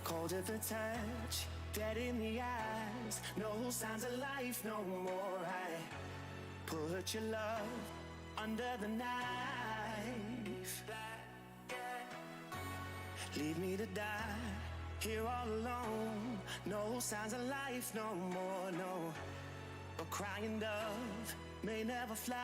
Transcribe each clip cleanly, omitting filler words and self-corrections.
cold at the touch, dead in the eyes, no signs of life no more. I put your love under the knife. Leave me to die here all alone. No signs of life no more, no. A crying dove may never fly.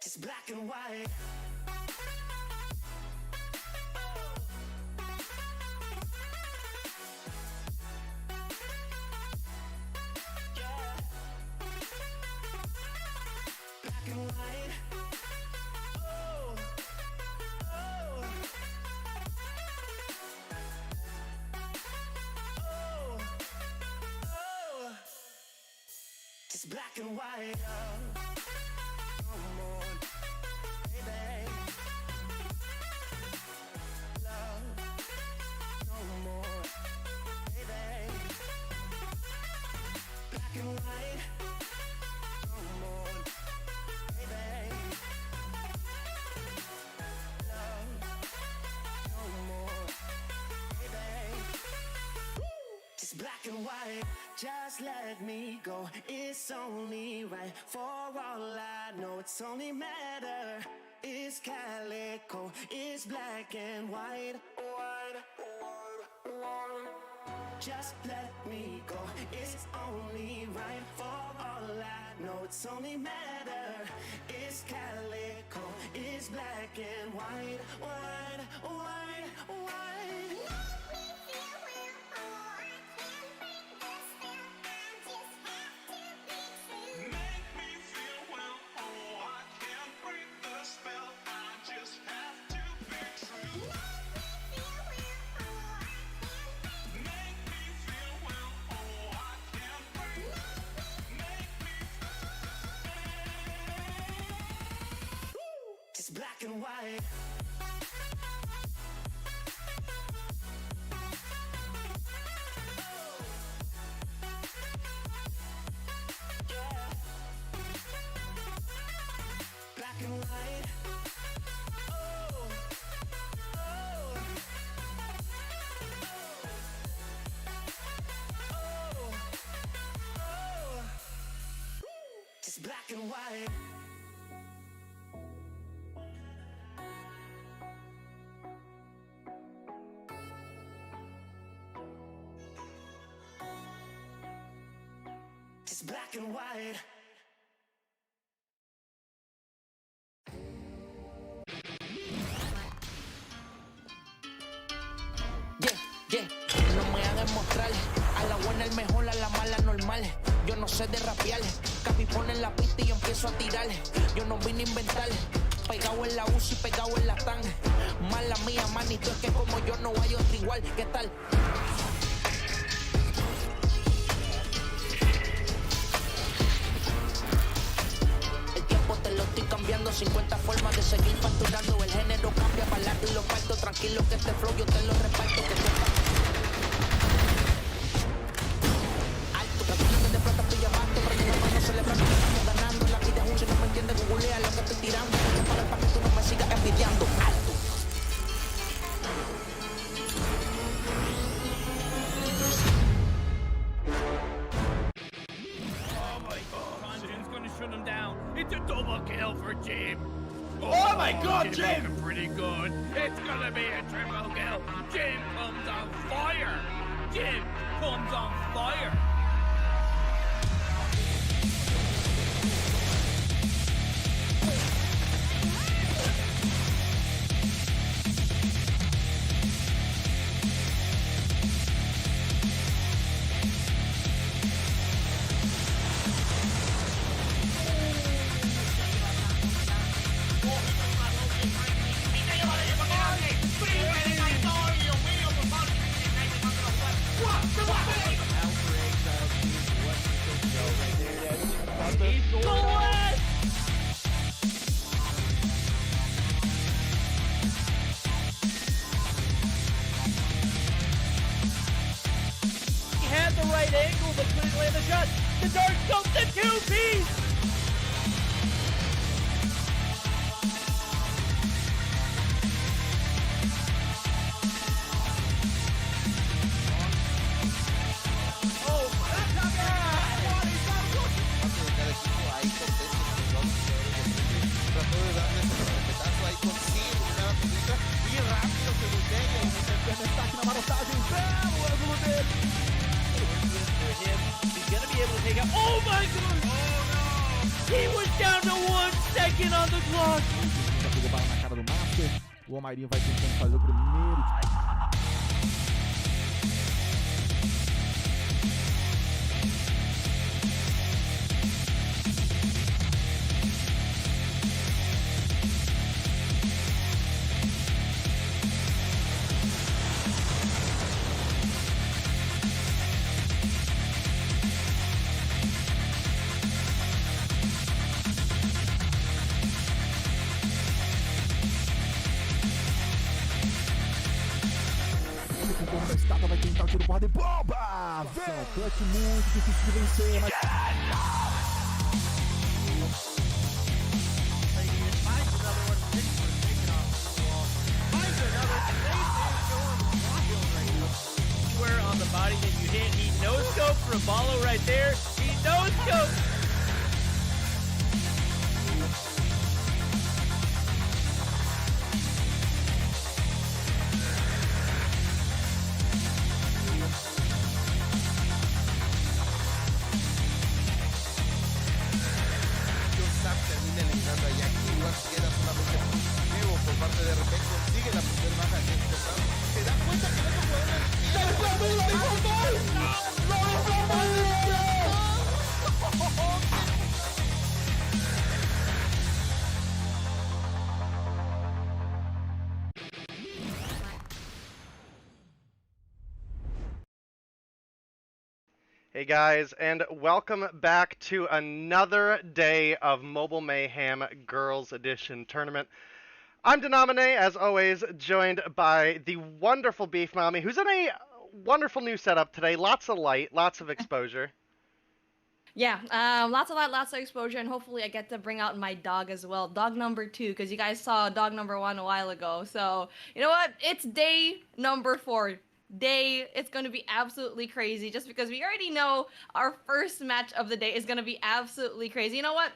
It's black and white. Yeah. Black and white. Oh, oh, oh, oh. It's black and white. Come on, baby. Love, no more, baby. Black and white. Come on, baby. Love, no more, baby. It's black and white. Just let me go. It's only right. For all I know, it's only matter. It's calico. It's black and white. White, white, white. Just let me go. It's only right. For all I know, it's only matter. It's calico. It's black and white. White, white, white. It's black and white. Yeah. Black and white. Oh, oh, oh, oh. It's black and white. It's black and white. Yeah, no me hagan mostrar. A la buena el mejor, a la mala normal. Yo no sé de rapear. Capi pone en la pista y yo empiezo a tirar. Yo no vine a inventar. Pegado en la UCI, pegado en la TAN. Mala mía, manito, es que como yo no hay otro igual. ¿Qué tal? Te lo estoy cambiando, 50 formas de seguir facturando. El género cambia, bailando y lo parto. Tranquilo que este flow yo te lo reparto. Que sepa. Alto, tranquilo de plata estoy llamando. Prende la mano celebrando que estamos ganando. La vida es un, si no me entiendes, googlea lo que estoy tirando. Para que tú no me sigas envidiando. Alto. Shut him down. It's a double kill for Jim. Oh my God, Jim's Jim! looking pretty good. It's gonna be a triple kill. Jim comes on fire. Jim comes on fire. He had the right angle, but couldn't land the shot. The dark scope, the two-piece! Oh my god! He was down to 1 second on the clock! Já pegou bala na cara do Master. O Almairinho vai tentando fazer o primeiro. Com o corpo da estátua vai tentar o tiro porrada e bomba! Vem! Clutch muito difícil de vencer, mas... Square on the body that you hit. He no-scoped Rabalo right there. He no-scoped. Termina eliminando a Jackie, igual queda solamente positivo por parte de repente, consigue la primera baja en este round, se da cuenta que no Hey guys, and welcome back to another day of Mobile Mayhem Girls Edition Tournament. I'm Denomine, as always, joined by the wonderful Beef Mommy, who's in a wonderful new setup today. Lots of light, lots of exposure. Yeah, lots of light, lots of exposure, and hopefully I get to bring out my dog as well. Dog number 2, because you guys saw dog number 1 a while ago. So, you know what? It's day number 4. It's going to be absolutely crazy just because we already know our first match of the day is going to be absolutely crazy. You know what?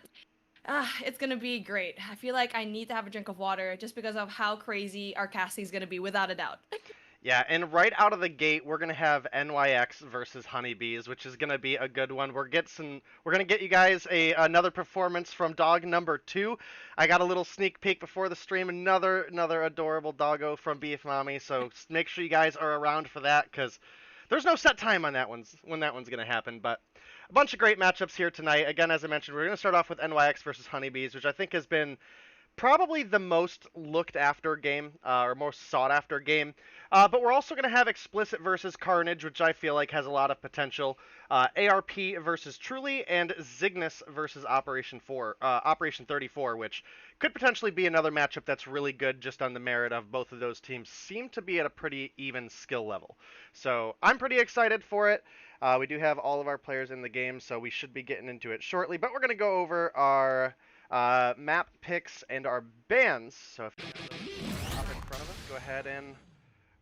It's going to be great. I feel like I need to have a drink of water just because of how crazy our casting is going to be, without a doubt. Yeah, and right out of the gate, we're gonna have NYX versus Honeybees, which is gonna be a good one. We're gonna get you guys another performance from dog number 2. I got a little sneak peek before the stream, another adorable doggo from Beef Mommy. So make sure you guys are around for that, because there's no set time on when that one's gonna happen. But a bunch of great matchups here tonight. Again, as I mentioned, we're gonna start off with NYX versus Honeybees, which I think has been probably the most looked after game, or most sought after game. But we're also going to have Explicit versus Carnage, which I feel like has a lot of potential. ARP versus Truly, and Zygnus versus Operation 34, which could potentially be another matchup that's really good just on the merit of both of those teams seem to be at a pretty even skill level. So I'm pretty excited for it. We do have all of our players in the game, so we should be getting into it shortly. But we're going to go over our map picks and our bans. So if you have those up in front of us, go ahead and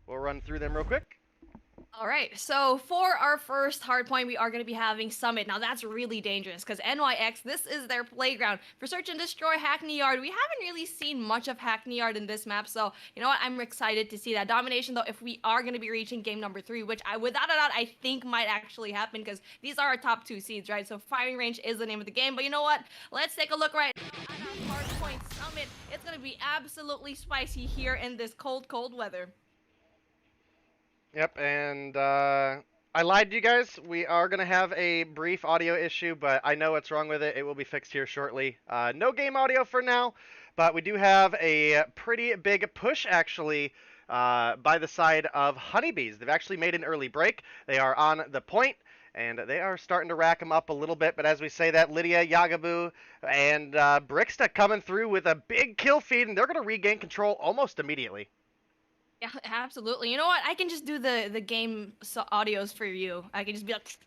we'll run through them real quick. All right, so for our first hardpoint, we are going to be having Summit. Now, that's really dangerous because NYX, this is their playground. For Search and Destroy Hackney Yard, we haven't really seen much of Hackney Yard in this map, so you know what? I'm excited to see that. Domination, though, if we are going to be reaching game number 3, which without a doubt, I think might actually happen because these are our top 2 seeds, right? So firing range is the name of the game, but you know what? Let's take a look right now at our hardpoint Summit. It's going to be absolutely spicy here in this cold, cold weather. Yep, and I lied to you guys. We are going to have a brief audio issue, but I know what's wrong with it. It will be fixed here shortly. No game audio for now, but we do have a pretty big push, actually, by the side of Honeybees. They've actually made an early break. They are on the point, And they are starting to rack them up a little bit, but as we say that, Lydia, Yagabu, and Brixta coming through with a big kill feed, and they're going to regain control almost immediately. Yeah, absolutely. You know what? I can just do the game audios for you. I can just be like,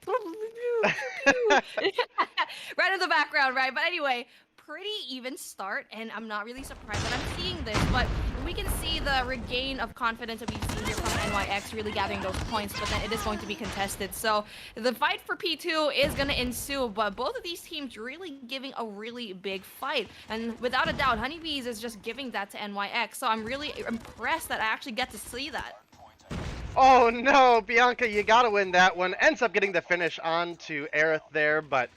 right in the background, right? But anyway, pretty even start, and I'm not really surprised that I'm seeing this, but we can see the regain of confidence that we've seen here from NYX really gathering those points, but then it is going to be contested. So the fight for P2 is going to ensue, but both of these teams really giving a really big fight. And without a doubt, Honeybees is just giving that to NYX. So I'm really impressed that I actually get to see that. Oh no, Bianca, you gotta win that one. Ends up getting the finish on to Aerith there, but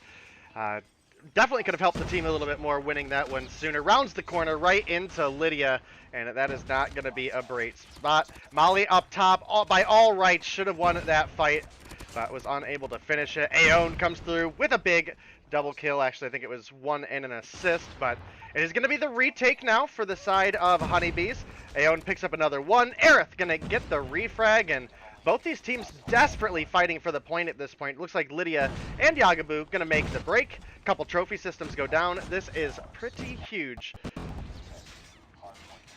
definitely could have helped the team a little bit more winning that one sooner. Rounds the corner right into Lydia, and that is not going to be a great spot. Molly up top, by all rights, should have won that fight, but was unable to finish it. Aeon comes through with a big double kill. Actually, I think it was 1 and an assist, but it is going to be the retake now for the side of Honeybees. Aeon picks up another one. Aerith going to get the refrag, and both these teams desperately fighting for the point at this point. Looks like Lydia and Yagabu going to make the break. Couple trophy systems go down. This is pretty huge.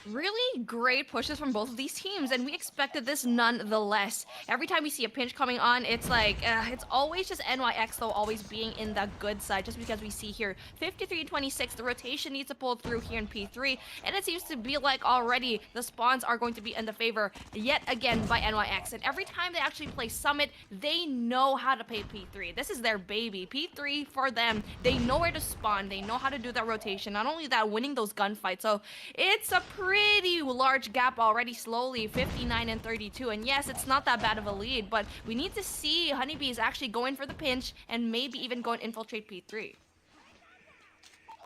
Really great pushes from both of these teams, and we expected this nonetheless. Every time we see a pinch coming on, it's like, it's always just NYX, though, always being in the good side, just because we see here 53-26, the rotation needs to pull through here in P3, and it seems to be like already the spawns are going to be in the favor yet again by NYX, and every time they actually play Summit, they know how to play P3. This is their baby. P3 for them, they know where to spawn, they know how to do that rotation, not only that, winning those gunfights, so it's a pretty large gap already slowly, 59 and 32, and yes, it's not that bad of a lead, but we need to see Honeybees actually go in for the pinch and maybe even go and infiltrate P3.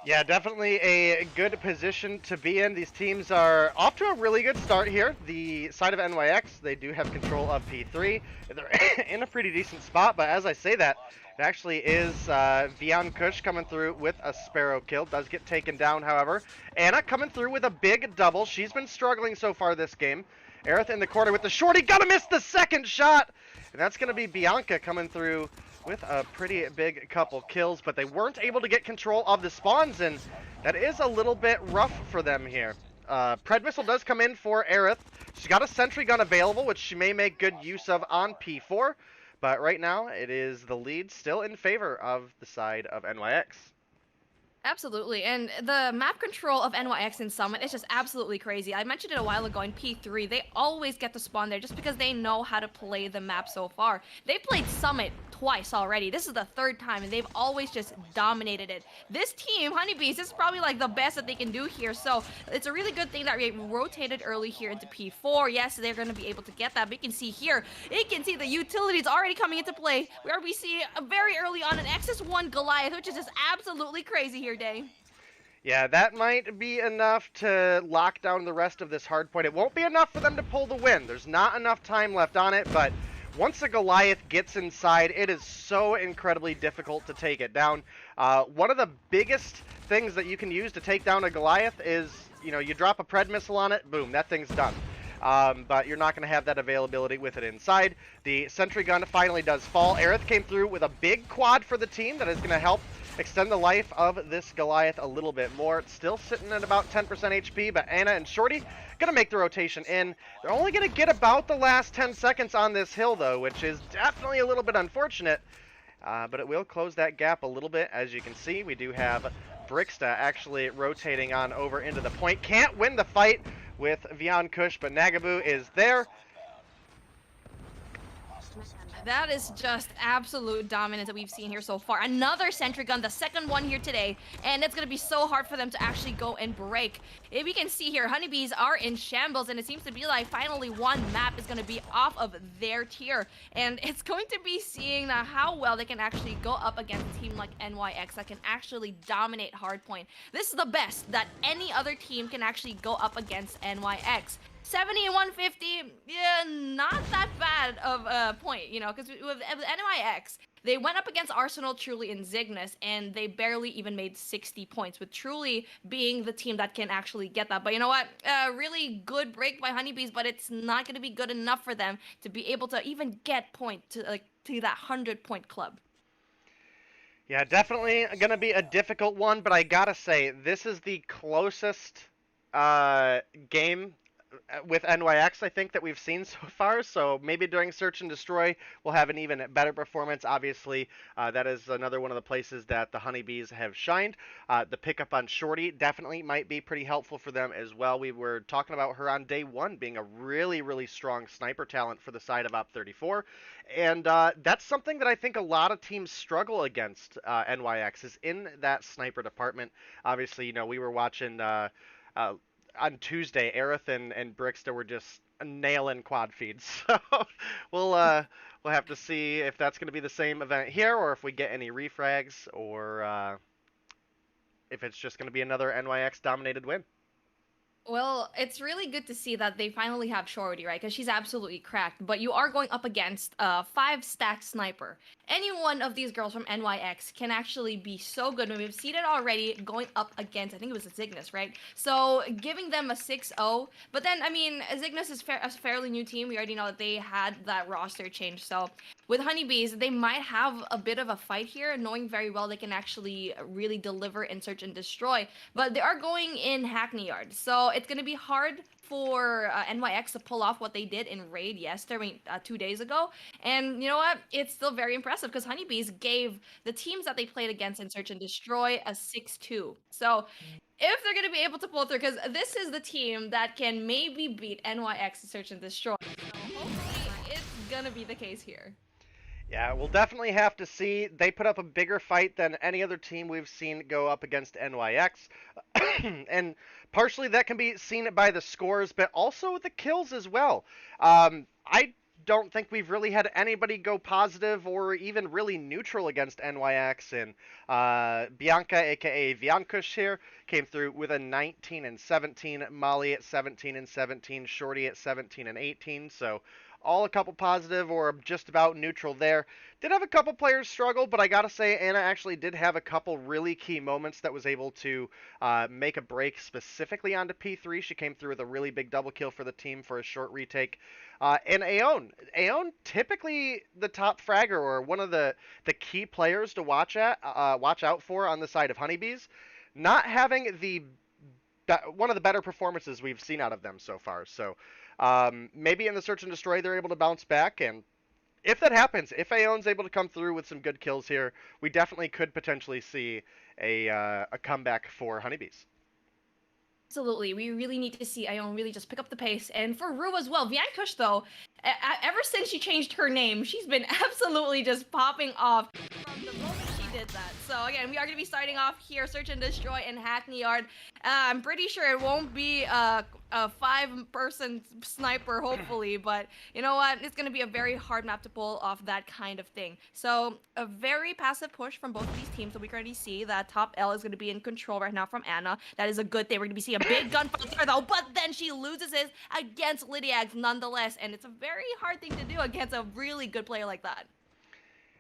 Yeah, definitely a good position to be in. These teams are off to a really good start here. The side of NYX, they do have control of P3. They're in a pretty decent spot, but as I say that, it actually is Vian Kush coming through with a Sparrow kill. Does get taken down, however. Anna coming through with a big double. She's been struggling so far this game. Aerith in the corner with the shorty. Gotta miss the second shot! And that's going to be Bianca coming through with a pretty big couple kills, but they weren't able to get control of the spawns, and that is a little bit rough for them here. Pred Missile does come in for Aerith. She's got a sentry gun available, which she may make good use of on P4, but right now it is the lead still in favor of the side of NYX. Absolutely, and the map control of NYX in Summit is just absolutely crazy. I mentioned it a while ago in P3, they always get to spawn there just because they know how to play the map so far. They played Summit twice already. This is the third time, and they've always just dominated it. This team, Honeybees, this is probably like the best that they can do here, so it's a really good thing that we rotated early here into P4. Yes, they're going to be able to get that, but you can see here, you can see the utilities already coming into play, where we see very early on an XS1 Goliath, which is just absolutely crazy here, Day. Yeah, that might be enough to lock down the rest of this hard point. It won't be enough for them to pull the win. There's not enough time left on it, but once a Goliath gets inside, it is so incredibly difficult to take it down. One of the biggest things that you can use to take down a Goliath is, you know, you drop a Pred Missile on it, boom, that thing's done. But you're not going to have that availability with it inside. The sentry gun finally does fall. Aerith came through with a big quad for the team that is going to help extend the life of this Goliath a little bit more. It's still sitting at about 10% HP, but Anna and Shorty going to make the rotation in. They're only going to get about the last 10 seconds on this hill, though, which is definitely a little bit unfortunate. But it will close that gap a little bit. As you can see, we do have Brixta actually rotating on over into the point. Can't win the fight with Vian Kush, but Nagabu is there. That is just absolute dominance that we've seen here so far. Another sentry gun, the second one here today, and it's going to be so hard for them to actually go and break. If we can see here, Honeybees are in shambles, and it seems to be like finally one map is going to be off of their tier, and it's going to be seeing how well they can actually go up against a team like NYX that can actually dominate hardpoint. This is the best that any other team can actually go up against NYX. 70 and 150, yeah, not that bad of a point, you know, because with NYX, they went up against Arsenal, Truly, and Cygnus, and they barely even made 60 points, with Truly being the team that can actually get that. But you know what? Really good break by Honeybees, but it's not going to be good enough for them to be able to even get point to that 100-point club. Yeah, definitely going to be a difficult one, but I gotta say, this is the closest game with NYX, I think, that we've seen so far. So maybe during Search and Destroy, we'll have an even better performance. Obviously, that is another one of the places that the Honeybees have shined. The pickup on Shorty definitely might be pretty helpful for them as well. We were talking about her on day one being a really, really strong sniper talent for the side of Op34. And that's something that I think a lot of teams struggle against NYX, is in that sniper department. Obviously, you know, we were watching on Tuesday, Aerith and Brixta were just nailing quad feeds. So we'll have to see if that's going to be the same event here, or if we get any refrags, or if it's just going to be another NYX dominated win. Well, it's really good to see that they finally have Shorty, right? Because she's absolutely cracked. But you are going up against a 5-stack sniper. Any one of these girls from NYX can actually be so good. We've seen it already going up against, I think it was a Cygnus, right? So giving them a 6-0. But then, I mean, Cygnus is a fairly new team. We already know that they had that roster change. So with Honeybees, they might have a bit of a fight here, knowing very well they can actually really deliver in Search and Destroy. But they are going in Hackney Yard. So it's going to be hard for NYX to pull off what they did in Raid yesterday, 2 days ago. And you know what? It's still very impressive because Honeybees gave the teams that they played against in Search and Destroy a 6-2. So if they're going to be able to pull through, because this is the team that can maybe beat NYX in Search and Destroy. So hopefully it's going to be the case here. Yeah, we'll definitely have to see. They put up a bigger fight than any other team we've seen go up against NYX. And partially that can be seen by the scores, but also the kills as well. I don't think we've really had anybody go positive or even really neutral against NYX. And Bianca, aka Viankush here, came through with a 19 and 17. Molly at 17 and 17. Shorty at 17 and 18. So all a couple positive or just about neutral there. Did have a couple players struggle, but I gotta say Anna actually did have a couple really key moments that was able to make a break specifically onto P3. She came through with a really big double kill for the team for a short retake. And Aeon, typically the top fragger or one of the key players to watch out for on the side of Honeybees, not having one of the better performances we've seen out of them so far. So maybe in the Search and Destroy they're able to bounce back, and if that happens, if Aeon's able to come through with some good kills here, we definitely could potentially see a comeback for Honeybees. Absolutely. We really need to see Aeon really just pick up the pace. And for Rue as well. Viankush, though, ever since she changed her name, she's been absolutely just popping off from the moment she did that. So, again, we are going to be starting off here, Search and Destroy in Hackney Yard. I'm pretty sure it won't be a 5-person sniper, hopefully, but you know what? It's going to be a very hard map to pull off that kind of thing. So a very passive push from both of these teams. So we can already see that top L is going to be in control right now from Anna. That is a good thing. We're going to be seeing a big gunfight there, though, but then she loses his against Lydiax nonetheless, and it's a very hard thing to do against a really good player like that.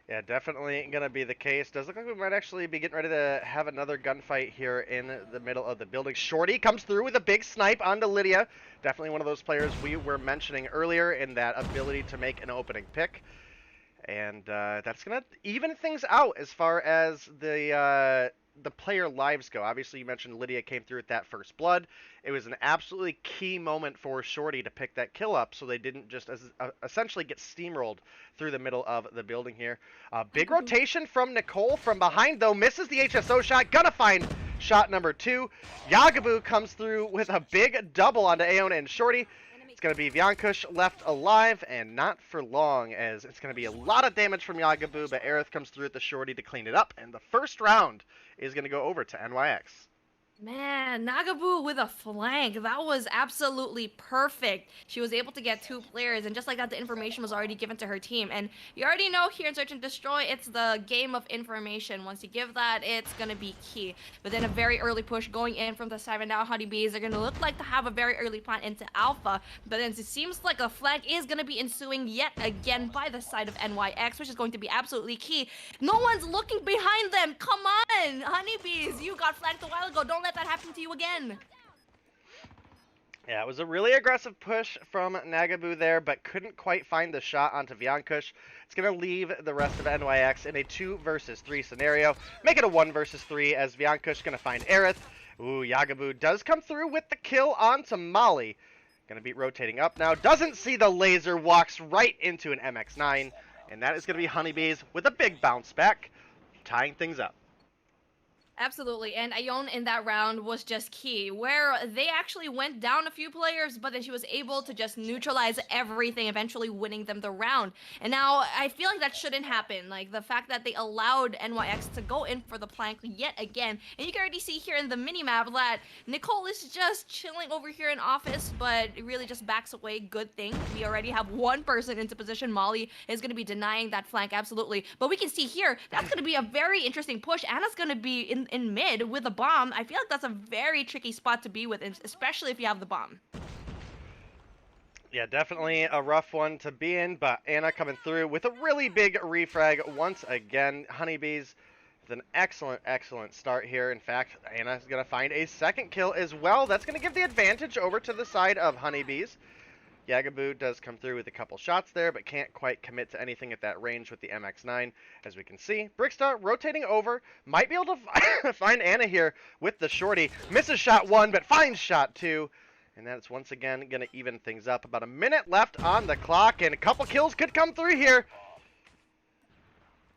Yeah, definitely going to be the case. Does look like we might actually be getting ready to have another gunfight here in the middle of the building. Shorty comes through with a big snipe onto Lydia. Definitely one of those players we were mentioning earlier in that ability to make an opening pick. And that's going to even things out as far as the player lives go. Obviously, you mentioned Lydia came through with that first blood. It was an absolutely key moment for Shorty to pick that kill up so they didn't just essentially get steamrolled through the middle of the building here. Big rotation from Nicole from behind, though. Misses the HSO shot. Gonna find shot number 2. Yagabu comes through with a big double onto Aeon and Shorty. It's going to be Viankush left alive, and not for long, as it's going to be a lot of damage from Yagabu, but Aerith comes through with the Shorty to clean it up, and the first round is going to go over to NYX. Man, Nagabu with a flank. That was absolutely perfect. She was able to get 2 players, and just like that, the information was already given to her team. And you already know here in Search and Destroy, it's the game of information. Once you give that, it's going to be key. But then a very early push going in from the side, and now Honeybees are going to look like to have a very early plan into Alpha. But then it seems like a flank is going to be ensuing yet again by the side of NYX, which is going to be absolutely key. No one's looking behind them. Come on, Honeybees. You got flanked a while ago. Don't let that happen to you again. Yeah, it was a really aggressive push from Nagabu there, but couldn't quite find the shot onto Viankush. It's going to leave the rest of NYX in a 2 versus 3 scenario. Make it a 1 versus 3 as Viankush is going to find Aerith. Ooh, Yagabu does come through with the kill onto Molly. Going to be rotating up now. Doesn't see the laser, walks right into an MX-9. And that is going to be Honeybees with a big bounce back, tying things up. Absolutely, and Ione in that round was just key, where they actually went down a few players, but then she was able to just neutralize everything, eventually winning them the round. And now, I feel like that shouldn't happen, like the fact that they allowed NYX to go in for the plank yet again. And you can already see here in the minimap that Nicole is just chilling over here in office, but really just backs away. Good thing. We already have 1 person into position. Molly is going to be denying that flank, absolutely. But we can see here, that's going to be a very interesting push. Anna's going to be in mid with a bomb. I feel like that's a very tricky spot to be with, especially if you have the bomb. Yeah, definitely a rough one to be in, but Anna coming through with a really big refrag once again. Honeybees with an excellent, excellent start here. In fact, Anna's going to find a second kill as well. That's going to give the advantage over to the side of Honeybees. Yagabu does come through with a couple shots there, but can't quite commit to anything at that range with the MX-9, as we can see. Bricksta rotating over, might be able to find Anna here with the shorty. Misses shot 1, but finds shot 2. And that's once again going to even things up. About a minute left on the clock, and a couple kills could come through here.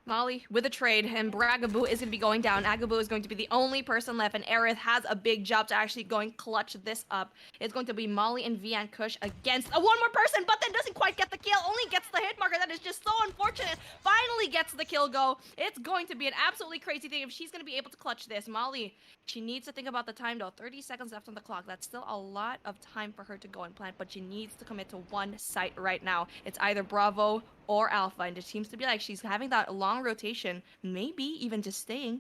Molly with a trade, and Bragaboo is going to be going down. Agabu is going to be the only person left, and Aerith has a big job to actually go and clutch this up. It's going to be Molly and Viankush against one more person, but then doesn't quite get the kill, only gets the hit marker. That is just so unfortunate. Finally gets the kill go. It's going to be an absolutely crazy thing if she's going to be able to clutch this. Molly, she needs to think about the time though. 30 seconds left on the clock. That's still a lot of time for her to go and plant, but she needs to commit to one site right now. It's either Bravo or Alpha, and it seems to be like she's having that long rotation, maybe even just staying.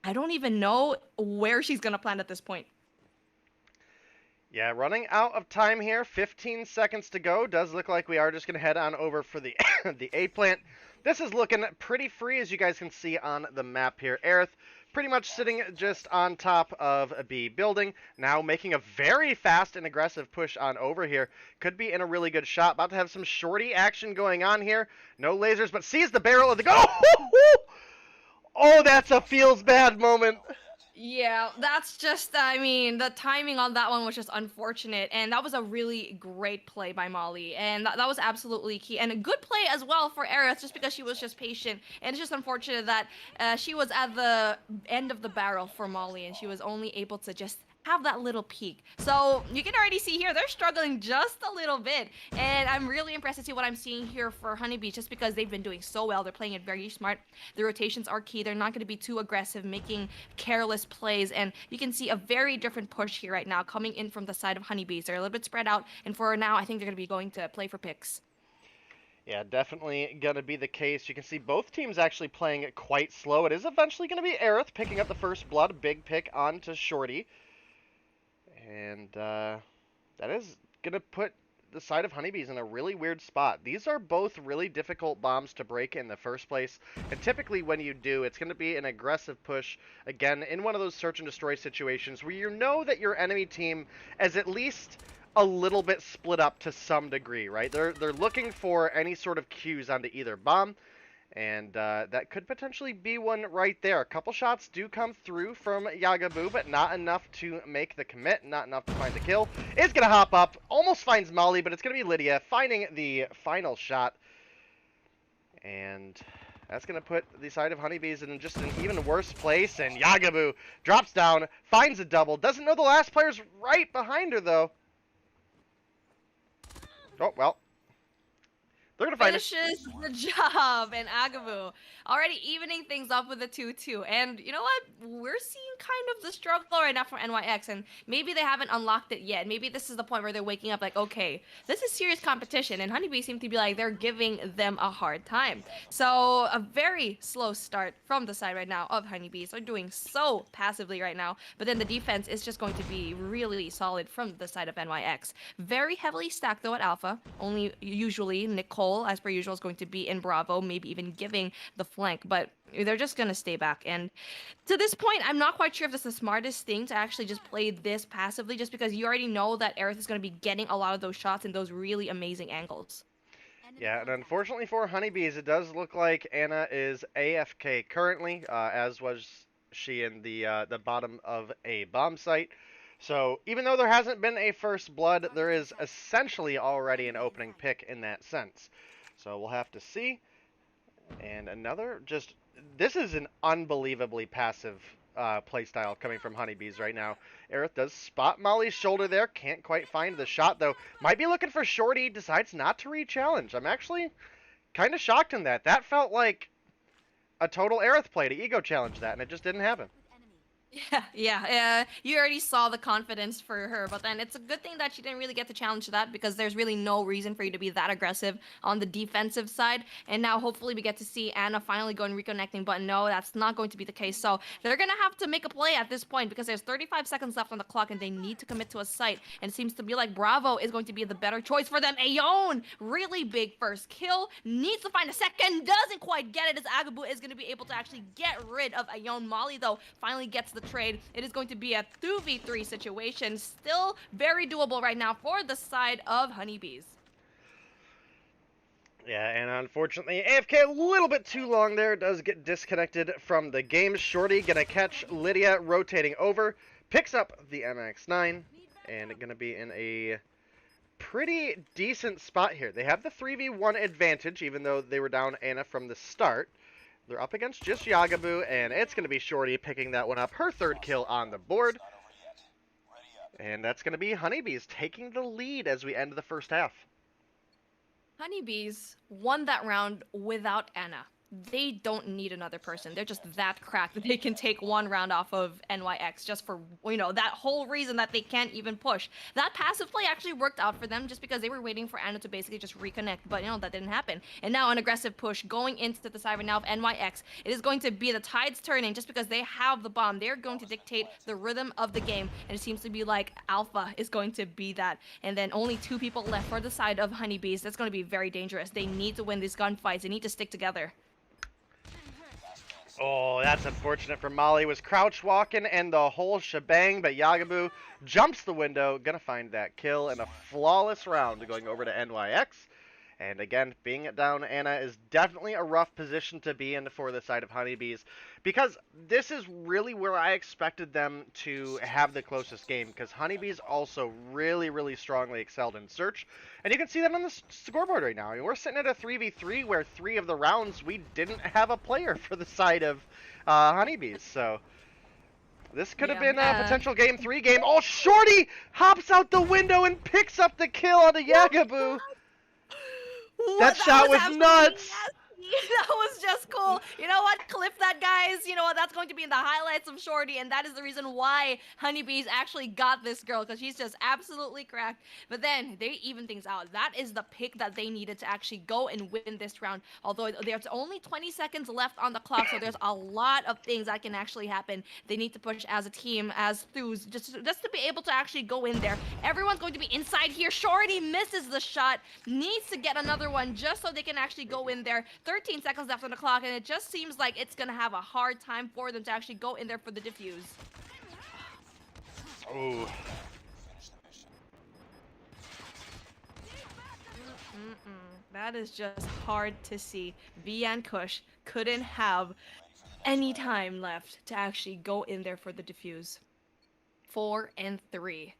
I don't even know where she's gonna plant at this point. Yeah, running out of time here. 15 seconds to go. Does look like we are just gonna head on over for the the A plant. This is looking pretty free, as you guys can see on the map here. Aerith pretty much sitting just on top of a B building. Now making a very fast and aggressive push on over here. Could be in a really good shot. About to have some shorty action going on here. No lasers, but sees the barrel of the go. Oh, that's a feels bad moment. Yeah, that's just, I mean, the timing on that one was just unfortunate, and that was a really great play by Molly, and that was absolutely key, and a good play as well for Aerith, just because she was just patient, and it's just unfortunate that she was at the end of the barrel for Molly, and she was only able to just have that little peek. So you can already see here, they're struggling just a little bit, and I'm really impressed to see what I'm seeing here for Honeybee, just because they've been doing so well. They're playing it very smart. The rotations are key. They're not going to be too aggressive, making careless plays, and you can see a very different push here right now coming in from the side of Honeybees. They're a little bit spread out, and for now, I think they're going to be going to play for picks. Yeah, definitely going to be the case. You can see both teams actually playing it quite slow. It is eventually going to be Aerith picking up the first blood. Big pick onto Shorty. And that is going to put the side of Honeybees in a really weird spot. These are both really difficult bombs to break in the first place. And typically when you do, it's going to be an aggressive push, again, in one of those search and destroy situations where you know that your enemy team is at least a little bit split up to some degree, right? They're looking for any sort of cues onto either bomb. And that could potentially be one right there. A couple shots do come through from Yagabu, but not enough to make the commit, not enough to find the kill. It's going to hop up, almost finds Molly, but it's going to be Lydia finding the final shot. And that's going to put the side of Honeybees in just an even worse place. And Yagabu drops down, finds a double, doesn't know the last player's right behind her, though. Oh, well. They're gonna find it. Finishes the job, and Agabu already evening things up with a 2-2. And you know what? We're seeing kind of the struggle right now from NYX, and maybe they haven't unlocked it yet. Maybe this is the point where they're waking up like, okay, this is serious competition, and Honeybee seem to be like they're giving them a hard time. So a very slow start from the side right now of Honeybees. They're doing so passively right now, but then the defense is just going to be really solid from the side of NYX. Very heavily stacked though at Alpha. Only usually Nicole, as per usual, is going to be in Bravo, maybe even giving the flank, but they're just going to stay back. And to this point, I'm not quite sure if it's the smartest thing to actually just play this passively, just because you already know that Aerith is going to be getting a lot of those shots and those really amazing angles. Yeah, and unfortunately for Honeybees, it does look like Anna is AFK currently, as was she in the bottom of a bomb site. So even though there hasn't been a first blood, there is essentially already an opening pick in that sense. So we'll have to see. And another just... This is an unbelievably passive playstyle coming from Honeybees right now. Aerith does spot Molly's shoulder there. Can't quite find the shot, though. Might be looking for Shorty. Decides not to re-challenge. I'm actually kind of shocked in that. That felt like a total Aerith play to ego challenge that, and it just didn't happen. Yeah. You already saw the confidence for her, but then it's a good thing that she didn't really get to challenge that, because there's really no reason for you to be that aggressive on the defensive side. And now hopefully we get to see Anna finally go and reconnecting, but no, that's not going to be the case. So they're going to have to make a play at this point, because there's 35 seconds left on the clock and they need to commit to a site. And it seems to be like Bravo is going to be the better choice for them. Aeon, really big first kill, needs to find a second, doesn't quite get it, as Agabu is going to be able to actually get rid of Aeon. Molly, though, finally gets the trade. It is going to be a 2v3 situation. Still very doable right now for the side of Honeybees. Yeah, and unfortunately, AFK a little bit too long there. Does get disconnected from the game. Shorty gonna catch Lydia rotating over. Picks up the MX-9. And gonna be in a pretty decent spot here. They have the 3v1 advantage, even though they were down Anna from the start. They're up against just Yagabu, and it's going to be Shorty picking that one up. Her third kill on the board. And that's going to be Honeybees taking the lead as we end the first half. Honeybees won that round without Anna. They don't need another person. They're just that cracked that they can take one round off of NYX just for, that whole reason that they can't even push. That passive play actually worked out for them just because they were waiting for Anna to basically just reconnect, but that didn't happen. And now an aggressive push going into the side now of NYX. It is going to be the tides turning just because they have the bomb. They're going to dictate the rhythm of the game, and it seems to be like Alpha is going to be that. And then only 2 people left for the side of Honeybees. That's going to be very dangerous. They need to win these gunfights. They need to stick together. Oh, that's unfortunate for Molly. Was crouch walking and the whole shebang, but Yagabu jumps the window, gonna find that kill, and a flawless round going over to NYX. And again, being down Anna is definitely a rough position to be in for the side of Honeybees, because this is really where I expected them to have the closest game, because Honeybees also really, really strongly excelled in search. And you can see that on the scoreboard right now. I mean, we're sitting at a 3v3 where 3 of the rounds we didn't have a player for the side of Honeybees. So this could have been a potential game 3 game. Oh, Shorty hops out the window and picks up the kill on the Yagabu. That shot was nuts. That was just cool. You know what? Clip that, guys. You know what? That's going to be in the highlights of Shorty, and that is the reason why Honeybees actually got this girl, because she's just absolutely cracked. But then they even things out. That is the pick that they needed to actually go and win this round. Although there's only 20 seconds left on the clock, so there's a lot of things that can actually happen. They need to push as a team, as Thews, just to be able to actually go in there. Everyone's going to be inside here. Shorty misses the shot, needs to get another one just so they can actually go in there. 13 seconds left on the clock, and it just seems like it's gonna have a hard time for them to actually go in there for the defuse. Ooh. That is just hard to see. V and Kush couldn't have any time left to actually go in there for the defuse. 4 and 3.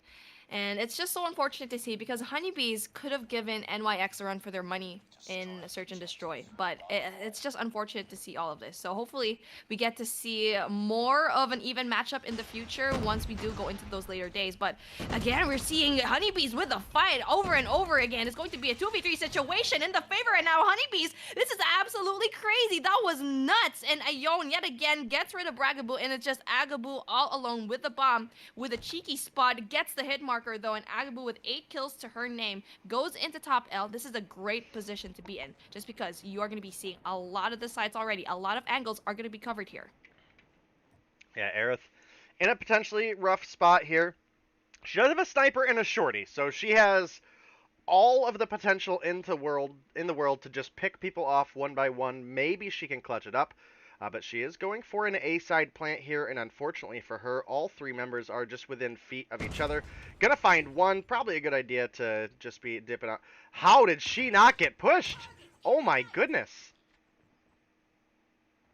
And it's just so unfortunate to see because Honeybees could have given NYX a run for their money in Search and Destroy. But it's just unfortunate to see all of this. So hopefully we get to see more of an even matchup in the future once we do go into those later days. But again, we're seeing Honeybees with a fight over and over again. It's going to be a 2v3 situation in the favor. And now Honeybees, this is absolutely crazy. That was nuts. And Ayon yet again gets rid of Bragaboo, and it's just Agaboo all alone with the bomb with a cheeky spot. Gets the hit marker though, and Agaboo with 8 kills to her name goes into top L. This is a great position to be in, just because you are going to be seeing a lot of the sites already. A lot of angles are going to be covered here. Yeah, Aerith in a potentially rough spot here. She does have a sniper and a shorty, so she has all of the potential in the world to just pick people off one by one. Maybe she can clutch it up, but she is going for an A-side plant here, and unfortunately for her, all 3 members are just within feet of each other. Gonna find one, probably a good idea to just be dipping out. How did she not get pushed? Oh my goodness.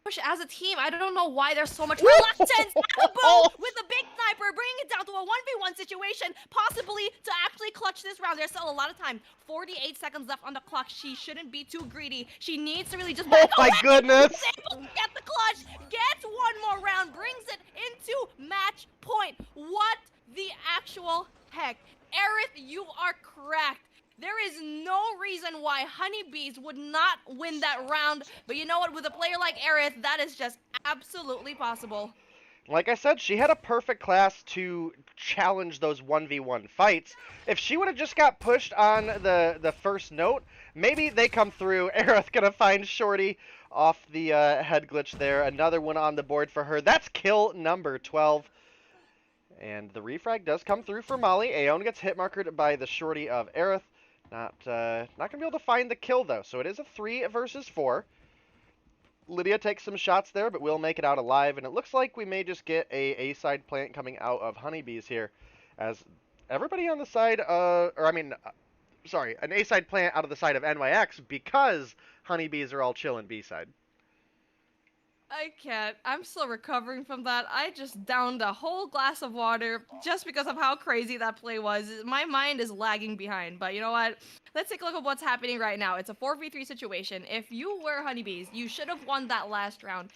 Push as a team. I don't know why there's so much reluctance. Boom! With a big sniper, bringing it down to a 1v1 situation, possibly to actually clutch this round. There's still a lot of time. 48 seconds left on the clock. She shouldn't be too greedy. She needs to really just back my away. goodness! Able to get the clutch, gets one more round, brings it into match point. What the actual heck? Aerith, you are correct. There is no reason why Honeybees would not win that round. But you know what? With a player like Aerith, that is just absolutely possible. Like I said, she had a perfect class to challenge those 1v1 fights. If she would have just got pushed on the first note, maybe they come through. Aerith gonna find Shorty off the head glitch there. Another one on the board for her. That's kill number 12. And the refrag does come through for Molly. Aeon gets hit markered by the Shorty of Aerith. Not gonna be able to find the kill though, so it is a 3 versus 4. Lydia takes some shots there, but will make it out alive, and it looks like we may just get a side plant coming out of Honeybees here, as everybody on the side, an A side plant out of the side of NYX because Honeybees are all chilling B side. I can't. I'm still recovering from that. I just downed a whole glass of water just because of how crazy that play was. My mind is lagging behind, but you know what? Let's take a look at what's happening right now. It's a 4v3 situation. If you were Honeybees, you should have won that last round.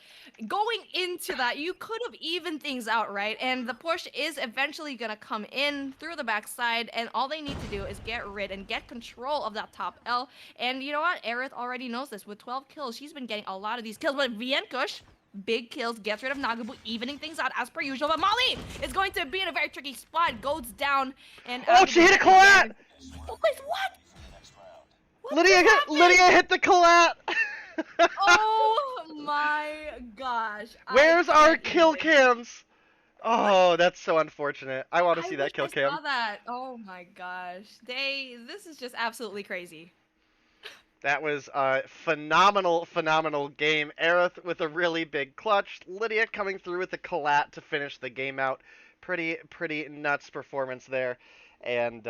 Going into that, you could have evened things out, right? And the push is eventually going to come in through the backside, and all they need to do is get rid and get control of that top L. And you know what? Aerith already knows this. With 12 kills, she's been getting a lot of these kills. But Vienkush, big kills, gets rid of Nagabu, evening things out as per usual. But Molly is going to be in a very tricky spot, goes down, and oh, she hit a collat! Oh, wait, what? Lydia hit the collat! Oh my gosh. Where's our kill cams? Oh, that's so unfortunate. I want to see that kill cam. I saw that. Oh my gosh. This is just absolutely crazy. That was a phenomenal game. Aerith with a really big clutch. Lydia coming through with the collat to finish the game out. Pretty nuts performance there. And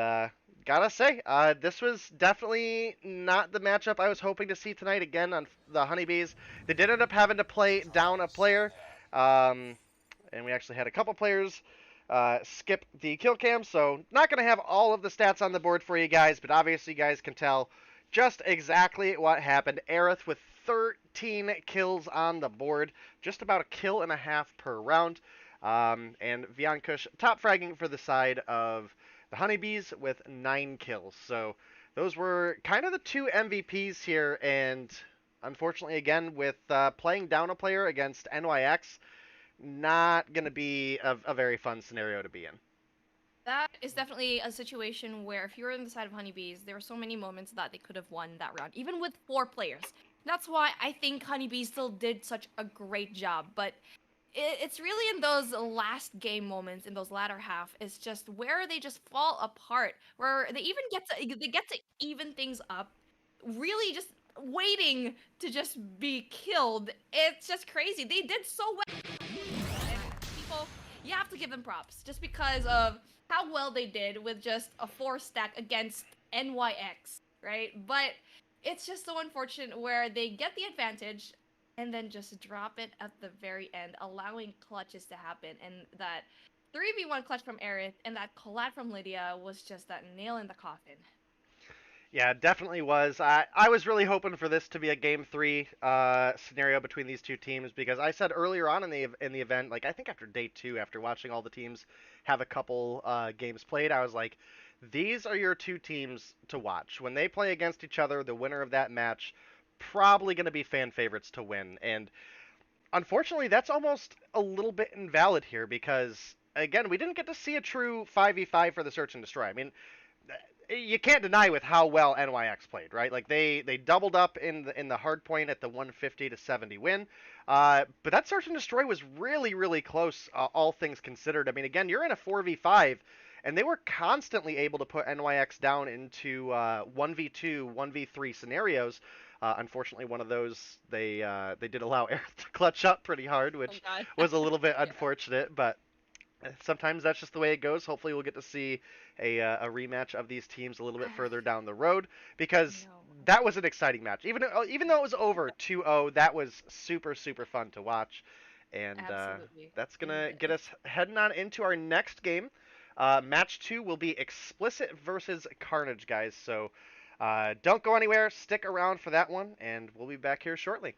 gotta say, this was definitely not the matchup I was hoping to see tonight again on the Honeybees. They did end up having to play down a player. And we actually had a couple players skip the kill cam. So not going to have all of the stats on the board for you guys. But obviously you guys can tell just exactly what happened. Aerith with 13 kills on the board, just about a kill and a half per round. And Vienkush top fragging for the side of the Honeybees with 9 kills. So those were kind of the 2 MVPs here. And unfortunately, again, with playing down a player against NYX, not going to be a very fun scenario to be in. That is definitely a situation where if you were on the side of Honeybees, there were so many moments that they could have won that round, even with 4 players. That's why I think Honeybees still did such a great job. But it's really in those last game moments, in those latter half, it's just where they just fall apart, where they even get to even things up, really just waiting to just be killed. It's just crazy. They did so well. People, you have to give them props just because of how well they did with just a 4 stack against NYX, right? But it's just so unfortunate where they get the advantage and then just drop it at the very end, allowing clutches to happen, and that 3v1 clutch from Aerith and that collat from Lydia was just that nail in the coffin. Yeah, it definitely was. I was really hoping for this to be a game 3 scenario between these two teams because I said earlier on in the event, like I think after day 2, after watching all the teams have a couple games played, I was like, these are your two teams to watch. When they play against each other, the winner of that match probably going to be fan favorites to win. And unfortunately, that's almost a little bit invalid here because again, we didn't get to see a true 5v5 for the Search and Destroy. I mean, you can't deny with how well NYX played, right? Like they doubled up in the hard point at the 150 to 70 win. But that Search and Destroy was really close, all things considered. I mean, again, you're in a 4v5, and they were constantly able to put NYX down into 1v2, 1v3 scenarios. Unfortunately, one of those they did allow Aerith to clutch up pretty hard, which God. was a little bit unfortunate, but sometimes that's just the way it goes. Hopefully, we'll get to see a rematch of these teams a little bit further down the road because that was an exciting match. Even though it was over 2-0, that was super fun to watch, and that's gonna get us heading on into our next game. Match 2 will be Explicit versus Carnage, guys. So don't go anywhere. Stick around for that one, and we'll be back here shortly.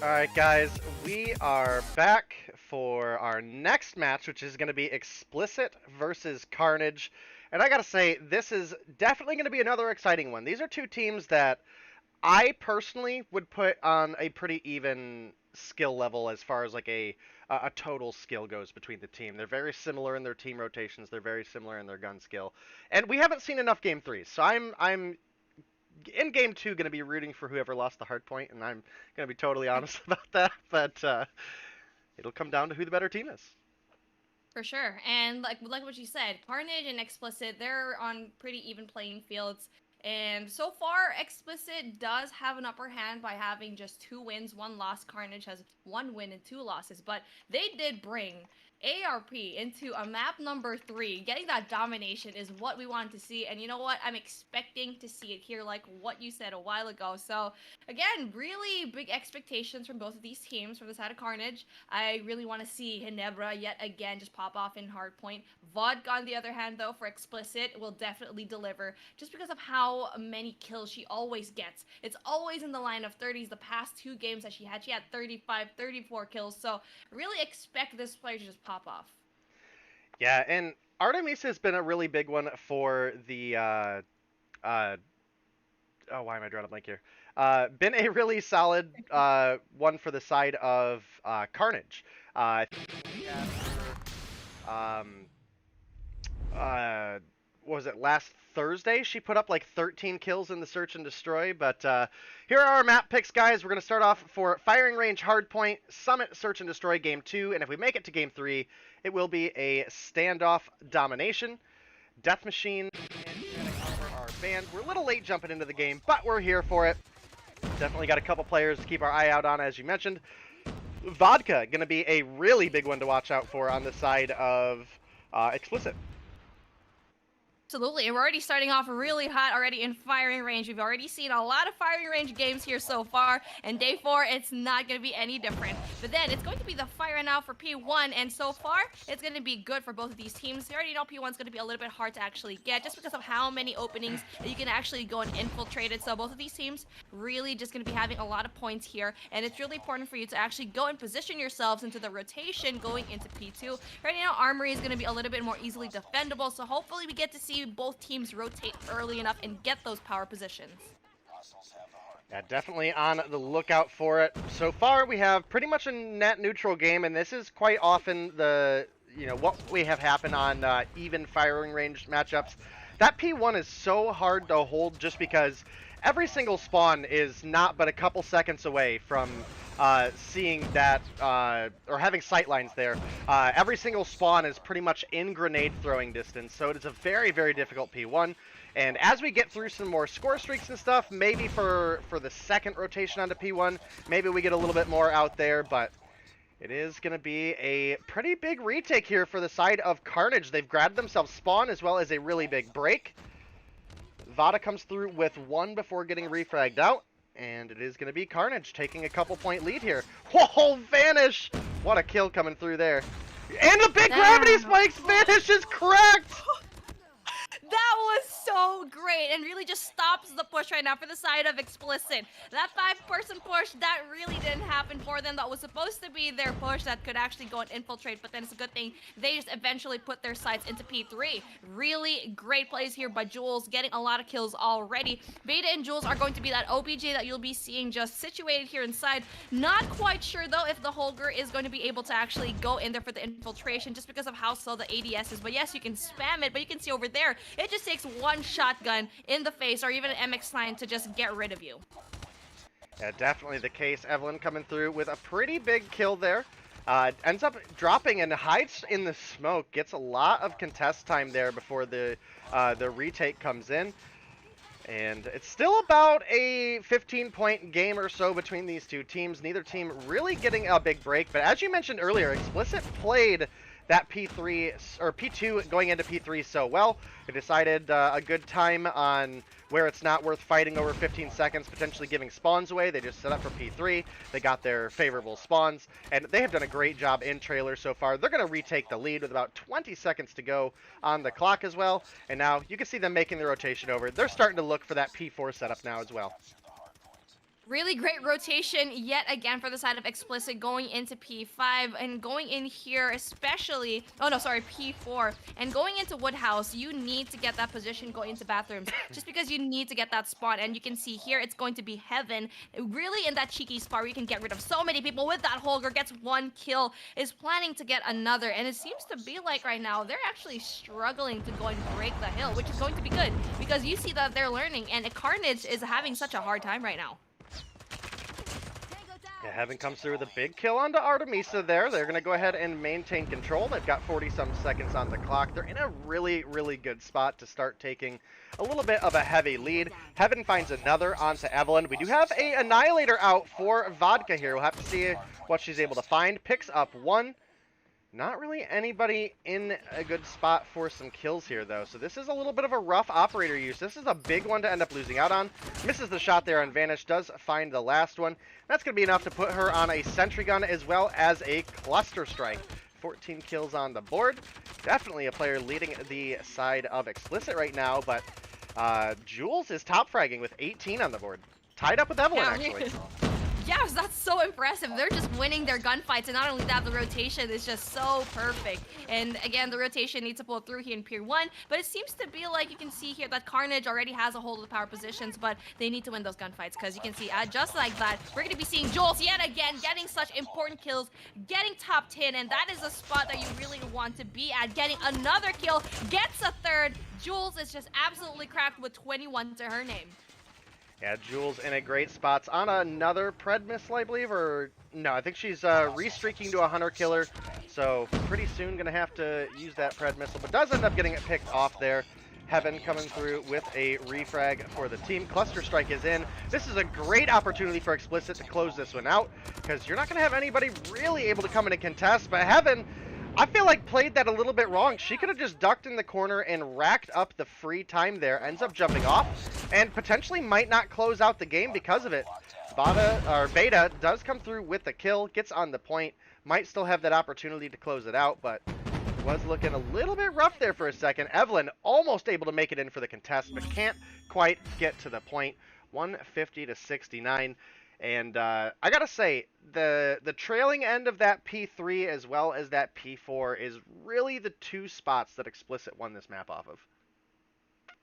Alright guys, we are back for our next match, which is going to be Explicit versus Carnage. And I gotta say, this is definitely going to be another exciting one. These are two teams that I personally would put on a pretty even skill level as far as like a total skill goes between the team. They're very similar in their team rotations, they're very similar in their gun skill. And we haven't seen enough game 3s, so I'm in game 2 going to be rooting for whoever lost the hard point, and I'm going to be totally honest about that, but it'll come down to who the better team is. For sure. And like what you said, Carnage and Explicit, they're on pretty even playing fields. And so far, Explicit does have an upper hand by having just 2 wins, 1 loss. Carnage has 1 win and 2 losses. But they did bring ARP into a map number 3. Getting that domination is what we want to see. And you know what? I'm expecting to see it here, like what you said a while ago. So, again, really big expectations from both of these teams. From the side of Carnage, I really want to see Ginebra yet again just pop off in hardpoint. Vodka, on the other hand, though, for Explicit, will definitely deliver just because of how many kills she always gets. It's always in the line of 30s. The past 2 games that she had 35, 34 kills. So, really expect this player to just pop off. Yeah, and Artemisa has been a really big one for the oh, why am I drawing a blank here? Been a really solid one for the side of Carnage. What was it, last Thursday? She put up like 13 kills in the Search and Destroy, but here are our map picks, guys. We're going to start off for Firing Range Hardpoint, Summit, Search and Destroy Game 2, and if we make it to Game 3, it will be a Standoff Domination. Death Machine and are banned. We're a little late jumping into the game, but we're here for it. Definitely got a couple players to keep our eye out on, as you mentioned. Vodka, going to be a really big one to watch out for on the side of Explicit. Absolutely, and we're already starting off really hot already in firing range. We've already seen a lot of firing range games here so far, and day 4, it's not going to be any different. But then it's going to be the fire now for P1, and so far, it's going to be good for both of these teams. You already know P1's going to be a little bit hard to actually get, just because of how many openings that you can actually go and infiltrate it. So both of these teams really just going to be having a lot of points here, and it's really important for you to actually go and position yourselves into the rotation going into P2. Right now, Armory is going to be a little bit more easily defendable, so hopefully we get to see both teams rotate early enough and get those power positions. Yeah, definitely on the lookout for it. So far, we have pretty much a net neutral game, and this is quite often the, what we have happen on even firing range matchups. That P1 is so hard to hold just because every single spawn is not but a couple seconds away from seeing that, or having sight lines there. Every single spawn is pretty much in grenade throwing distance, so it is a very, very difficult P1. And as we get through some more score streaks and stuff, maybe for the second rotation onto P1, maybe we get a little bit more out there, but it is going to be a pretty big retake here for the side of Carnage. They've grabbed themselves spawn as well as a really big break. Vada comes through with 1 before getting refragged out. And it is going to be Carnage taking a couple-point lead here. Whoa, Vanish! What a kill coming through there. And the big gravity spikes! Vanish is cracked! That was so great and really just stops the push right now for the side of Explicit. That 5-person push, that really didn't happen for them. That was supposed to be their push that could actually go and infiltrate, but then it's a good thing they just eventually put their sights into P3. Really great plays here by Jules, getting a lot of kills already. Beta and Jules are going to be that OBJ that you'll be seeing just situated here inside. Not quite sure, though, if the Holger is going to be able to actually go in there for the infiltration just because of how slow the ADS is. But yes, you can spam it, but you can see over there, it just takes one shotgun in the face or even an MX9 to just get rid of you. Yeah, definitely the case. Evelyn coming through with a pretty big kill there. Ends up dropping and hides in the smoke. Gets a lot of contest time there before the retake comes in. And it's still about a 15-point game or so between these two teams. Neither team really getting a big break. But as you mentioned earlier, Explicit played that P3 or P2 going into P3 so well. They decided a good time on where it's not worth fighting over 15 seconds, potentially giving spawns away. They just set up for P3. They got their favorable spawns, and they have done a great job in trailer so far. They're going to retake the lead with about 20 seconds to go on the clock as well. And now you can see them making the rotation over. They're starting to look for that P4 setup now as well. Really great rotation yet again for the side of Explicit going into P5 and going in here especially, P4. And going into Woodhouse, you need to get that position going into bathrooms just because you need to get that spot. And you can see here it's going to be Heaven, really in that cheeky spot where you can get rid of so many people with that Holger, gets one kill, is planning to get another. And it seems to be like right now they're actually struggling to go and break the hill, which is going to be good because you see that they're learning, and Carnage is having such a hard time right now. Yeah, Heaven comes through with a big kill onto Artemisa there. They're going to go ahead and maintain control. They've got 40-some seconds on the clock. They're in a really, really good spot to start taking a little bit of a heavy lead. Heaven finds another onto Evelyn. We do have a Annihilator out for Vodka here. We'll have to see what she's able to find. Picks up one. Not really anybody in a good spot for some kills here, though. So this is a little bit of a rough operator use. This is a big one to end up losing out on. Misses the shot there on Vanish. Does find the last one. That's going to be enough to put her on a sentry gun as well as a cluster strike. 14 kills on the board. Definitely a player leading the side of Explicit right now. But Jules is top fragging with 18 on the board. Tied up with Evelyn, actually. Yes, that's so impressive. They're just winning their gunfights, and not only that, the rotation is just so perfect. And again, the rotation needs to pull through here in Pier 1, but it seems to be like you can see here that Carnage already has a hold of the power positions, but they need to win those gunfights, because you can see just like that, we're going to be seeing Jules yet again getting such important kills, getting top 10, and that is a spot that you really want to be at. Getting another kill, gets a third. Jules is just absolutely cracked with 21 to her name. Yeah, Jules in a great spot on another Pred missile, I believe, or no, I think she's re-streaking to a Hunter Killer, so pretty soon gonna have to use that Pred missile, but does end up getting it picked off there. Heaven coming through with a refrag for the team. Cluster Strike is in. This is a great opportunity for Explicit to close this one out, because you're not gonna have anybody really able to come in and contest, but Heaven, I feel like played that a little bit wrong. She could have just ducked in the corner and racked up the free time there. Ends up jumping off and potentially might not close out the game because of it. Beta does come through with the kill, gets on the point, might still have that opportunity to close it out, but it was looking a little bit rough there for a second. Evelyn almost able to make it in for the contest, but can't quite get to the point. 150 to 69. And I gotta say, the trailing end of that P3 as well as that P4 is really the two spots that Explicit won this map off of.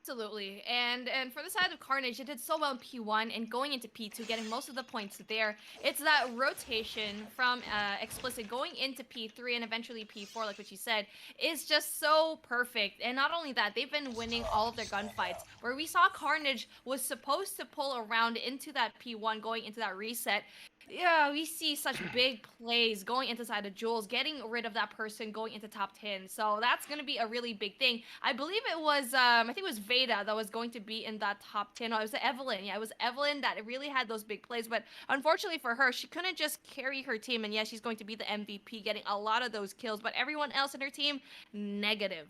Absolutely, and for the side of Carnage, it did so well in P1 and going into P2, getting most of the points there. It's that rotation from Explicit going into P3 and eventually P4, like what you said, is just so perfect. And not only that, they've been winning all of their gunfights. Where we saw Carnage was supposed to pull around into that P1, going into that reset. Yeah, we see such big plays going into side of Jules, getting rid of that person, going into top 10. So that's going to be a really big thing. I believe it was, I think it was Veda that was going to be in that top 10. No, it was Evelyn. Yeah, it was Evelyn that really had those big plays. But unfortunately for her, she couldn't just carry her team. And yeah, she's going to be the MVP, getting a lot of those kills. But everyone else in her team, negative.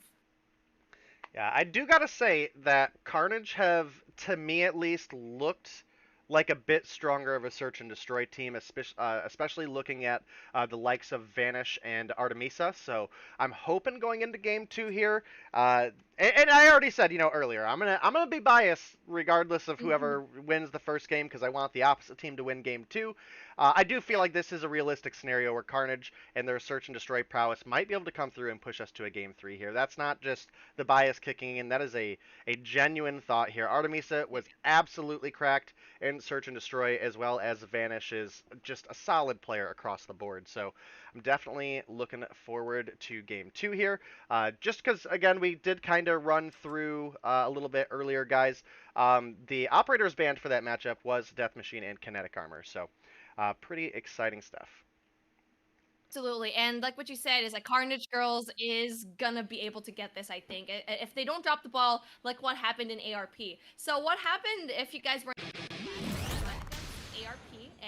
Yeah, I do got to say that Carnage have, to me at least, looked like a bit stronger of a search and destroy team, especially looking at the likes of Vanish and Artemisa. So I'm hoping going into game 2 here, and I already said, earlier, I'm gonna be biased regardless of whoever wins the first game, because I want the opposite team to win game 2. I do feel like this is a realistic scenario where Carnage and their search and destroy prowess might be able to come through and push us to a game 3 here. That's not just the bias kicking in, that is a genuine thought here. Artemisa was absolutely cracked in search and destroy, as well as Vanish is just a solid player across the board. So I'm definitely looking forward to game 2 here. Just because, again, we did kind of run through a little bit earlier, guys. The operators banned for that matchup was Death Machine and Kinetic Armor. So pretty exciting stuff. Absolutely. And like what you said is like Carnage Girls is gonna be able to get this, I think. If they don't drop the ball like what happened in ARP. So what happened if you guys were ARP,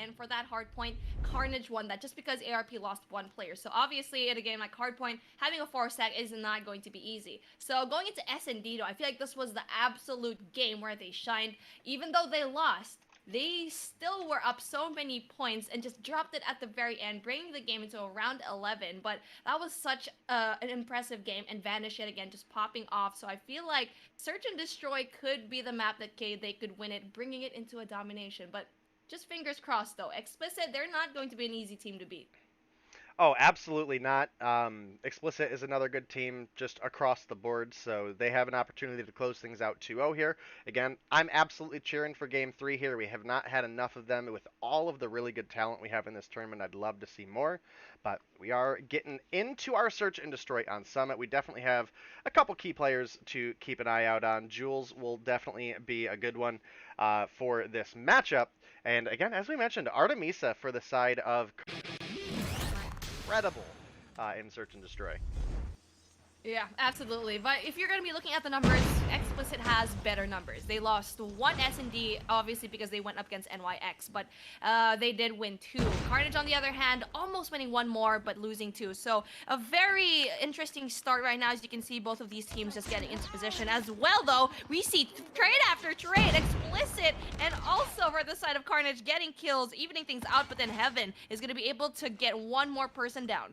and for that hard point, Carnage won that just because ARP lost one player. So obviously in a game like Hardpoint, having a 4-stack is not going to be easy. So going into S&D though, I feel like this was the absolute game where they shined. Even though they lost, they still were up so many points and just dropped it at the very end, bringing the game into around 11. But that was such an impressive game, and Vanish yet again just popping off. So I feel like Search and Destroy could be the map that they could win it, bringing it into a domination. But just fingers crossed though. Explicit, they're not going to be an easy team to beat. Oh, absolutely not. Explicit is another good team just across the board, so they have an opportunity to close things out 2-0 here. Again, I'm absolutely cheering for Game 3 here. We have not had enough of them. With all of the really good talent we have in this tournament, I'd love to see more, but we are getting into our Search and Destroy on Summit. We definitely have a couple key players to keep an eye out on. Jules will definitely be a good one for this matchup. And again, as we mentioned, Artemisa for the side of... incredible in Search and Destroy. Yeah, absolutely. But if you're going to be looking at the numbers, Explicit has better numbers. They lost one S&D, obviously, because they went up against NYX, but they did win 2. Carnage, on the other hand, almost winning 1 more, but losing 2. So a very interesting start right now. As you can see, both of these teams just getting into position. As well, though, we see trade after trade. Explicit and also for the side of Carnage getting kills, evening things out, but then Heaven is going to be able to get 1 more person down.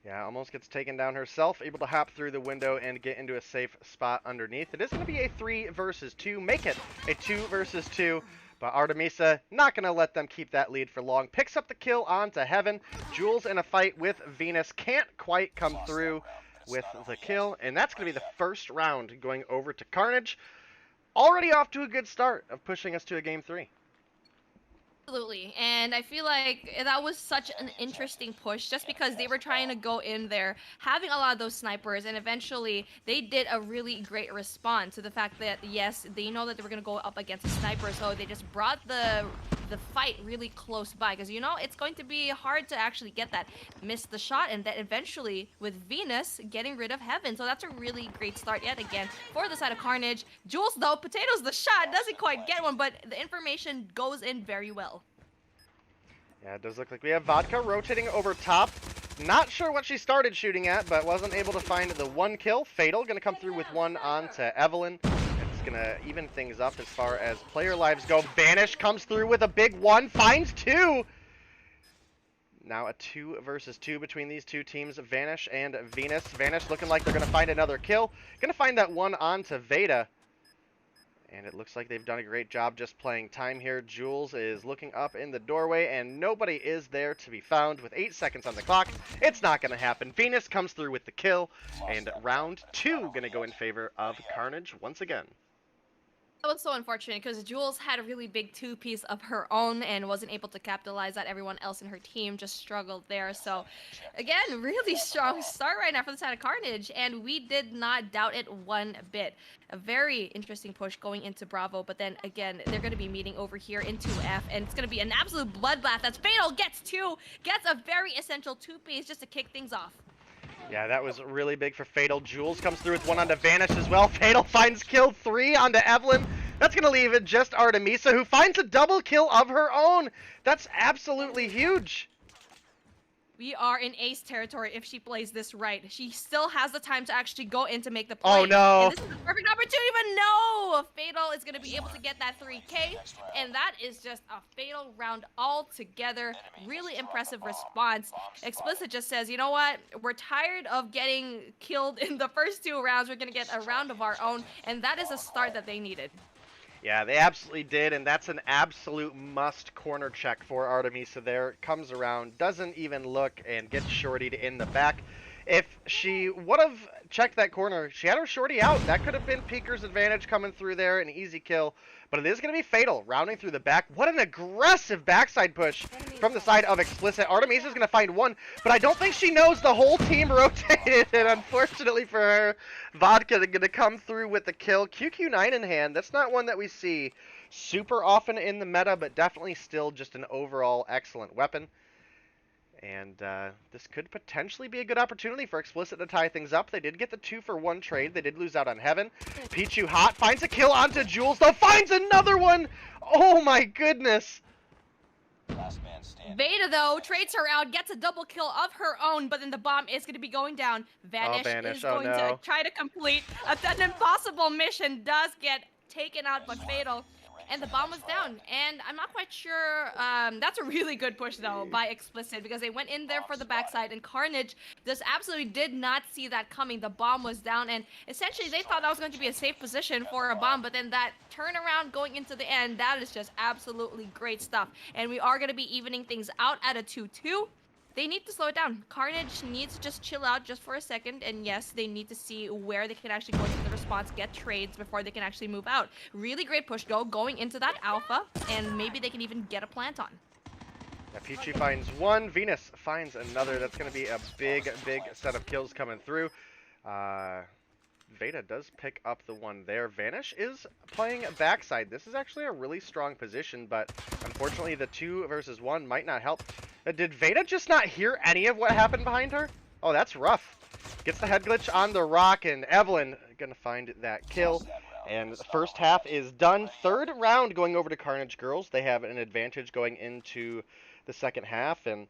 Yeah, almost gets taken down herself, able to hop through the window and get into a safe spot underneath. It is going to be a 3 versus 2. Make it a 2 versus 2. But Artemisa not going to let them keep that lead for long. Picks up the kill onto Heaven. Jules in a fight with Venus. Can't quite come through with the kill. And that's going to be the first round going over to Carnage. Already off to a good start of pushing us to a game 3. Absolutely, and I feel like that was such an interesting push just because they were trying to go in there, having a lot of those snipers, and eventually they did a really great response to the fact that, yes, they know that they were going to go up against a sniper, so they just brought the fight really close by, because, you know, it's going to be hard to actually get that. Missed the shot, and then eventually, with Venus getting rid of Heaven, so that's a really great start yet again for the side of Carnage. Jules, though, potatoes the shot, doesn't quite get one, but the information goes in very well. Yeah, it does look like we have Vodka rotating over top. Not sure what she started shooting at, but wasn't able to find the 1 kill. Fatal going to come through with 1 on to Evelyn. It's going to even things up as far as player lives go. Vanish comes through with a big 1, finds 2. Now a 2 versus 2 between these two teams, Vanish and Venus. Vanish looking like they're going to find another kill. Going to find that 1 on to Veda. And it looks like they've done a great job just playing time here. Jules is looking up in the doorway, and nobody is there to be found with 8 seconds on the clock. It's not going to happen. Venus comes through with the kill, and round 2 going to go in favor of Carnage once again. That was so unfortunate because Jules had a really big 2-piece of her own and wasn't able to capitalize that. Everyone else in her team just struggled there. So, again, really strong start right now for the side of Carnage, and we did not doubt it one bit. A very interesting push going into Bravo, but then again, they're going to be meeting over here into F, and it's going to be an absolute bloodbath. That's Fatal gets 2, gets a very essential 2-piece just to kick things off. Yeah, that was really big for Fatal. Jules comes through with 1 onto Vanish as well. Fatal finds kill 3 onto Evelyn. That's going to leave it just Artemisa, who finds a double kill of her own. That's absolutely huge. We are in ace territory if she plays this right. She still has the time to actually go in to make the play. Oh, no. And this is the perfect opportunity, but no! Fatal is going to be able to get that 3K, and that is just a Fatal round altogether. Really impressive response. Explicit just says, you know what? We're tired of getting killed in the first 2 rounds. We're going to get a round of our own, and that is a start that they needed. Yeah, they absolutely did, and that's an absolute must corner check for Artemisa there. Comes around, doesn't even look, and gets shortied in the back. If she would have checked that corner, she had her shorty out. That could have been Peeker's advantage coming through there, an easy kill. But it is going to be Fatal, rounding through the back. What an aggressive backside push from the side of Explicit. Artemisa is going to find one, but I don't think she knows the whole team rotated, and unfortunately for her, Vodka going to come through with the kill. QQ9 in hand. That's not one that we see super often in the meta, but definitely still just an overall excellent weapon. And this could potentially be a good opportunity for Explicit to tie things up. They did get the 2-for-1 trade. They did lose out on Heaven. Pichu hot, finds a kill onto Jules, though, finds another one! Oh my goodness! Veda, though, trades her out, gets a double kill of her own, but then the bomb is going to be going down. Vanish is going to try to complete an impossible mission, does get taken out by Fatal. And the bomb was down, and I'm not quite sure. That's a really good push, though, by Explicit, because they went in there for the backside, and Carnage just absolutely did not see that coming. The bomb was down, and essentially they thought that was going to be a safe position for a bomb, but then that turnaround going into the end, that is just absolutely great stuff. And we are going to be evening things out at a 2-2. They need to slow it down. Carnage needs to just chill out just for a second, and yes, they need to see where they can actually go into the response, get trades before they can actually move out. Really great push, though, going into that alpha, and maybe they can even get a plant on. Yeah, Pichu finds one, Venus finds another. That's going to be a big set of kills coming through. Veda does pick up the one there. Vanish is playing backside. This is actually a really strong position, but unfortunately the 2 versus 1 might not help. Did Veda just not hear any of what happened behind her? Oh, that's rough. Gets the head glitch on the rock, and Evelyn gonna find that kill. And the first half is done. Third round going over to Carnage Girls. They have an advantage going into the second half, and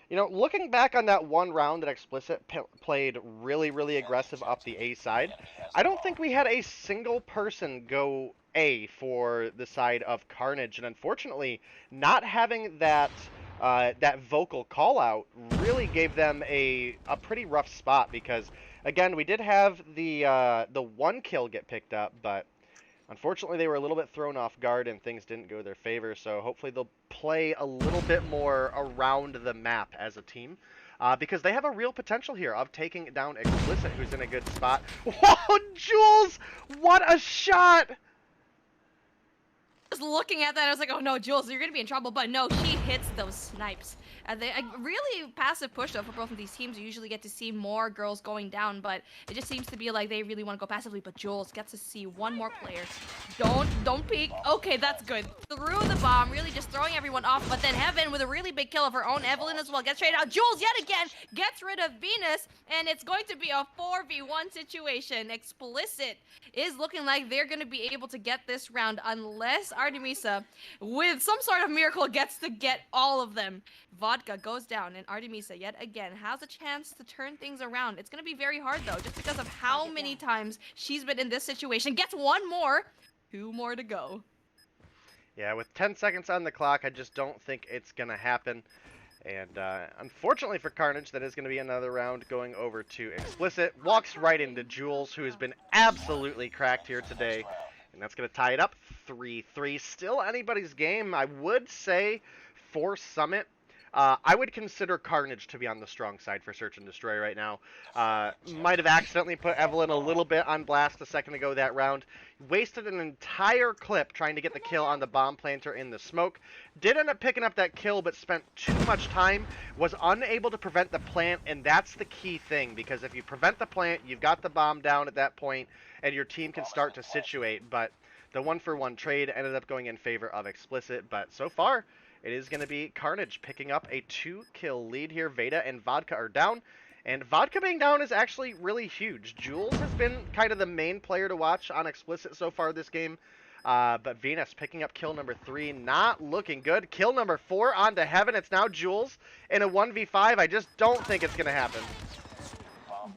you know, looking back on that one round that Explicit played really aggressive up the A side, I don't think we had a single person go A for the side of Carnage, and unfortunately, not having that that vocal call out really gave them a pretty rough spot, because again, we did have the 1 kill get picked up, but unfortunately they were a little bit thrown off guard and things didn't go their favor, so hopefully they'll play a little bit more around the map as a team, because they have a real potential here of taking down Explicit, who's in a good spot. Whoa, Jules! What a shot! Just looking at that, I was like, oh no, Jules, you're gonna be in trouble. But no, she hits those snipes. They really passive push, though, for both of these teams. You usually get to see more girls going down, but it just seems to be like they really want to go passively. But Jules gets to see one more player. Don't peek. Okay, that's good. Threw the bomb, really just throwing everyone off. But then Heaven with a really big kill of her own. Evelyn as well gets traded out. Jules yet again gets rid of Venus, and it's going to be a 4v1 situation. Explicit is looking like they're going to be able to get this round, unless Artemisa, with some sort of miracle, gets to get all of them. Vodka goes down, and Artemisa yet again has a chance to turn things around. It's going to be very hard, though, just because of how many times she's been in this situation. Gets one more. 2 more to go. Yeah, with 10 seconds on the clock, I just don't think it's going to happen. And unfortunately for Carnage, that is going to be another round going over to Explicit. Walks right into Jules, who has been absolutely cracked here today. And that's going to tie it up 3-3. Still anybody's game. I would say for Summit, I would consider Carnage to be on the strong side for Search and Destroy right now. Might have accidentally put Evelyn a little bit on blast a second ago that round. Wasted an entire clip trying to get the kill on the bomb planter in the smoke. Did end up picking up that kill, but spent too much time. Was unable to prevent the plant, and that's the key thing. Because if you prevent the plant, you've got the bomb down at that point, and your team can start to situate. But the 1-for-1 trade ended up going in favor of Explicit. But so far, it is going to be Carnage picking up a 2-kill lead here. Veda and Vodka are down. And Vodka being down is actually really huge. Jules has been kind of the main player to watch on Explicit so far this game. But Venus picking up kill number 3, not looking good. Kill number 4 onto Heaven. It's now Jules in a 1v5. I just don't think it's going to happen.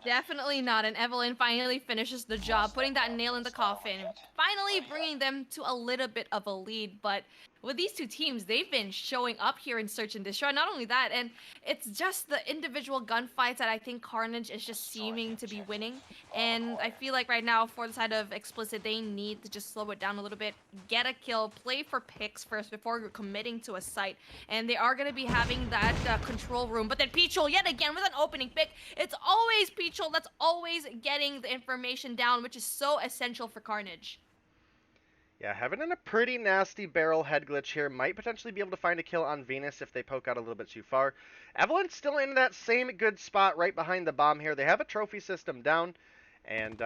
Definitely not. And Evelyn finally finishes the job, putting that nail in the coffin. finally bringing them to a little bit of a lead. But with these two teams, they've been showing up here in Search and Destroy. Not only that, and it's just the individual gunfights that I think Carnage is just seeming to be winning. And I feel like right now, for the side of Explicit, they need to just slow it down a little bit, get a kill, play for picks first before committing to a site. And they are going to be having that control room. But then Pichul, yet again, with an opening pick. It's always Pichul that's always getting the information down, which is so essential for Carnage. Yeah, Heaven in a pretty nasty barrel head glitch here. Might potentially be able to find a kill on Venus if they poke out a little bit too far. Evelyn's still in that same good spot right behind the bomb here. They have a trophy system down. And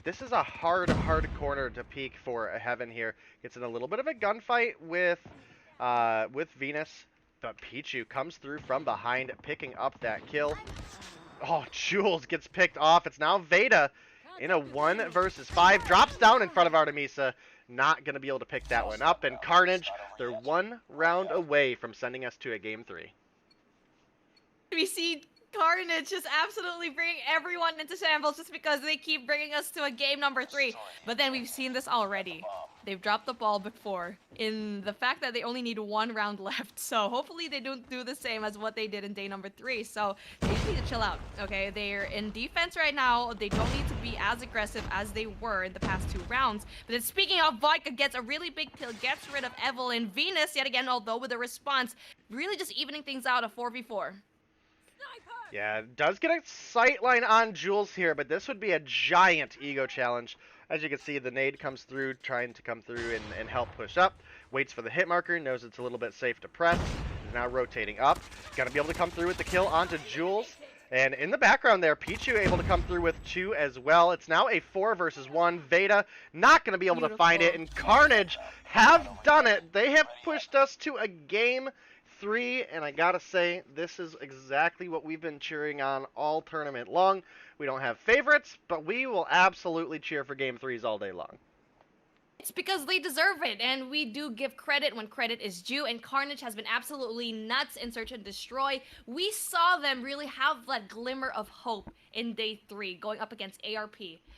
this is a hard corner to peek for a Heaven here. Gets in a little bit of a gunfight with Venus. But Pichu comes through from behind, picking up that kill. Oh, Jules gets picked off. It's now Veda in a 1 versus 5. Drops down in front of Artemisa. Not going to be able to pick that one up. And Carnage, they're 1 round away from sending us to a game 3. We see Carnage just absolutely bring everyone into shambles just because they keep bringing us to a game number 3. But then we've seen this already. They've dropped the ball before in the fact that they only need 1 round left. So hopefully they don't do the same as what they did in day number 3. So they just need to chill out, okay? They're in defense right now. They don't need to be as aggressive as they were in the past 2 rounds. But then speaking of, Vodka gets a really big kill, gets rid of Evelyn. Venus, yet again, although with a response, really just evening things out, a 4v4. Yeah, does get a sight line on Jules here, but this would be a giant ego challenge. As you can see, the nade comes through, trying to come through and help push up. Waits for the hit marker, knows it's a little bit safe to press. Is now rotating up. Gonna be able to come through with the kill onto Jules. And in the background there, Pichu able to come through with 2 as well. It's now a 4 versus 1. Veda not going to be able to find it. And Carnage have done it. They have pushed us to a game 3. And I got to say, this is exactly what we've been cheering on all tournament long. We don't have favorites, but we will absolutely cheer for game 3s all day long. It's because they deserve it, and we do give credit when credit is due, and Carnage has been absolutely nuts in Search and Destroy. We saw them really have that glimmer of hope in day 3, going up against ARP.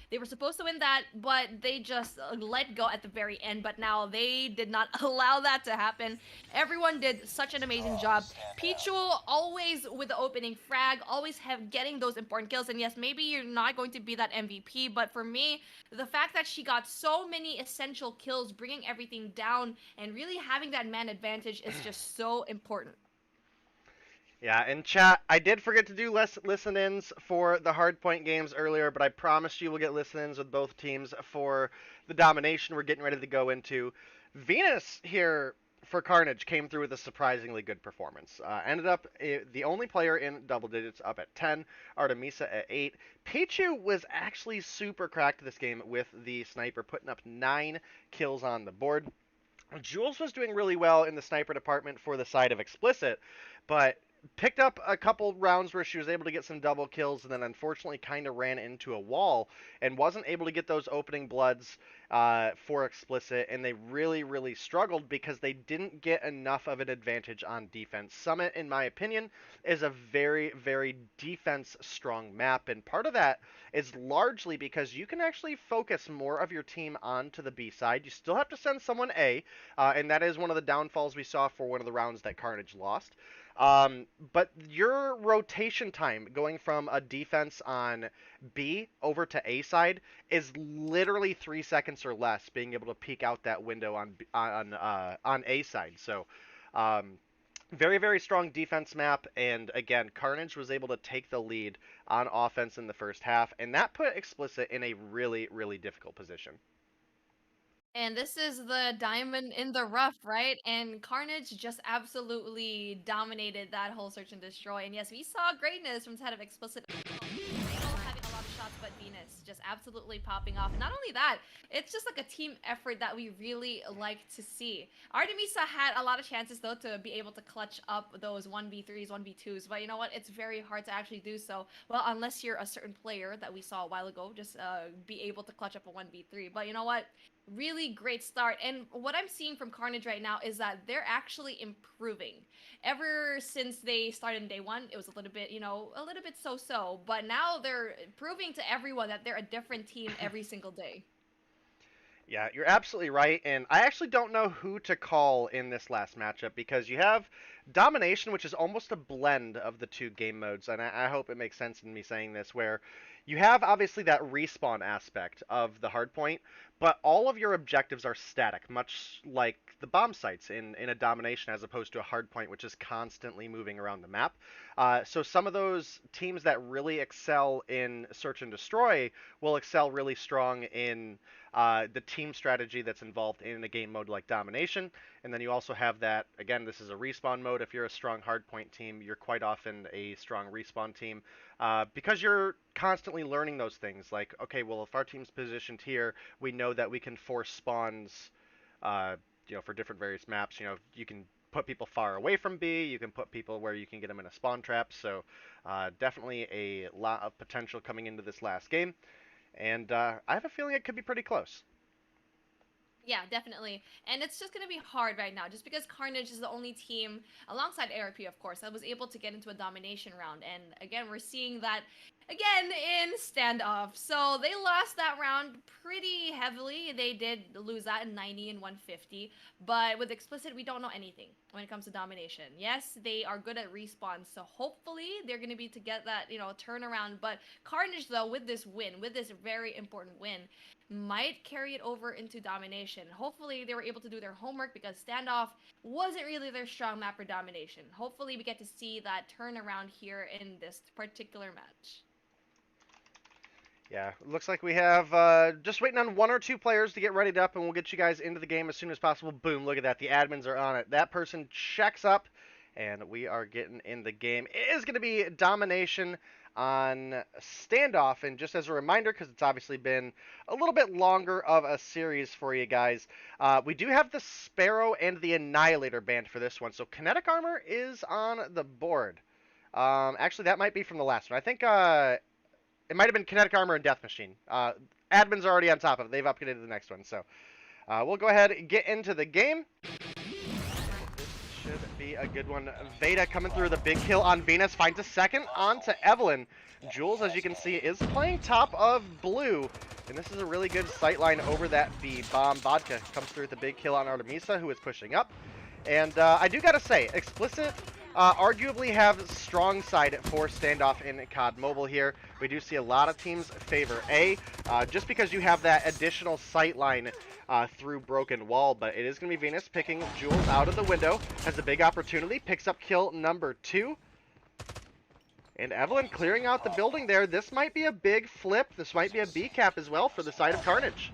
They were supposed to win that, but they just let go at the very end, but now they did not allow that to happen. Everyone did such an amazing job. Pichu always with the opening frag, always getting those important kills, and yes, maybe you're not going to be that MVP, but for me, the fact that she got so many essential kills, bringing everything down, and really having that man advantage is just so important. Yeah, in chat, I did forget to do listen-ins for the hardpoint games earlier, but I promised you we'll get listen-ins with both teams for the domination we're getting ready to go into. Venus here for Carnage came through with a surprisingly good performance. Ended up the only player in double digits, up at 10, Artemisa at 8. Pichu was actually super cracked this game with the sniper, putting up 9 kills on the board. Jules was doing really well in the sniper department for the side of Explicit, but picked up a couple rounds where she was able to get some double kills, and then unfortunately kind of ran into a wall and wasn't able to get those opening bloods for Explicit, and they really struggled because they didn't get enough of an advantage on defense. Summit, in my opinion, is a very defense strong map, and part of that is largely because you can actually focus more of your team onto the B side. You still have to send someone A, and that is one of the downfalls we saw for one of the rounds that Carnage lost. But your rotation time going from a defense on B over to A side is literally 3 seconds or less, being able to peek out that window on A side. So very strong defense map, and again, Carnage was able to take the lead on offense in the first half, and that put Explicit in a really difficult position. And this is the diamond in the rough, right? And Carnage just absolutely dominated that whole Search and Destroy. And yes, we saw greatness from the head of Explicit. All having a lot of shots, but Venus just absolutely popping off. And not only that, it's just like a team effort that we really like to see. Artemisa had a lot of chances, though, to be able to clutch up those 1v3s, 1v2s. But you know what? It's very hard to actually do so. Well, unless you're a certain player that we saw a while ago, just be able to clutch up a 1v3. But you know what? Really great start, and what I'm seeing from Carnage right now is that they're actually improving. Ever since they started in day 1, it was a little bit, a little bit so-so, but now they're proving to everyone that they're a different team every single day. Yeah, you're absolutely right, and I actually don't know who to call in this last matchup because you have Domination, which is almost a blend of the two game modes, and I hope it makes sense in me saying this, where you have obviously that respawn aspect of the hardpoint, but all of your objectives are static, much like the bomb sites in a Domination as opposed to a hardpoint, which is constantly moving around the map. So some of those teams that really excel in Search and Destroy will excel really strong in the team strategy that's involved in a game mode like Domination. And then you also have that, again, this is a respawn mode. If you're a strong hardpoint team, you're quite often a strong respawn team because you're constantly learning those things. Like, okay, well, if our team's positioned here, we know that we can force spawns, for different various maps. You can put people far away from B, you can put people where you can get them in a spawn trap. So definitely a lot of potential coming into this last game. And I have a feeling it could be pretty close. Yeah, definitely. And it's just going to be hard right now just because Carnage is the only team, alongside ARP, of course, that was able to get into a domination round. And again, we're seeing that again in standoff. So they lost that round pretty heavily. They did lose that in 90 and 150. But with Explicit, we don't know anything when it comes to domination. Yes, they are good at respawn. So hopefully they're going to be to get that, turnaround. But Carnage, though, with this win, with this very important win, might carry it over into domination. Hopefully they were able to do their homework because standoff wasn't really their strong map for domination. Hopefully we get to see that turnaround here in this particular match. Yeah, looks like we have just waiting on one or two players to get readied up, and we'll get you guys into the game as soon as possible. Boom, look at that. The admins are on it. That person checks up, and we are getting in the game. It is going to be domination on standoff, and just as a reminder, because it's obviously been a little bit longer of a series for you guys, we do have the Sparrow and the Annihilator banned for this one, so Kinetic Armor is on the board. Actually, that might be from the last one. I think it might have been Kinetic Armor and Death Machine. Admins are already on top of it. They've upgraded to the next one, so we'll go ahead and get into the game. Should be a good one. Veda coming through the big kill on Venus, finds a second onto Evelyn. Jules, as you can see, is playing top of blue, and this is a really good sightline over that B bomb. Vodka comes through with the big kill on Artemisa, who is pushing up. And I do gotta say, Explicit arguably have strong side for standoff in COD Mobile here. We do see a lot of teams favor A, just because you have that additional sightline through Broken Wall, but it is going to be Venus picking Jules out of the window, has a big opportunity, picks up kill number 2. And Evelyn clearing out the building there. This might be a big flip. This might be a B cap as well for the side of Carnage.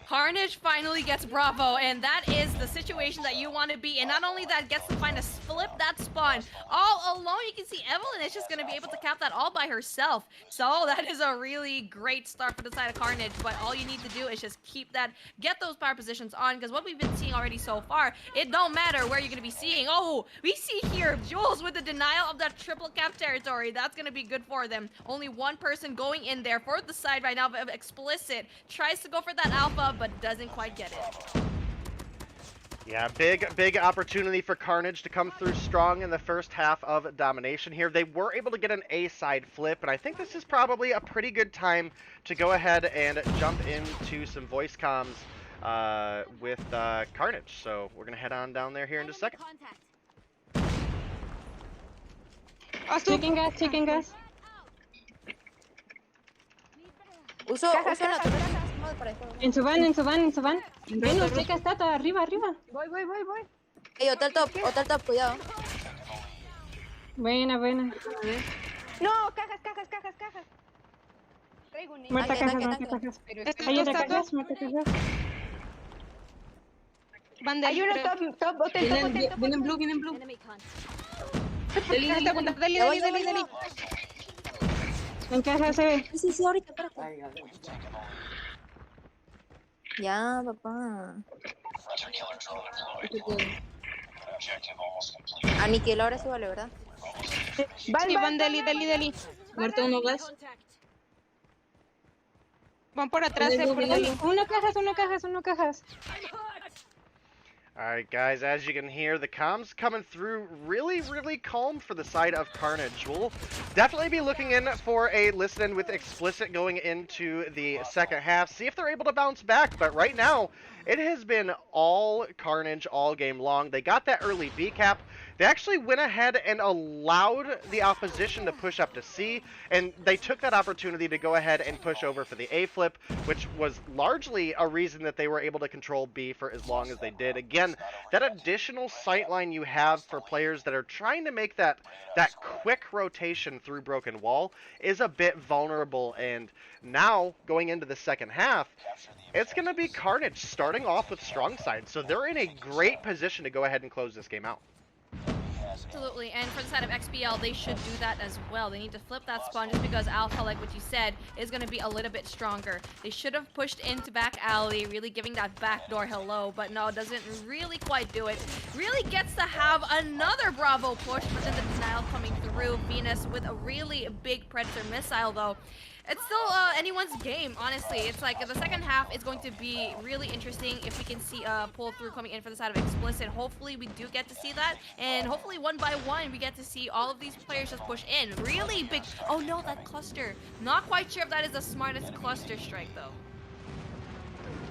Carnage finally gets Bravo, and that is the situation that you want to be in. Not only that, gets to find a flip that spawn all alone. You can see Evelyn is just going to be able to cap that all by herself. So that is a really great start for the side of Carnage, but all you need to do is just get those power positions on, because what we've been seeing already so far, it don't matter where you're going to be seeing. Oh, we see here Jules with the denial of that triple cap territory. That's going to be good for them. Only one person going in there for the side right now of Explicit. Tries to go for that alpha, but doesn't quite get it. Yeah, big opportunity for Carnage to come through strong in the first half of domination here. They were able to get an A-side flip, and I think this is probably a pretty good time to go ahead and jump into some voice comms with Carnage. So we're going to head on down there here in just a second. Chicken gas. Uso naturaleza para esto. En su van. Venus, checa estatua, arriba. Voy. Ey, hotel top, cuidado. Buena. No, cajas. Traigo un niño. Muerta cajas. Hay otra cajas, muerta cajas. Hay uno top, hotel. Vienen blue. Deli. En caja se ve. Sí, ahorita, espérate. Ya, papá. Aniquila ahora sí vale, ¿verdad? Sí, van Deli. Muerto uno gas. Van por atrás, por Deli. Uno cajas. Alright guys, as you can hear, the comms coming through really, really calm for the side of Carnage. We'll definitely be looking in for a listen-in with Explicit going into the second half, see if they're able to bounce back, but right now, it has been all Carnage all game long. They got that early B cap. They actually went ahead and allowed the opposition to push up to C, and they took that opportunity to go ahead and push over for the A flip, which was largely a reason that they were able to control B for as long as they did. Again, that additional sightline you have for players that are trying to make that quick rotation through Broken Wall is a bit vulnerable, and now, going into the second half, it's going to be Carnage starting off with strong side, so they're in a great position to go ahead and close this game out. Absolutely, and for the side of XBL, they should do that as well. They need to flip that spawn just because Alpha, like what you said, is going to be a little bit stronger. They should have pushed into back alley, really giving that backdoor hello, but no, doesn't really quite do it. Really gets to have another Bravo push, but then the denial coming through. Venus with a really big Predator missile, though. It's still anyone's game, honestly. It's like the second half is going to be really interesting if we can see a pull through coming in for the side of Explicit. Hopefully we do get to see that, and hopefully one by one we get to see all of these players just push in. Really big. Oh no, that cluster. Not quite sure if that is the smartest cluster strike though.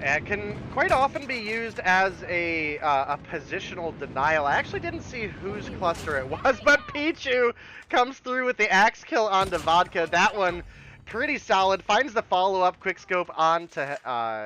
It can quite often be used as a positional denial. I actually didn't see whose cluster it was, but Pichu comes through with the axe kill onto Vodka. That one pretty solid. Finds the follow-up quickscope onto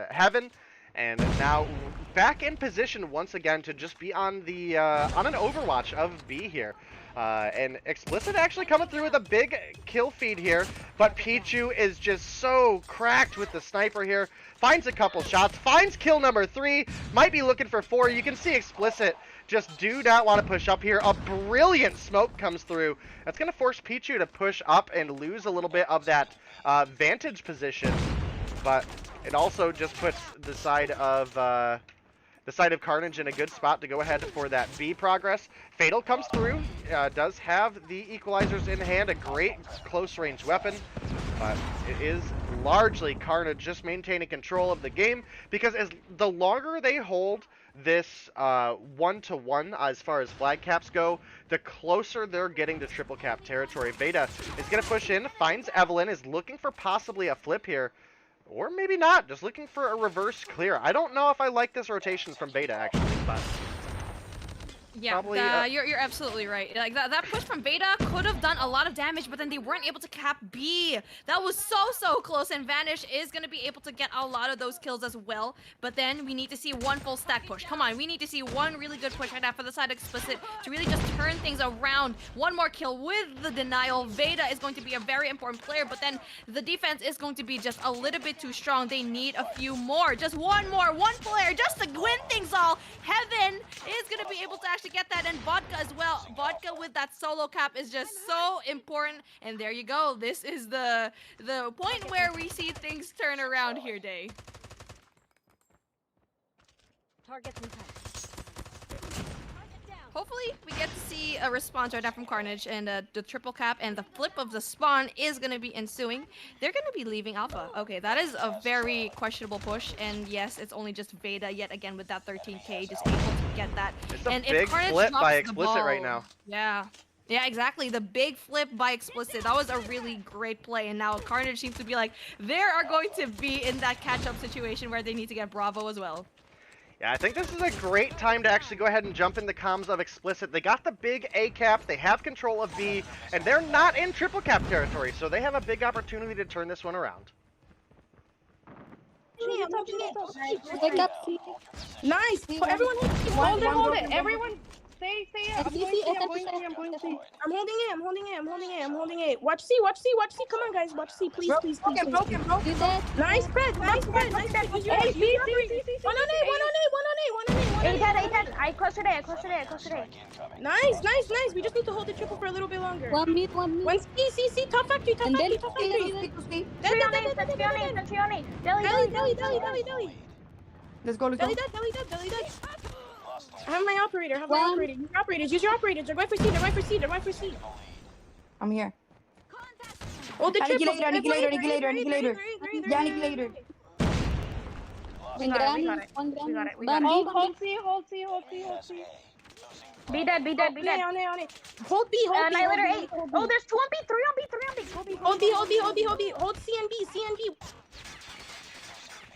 Heaven, and now back in position once again to just be on the on an overwatch of B here. And Explicit actually coming through with a big kill feed here, but Pichu is just so cracked with the sniper here. Finds a couple shots, finds kill number 3, might be looking for 4. You can see Explicit just do not want to push up here. A brilliant smoke comes through. That's going to force Pichu to push up and lose a little bit of that vantage position, but it also just puts the side of Carnage in a good spot to go ahead for that B progress. Fatal comes through, does have the equalizers in hand, a great close range weapon, but it is largely Carnage just maintaining control of the game, because as the longer they hold this 1-to-1 as far as flag caps go, the closer they're getting to triple cap territory. Veda is going to push in, finds Evelyn, is looking for possibly a flip here, or maybe not, just looking for a reverse clear. I don't know if I like this rotation from Beta, actually, but yeah, probably, you're absolutely right. Like that push from Beta could have done a lot of damage, but then they weren't able to cap B. That was so close, and Vanish is going to be able to get a lot of those kills as well. But then we need to see one full stack push. Come on, we need to see one really good push right now for the side of Explicit to really just turn things around. One more kill with the denial. Veda is going to be a very important player, but then the defense is going to be just a little bit too strong. They need a few more. Just one player just to win things all. Heaven is going to be able to actually get that, and Vodka as well. Vodka with that solo cap is just so important, and there you go. This is the point where we see things turn around here, Day. Target Hopefully we get to see a response right now from Carnage, and the triple cap and the flip of the spawn is going to be ensuing. They're going to be leaving Alpha. Okay, that is a very questionable push, and yes, it's only just Veda yet again with that 13k, just able to get that. It's a and big if Carnage flip drops by the Explicit ball, right now. Yeah, exactly. The big flip by Explicit. That was a really great play, and now Carnage seems to be like, they are going to be in that catch-up situation where they need to get Bravo as well. Yeah, I think this is a great time to actually go ahead and jump in the comms of Explicit. They got the big A cap, they have control of B, and they're not in triple cap territory, so they have a big opportunity to turn this one around. Nice. Everyone hold it. Everyone stay up. I'm holding it. Watch C. Come on, guys. Watch C, please. Broken. Nice spread. Nice spread. Hey, C. 1 on A. I clustered A. Nice. We just need to hold the triple for a little bit longer. One mid. One C. Top factory. Deli. Let's go. Deli. I have my operator. Use your operators. They're going for C. I'm here. Oh, the triple. Annihilator. Yeah, annihilator. We got it. Hold C, hold C. Be dead. On it. Hold B. Annihilator 8. Oh, there's 2 on B, 3 on B. Hold B. Hold C and B.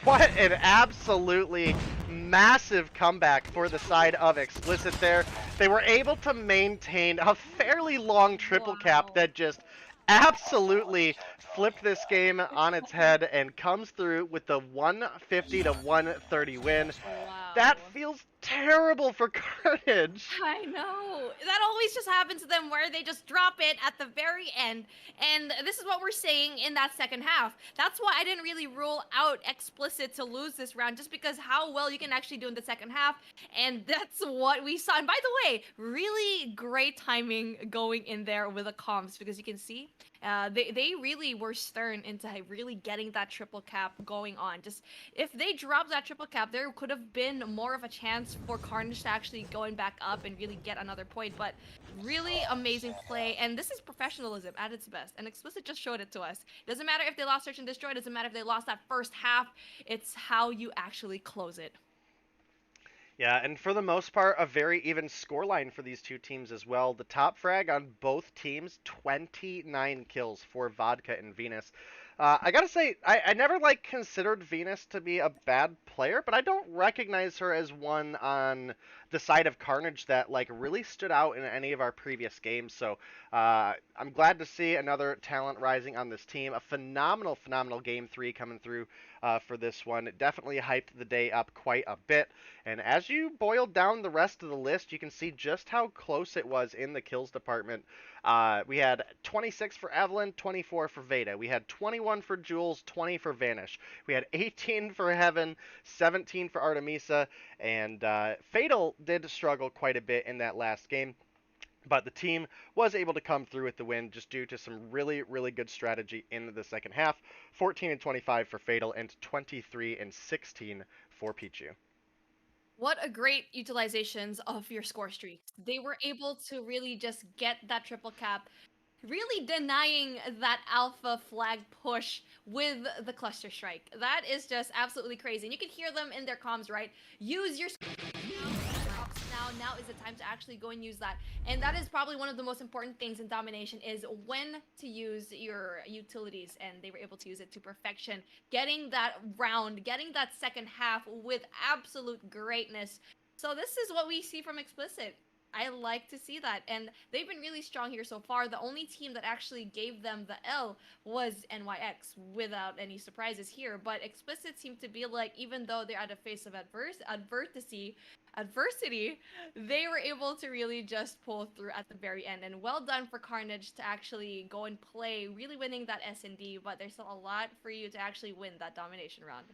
What an absolutely massive comeback for the side of Explicit there. They were able to maintain a fairly long triple cap that just absolutely flipped this game on its head and comes through with the 150 to 130 win. Wow. That feels terrible for Carnage. I know. That always just happens to them where they just drop it at the very end. And this is what we're saying in that second half. That's why I didn't really rule out Explicit to lose this round, just because how well you can actually do in the second half. And that's what we saw. And by the way, really great timing going in there with the comms, because you can see they really were stern into really getting that triple cap going on. Just if they dropped that triple cap, there could have been more of a chance for Carnage to actually going back up and really get another point. But really amazing play, and this is professionalism at its best, and Explicit just showed it to us. It doesn't matter if they lost Search and Destroy, it doesn't matter if they lost that first half, it's how you actually close it. Yeah, and for the most part, a very even scoreline for these two teams as well. The top frag on both teams, 29 kills for Vodka and Venus. I gotta say, I never considered Venus to be a bad player, but I don't recognize her as one on the side of Carnage that really stood out in any of our previous games. So I'm glad to see another talent rising on this team. A phenomenal game 3 coming through for this one. It definitely hyped the day up quite a bit. And as you boil down the rest of the list, you can see just how close it was in the kills department. We had 26 for Evelyn, 24 for Veda. We had 21 for Jules, 20 for Vanish. We had 18 for Heaven, 17 for Artemisa, and Fatal did struggle quite a bit in that last game. But the team was able to come through with the win just due to some really good strategy in the second half. 14 and 25 for Fatal and 23 and 16 for Pichu. What a great utilizations of your score streaks. They were able to really just get that triple cap, really denying that alpha flag push with the cluster strike. That is just absolutely crazy. And you can hear them in their comms, right? Use your now is the time to actually go and use that. And that is probably one of the most important things in domination, is when to use your utilities, and they were able to use it to perfection, getting that round, getting that second half with absolute greatness. So this is what we see from Explicit. I like to see that, and they've been really strong here so far. The only team that actually gave them the L was NYX, without any surprises here. But Explicit seemed to be even though they're at a face of adversity, they were able to really just pull through at the very end. And well done for Carnage to actually go and play, really winning that S&D. But there's still a lot for you to actually win that domination round.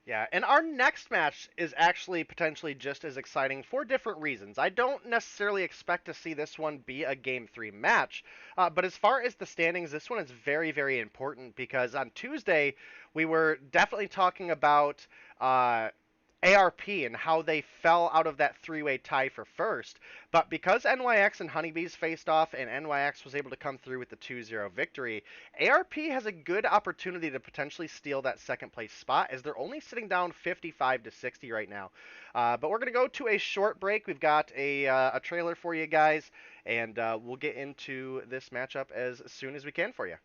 Yeah, and our next match is actually potentially just as exciting for different reasons. I don't necessarily expect to see this one be a Game 3 match, but as far as the standings, this one is very important, because on Tuesday, we were definitely talking about ARP and how they fell out of that three-way tie for first. But because NYX and Honeybees faced off and NYX was able to come through with the 2-0 victory, ARP has a good opportunity to potentially steal that second place spot, as they're only sitting down 55-60 right now. But we're going to go to a short break. We've got a trailer for you guys, and we'll get into this matchup as soon as we can for you.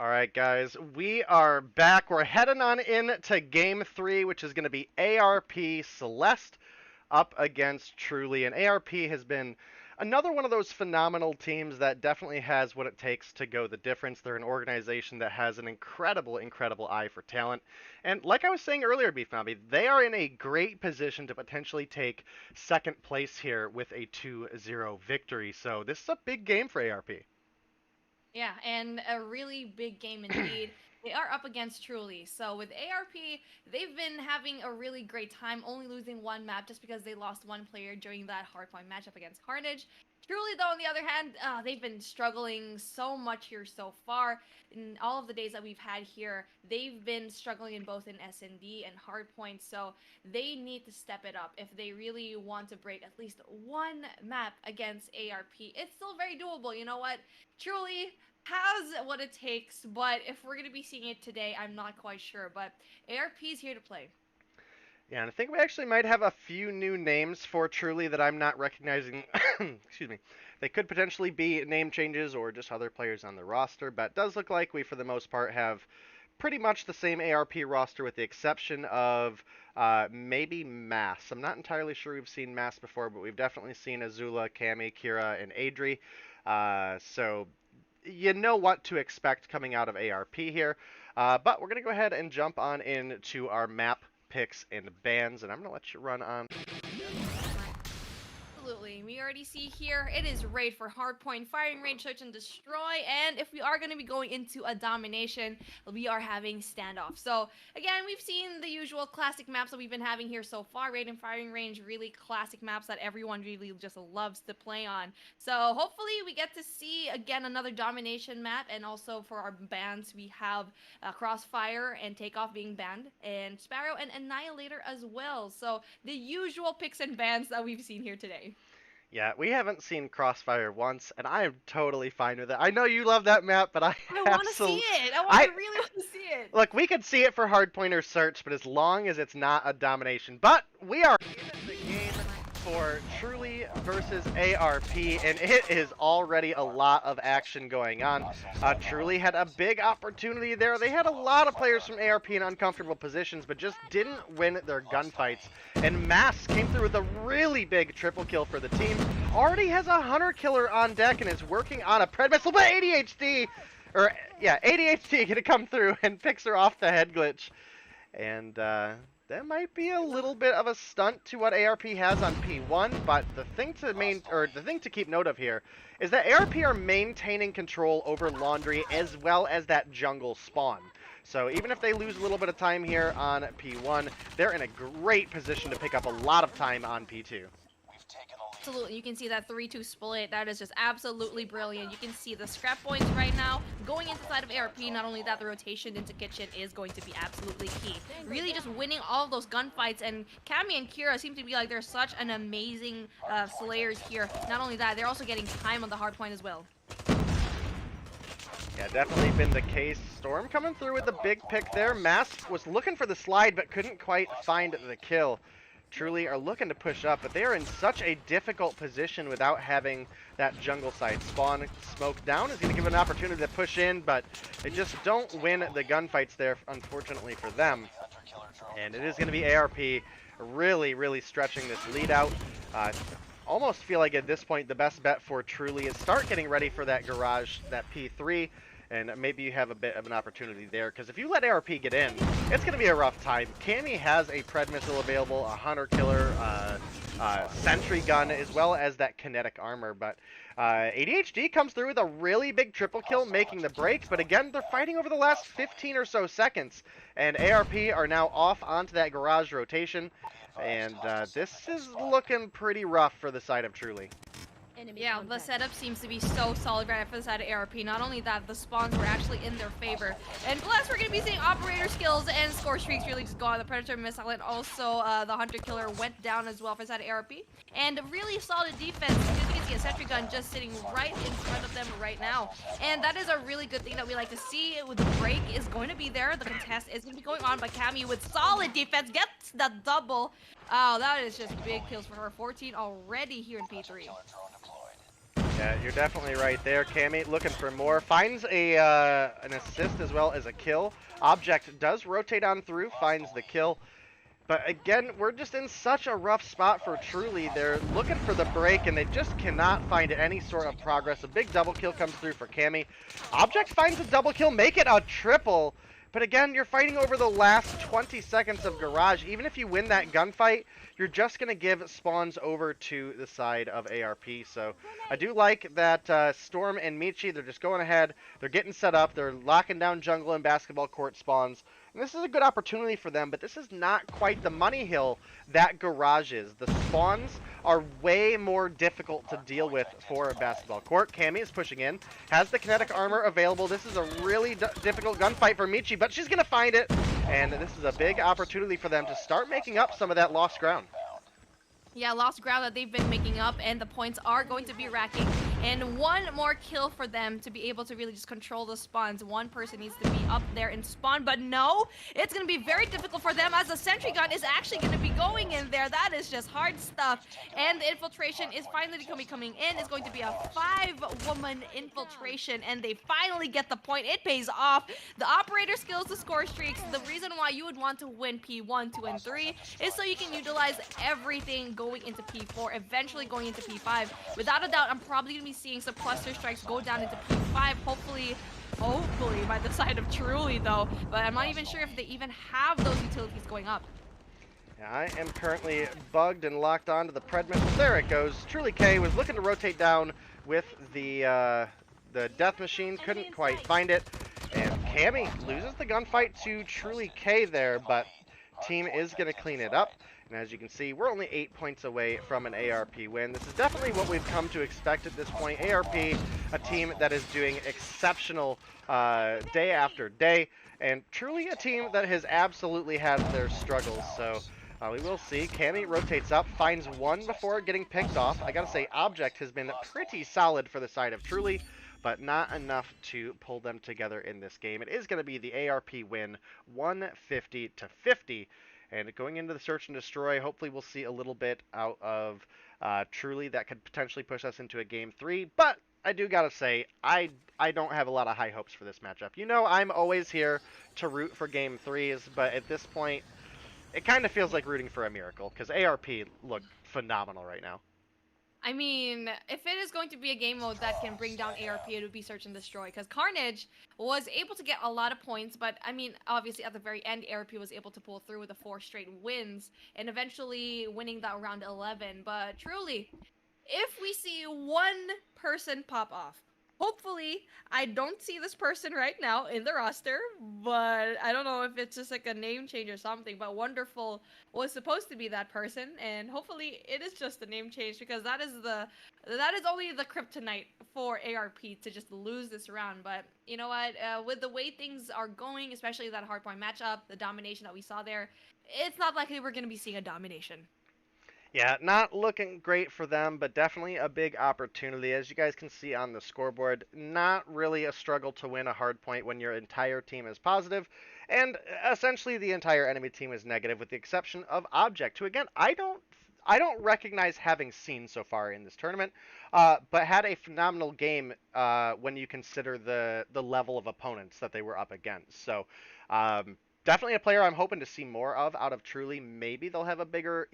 All right, guys, we are back. We're heading on into Game 3, which is going to be ARP Celeste up against Truly. And ARP has been another one of those phenomenal teams that definitely has what it takes to go the difference. They're an organization that has an incredible eye for talent. And like I was saying earlier, Beef Nobby, they are in a great position to potentially take second place here with a 2-0 victory. So this is a big game for ARP. Yeah, and a really big game indeed. They are up against Truly. So with ARP, they've been having a really great time, only losing one map just because they lost one player during that hardpoint matchup against Carnage. Truly, though, on the other hand, they've been struggling so much here so far. In all of the days that we've had here, they've been struggling in both in S&D and hardpoint, so they need to step it up if they really want to break at least one map against ARP. It's still very doable, you know what? Truly has what it takes, but if we're going to be seeing it today, I'm not quite sure, but ARP is here to play. Yeah, and I think we actually might have a few new names for Truly that I'm not recognizing. Excuse me. They could potentially be name changes or just other players on the roster, but it does look like we, for the most part, have pretty much the same ARP roster with the exception of maybe Mass. I'm not entirely sure we've seen Mass before, but we've definitely seen Azula, Cammy, Kira, and Adri. So you know what to expect coming out of ARP here. But we're going to go ahead and jump on into our map picks and bans, and I'm going to let you run on. Absolutely. We already see here it is raid for hardpoint, firing range, search and destroy, and if we are going to be going into a domination, we are having standoff. So again, we've seen the usual classic maps that we've been having here so far. Raid and firing range, really classic maps that everyone really just loves to play on. So hopefully we get to see again another domination map, and also for our bans we have Crossfire and Takeoff being banned, and Sparrow and Annihilator as well. So the usual picks and bans that we've seen here today. Yeah, we haven't seen Crossfire once, and I am totally fine with it. I know you love that map, but I want to see it. I really want to see it. Look, we could see it for hardpoint or search, but as long as it's not a domination. But we are in the game for Truly versus ARP, and it is already a lot of action going on. Truly had a big opportunity there. They had a lot of players from ARP in uncomfortable positions, but just didn't win their gunfights. And Mass came through with a really big triple kill for the team. Already has a hunter killer on deck and is working on a pred missile, but ADHD gonna come through and picks her off the head glitch. And that might be a little bit of a stunt to what ARP has on P1, but the thing to keep note of here is that ARP are maintaining control over Laundry as well as that jungle spawn. So even if they lose a little bit of time here on P1, they're in a great position to pick up a lot of time on P2. Absolutely, you can see that 3-2 split. That is just absolutely brilliant. You can see the scrap points right now going inside of ARP. Not only that, the rotation into kitchen is going to be absolutely key. Really just winning all of those gunfights, and Cammy and Kira seem to be like they're such an amazing slayers here. Not only that, they're also getting time on the hard point as well. Yeah, definitely been the case. Storm coming through with the big pick there. Mass was looking for the slide, but couldn't quite find the kill. Truly are looking to push up, but they are in such a difficult position without having that jungle side spawn. Smoke down is going to give an opportunity to push in, but they just don't win the gunfights there, unfortunately for them. And it is going to be ARP really stretching this lead out. Almost feel like at this point the best bet for Truly is start getting ready for that garage, that P3, and maybe you have a bit of an opportunity there, because if you let ARP get in, it's going to be a rough time. Cammy has a Pred missile available, a Hunter Killer, Sentry Gun, as well as that kinetic armor, but ADHD comes through with a really big triple kill, making the break, but again, they're fighting over the last 15 or so seconds, and ARP are now off onto that garage rotation, and this is looking pretty rough for the side of Truly. Yeah, the setup seems to be so solid right for the side of ARP. Not only that, the spawns were actually in their favor. And plus, we're going to be seeing operator skills and score streaks really just go on. The Predator missile and also the Hunter Killer went down as well for the side of ARP. And really solid defense. As you can see, a sentry gun just sitting right in front of them right now. And that is a really good thing that we like to see. The break is going to be there. The contest is going to be going on, but Cammy with solid defense gets the double. Oh, that is just big kills for her. 14 already here in P3. Yeah, you're definitely right there. Cammy looking for more. Finds a an assist as well as a kill. Object does rotate on through, finds the kill. But again, we're just in such a rough spot for Truly. They're looking for the break, and they just cannot find any sort of progress. A big double kill comes through for Cammy. Object finds a double kill, make it a triple. But again, you're fighting over the last 20 seconds of Garage. Even if you win that gunfight, you're just going to give spawns over to the side of ARP. So I do like that Storm and Michi, they're just going ahead. They're getting set up. They're locking down jungle and basketball court spawns. And this is a good opportunity for them, but this is not quite the money hill that Garage is. The spawns are way more difficult to deal with for a basketball court. Cammy is pushing in, has the kinetic armor available. This is a really difficult gunfight for Michi, but she's going to find it. And this is a big opportunity for them to start making up some of that lost ground. Yeah, lost ground that they've been making up, and the points are going to be racking. And one more kill for them to be able to really just control the spawns. One person needs to be up there and spawn, but no, it's going to be very difficult for them as the sentry gun is actually going to be going in there. That is just hard stuff. And the infiltration is finally going to be coming in. It's going to be a 5-woman infiltration, and they finally get the point. It pays off. The operator skills, the score streaks, the reason why you would want to win P1, 2, and 3 is so you can utilize everything going into P4, eventually going into P5. Without a doubt, I'm probably going to be seeing some cluster strikes go down into P5, hopefully by the side of Truly though, but I'm not even sure if they even have those utilities going up. Yeah, I am currently bugged and locked onto the Pred missile. There it goes. Truly K was looking to rotate down with the death machine, couldn't quite find it, and Cammy loses the gunfight to Truly K there, but team is going to clean it up. And as you can see, we're only 8 points away from an ARP win. This is definitely what we've come to expect at this point. ARP, a team that is doing exceptional day after day, and truly a team that has absolutely had their struggles. So we will see. Cammy rotates up, finds one before getting picked off. I gotta say, Object has been pretty solid for the side of Truly, but not enough to pull them together in this game. It is going to be the ARP win, 150-50. And going into the search and destroy, hopefully we'll see a little bit out of Truly that could potentially push us into a game 3. But I do gotta say, I don't have a lot of high hopes for this matchup. You know, I'm always here to root for game 3s, but at this point, it kind of feels like rooting for a miracle, because ARP look phenomenal right now. I mean, if it is going to be a game mode that can bring down ARP, it would be Search and Destroy, because Carnage was able to get a lot of points, but I mean, obviously at the very end, ARP was able to pull through with the 4 straight wins, and eventually winning that round 11, but truly, if we see one person pop off, hopefully, I don't see this person right now in the roster, but I don't know if it's just like a name change or something, but Wonderful was supposed to be that person, and hopefully it is just a name change, because that is only the kryptonite for ARP to just lose this round. But you know what, with the way things are going, especially that hardpoint matchup, the domination that we saw there, it's not likely we're going to be seeing a domination. Yeah, not looking great for them, but definitely a big opportunity. As you guys can see on the scoreboard, not really a struggle to win a hard point when your entire team is positive, and essentially the entire enemy team is negative, with the exception of Object, who again, I don't recognize having seen so far in this tournament, but had a phenomenal game when you consider the level of opponents that they were up against. So definitely a player I'm hoping to see more of out of Truly. Maybe they'll have a bigger,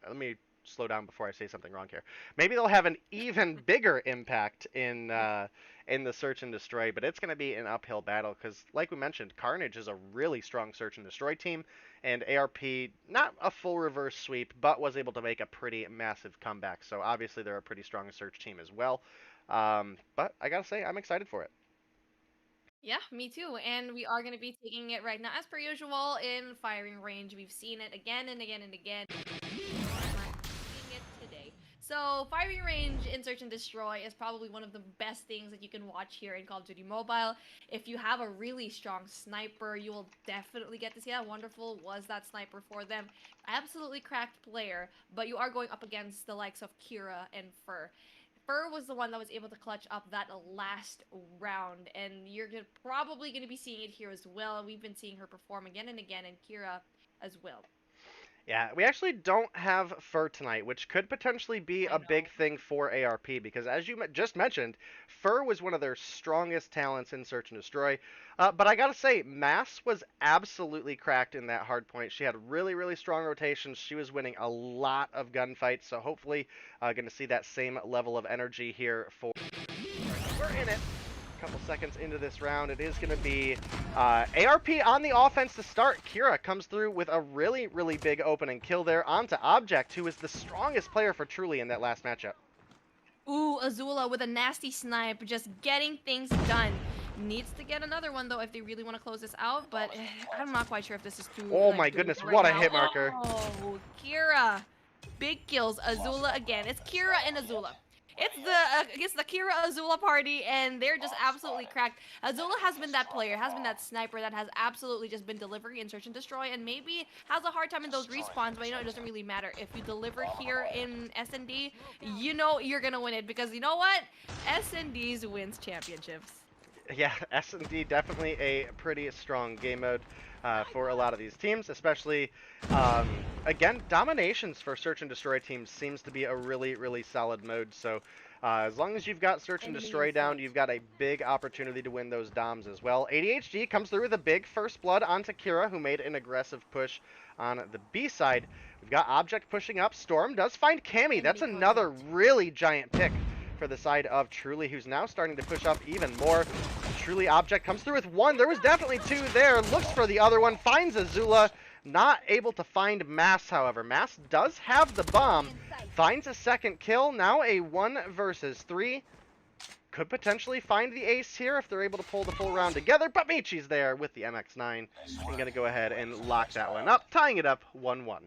let me slow down before I say something wrong here. Maybe they'll have an even bigger impact in the search and destroy, but it's going to be an uphill battle because, like we mentioned, Carnage is a really strong search and destroy team, and ARP, not a full reverse sweep, but was able to make a pretty massive comeback. So obviously they're a pretty strong search team as well. But I gotta say, I'm excited for it. Yeah, me too. And we are going to be taking it right now, as per usual, in firing range. We've seen it again and again and again. Seeing it today. So, firing range in Search and Destroy is probably one of the best things that you can watch here in Call of Duty Mobile. If you have a really strong sniper, you will definitely get to see how wonderful was that sniper for them. Absolutely cracked player, but you are going up against the likes of Kira and Fur. Fur was the one that was able to clutch up that last round, and you're probably going to be seeing it here as well. We've been seeing her perform again and again, and Kira as well. Yeah, we actually don't have Fur tonight, which could potentially be a big thing for ARP, because as you just mentioned, Fur was one of their strongest talents in Search and Destroy. But I gotta say, Mass was absolutely cracked in that hard point. She had really, really strong rotations. She was winning a lot of gunfights, so hopefully going to see that same level of energy here for... We're in it. Couple seconds into this round, it is going to be ARP on the offense to start. Kira comes through with a really, really big opening kill there onto Object, who is the strongest player for Truly in that last matchup. Ooh, Azula with a nasty snipe, just getting things done. Needs to get another one, though, if they really want to close this out, but I'm not quite sure if this is too... Oh my goodness, right what now. a hit marker. Oh, Kira. Big kills. Azula again. It's Kira and Azula. It's the Kira Azula party, and they're just absolutely cracked. Azula has been that player, has been that sniper that has absolutely just been delivering in Search and Destroy, and maybe has a hard time in those respawns, but you know, it doesn't really matter. If you deliver here in S&D, you know you're gonna win it, because you know what? S&D's wins championships. Yeah, S&D definitely a pretty strong game mode for a lot of these teams, especially, again, dominations for Search and Destroy teams seems to be a really, really solid mode. So as long as you've got Search and Destroy down, you've got a big opportunity to win those DOMs as well. ADHD comes through with a big first blood onto Kira, who made an aggressive push on the B side. We've got Object pushing up. Storm does find Cammy. That's another really giant pick for the side of Truly, who's now starting to push up even more. Truly Object comes through with one. There was definitely two there. Looks for the other one. Finds Azula. Not able to find Mass, however. Mass does have the bomb. Finds a second kill. Now a 1 versus 3. Could potentially find the ace here if they're able to pull the full round together. But Michi's there with the MX-9. I'm going to go ahead and lock that one up, tying it up 1-1.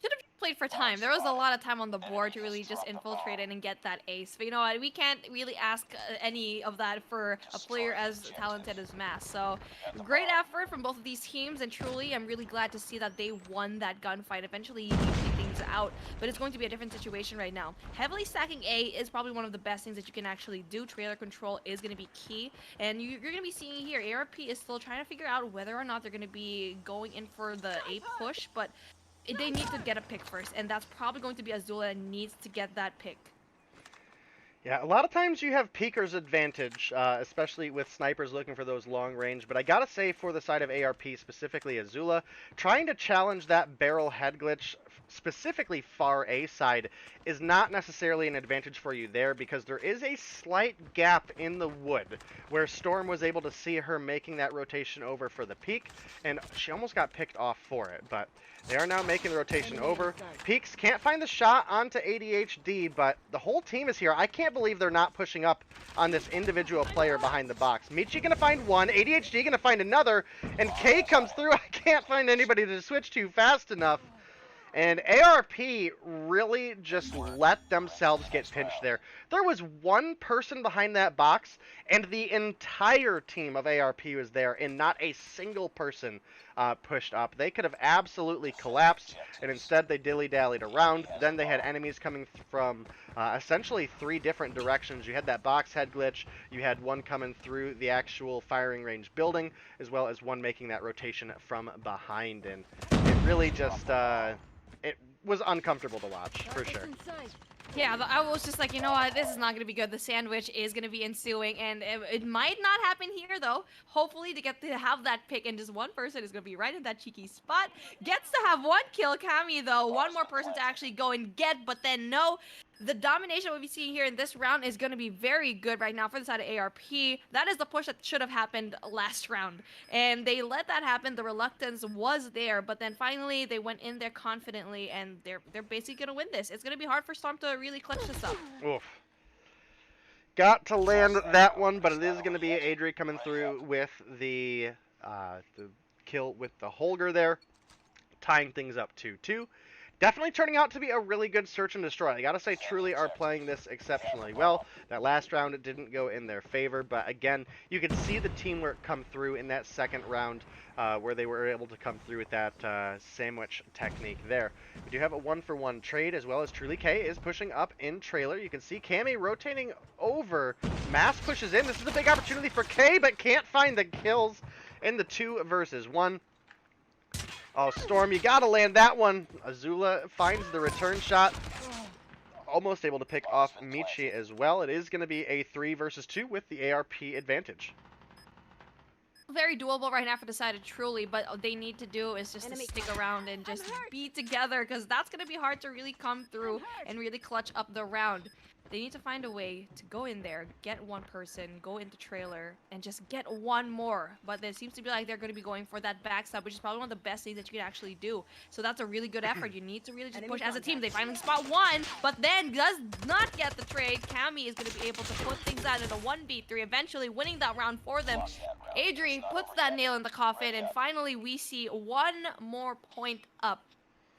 Should have played for time. There was a lot of time on the board to really just infiltrate it and get that ace. But you know what? We can't really ask any of that for a player as talented as Mass. So great effort from both of these teams, and truly, I'm really glad to see that they won that gunfight. Eventually, you things out, but it's going to be a different situation right now. Heavily stacking A is probably one of the best things that you can actually do. Trailer control is going to be key, and you're going to be seeing here, ARP is still trying to figure out whether or not they're going to be going in for the A push, but they need to get a pick first, and that's probably going to be Azula that needs to get that pick. Yeah, a lot of times you have peeker's advantage, especially with snipers looking for those long range, but I gotta say for the side of ARP, specifically Azula, trying to challenge that barrel head glitch, specifically far A side, is not necessarily an advantage for you there, because there is a slight gap in the wood where Storm was able to see her making that rotation over for the peek, and she almost got picked off for it, but they are now making the rotation over. Peeks can't find the shot onto ADHD, but the whole team is here. I can't believe they're not pushing up on this individual player behind the box. Michi gonna find one, ADHD gonna find another, and K comes through. I can't find anybody to switch to fast enough. And ARP really just let themselves get pinched there. There was one person behind that box, and the entire team of ARP was there, and not a single person pushed up. They could have absolutely collapsed, and instead they dilly-dallied around. Then they had enemies coming from essentially 3 different directions. You had that box head glitch, you had one coming through the actual firing range building, as well as one making that rotation from behind, and it really just... it was uncomfortable to watch, for sure. Yeah, I was just like, you know what, this is not going to be good. The sandwich is going to be ensuing, and it might not happen here, though. Hopefully, to get to have that pick, and just one person is going to be right in that cheeky spot. Gets to have one kill. Kami, though, one more person to actually go and get, but then no. The domination we'll be seeing here in this round is going to be very good right now for the side of ARP. That is the push that should have happened last round. And they let that happen. The reluctance was there, but then finally they went in there confidently, and they're basically going to win this. It's going to be hard for Storm to really clutch this up. Oof. Got to land that one, but it is going to be Adri coming through with the kill with the Holger there, tying things up 2-2. Definitely turning out to be a really good search and destroy. I gotta say, Truly are playing this exceptionally well. That last round, it didn't go in their favor, but again, you could see the teamwork come through in that second round where they were able to come through with that sandwich technique there. We do have a 1-for-1 trade, as well as Truly K is pushing up in trailer. You can see Cammy rotating over. Mass pushes in. This is a big opportunity for K, but can't find the kills in the 2 versus 1. Oh, Storm, you gotta land that one. Azula finds the return shot. Almost able to pick off Michi as well. It is going to be a 3 versus 2 with the ARP advantage. Very doable right now for the side of Truly, but what they need to do is just to stick around and just be together, because that's going to be hard to really come through and really clutch up the round. They need to find a way to go in there, get one person, go into trailer, and just get one more. But it seems to be like they're going to be going for that backstab, which is probably one of the best things that you can actually do. So that's a really good effort. You need to really just push as a team. They finally spot one, but then does not get the trade. Cammy is going to be able to put things out in a 1v3, eventually winning that round for them. Adri puts that nail in the coffin, and finally we see one more point up.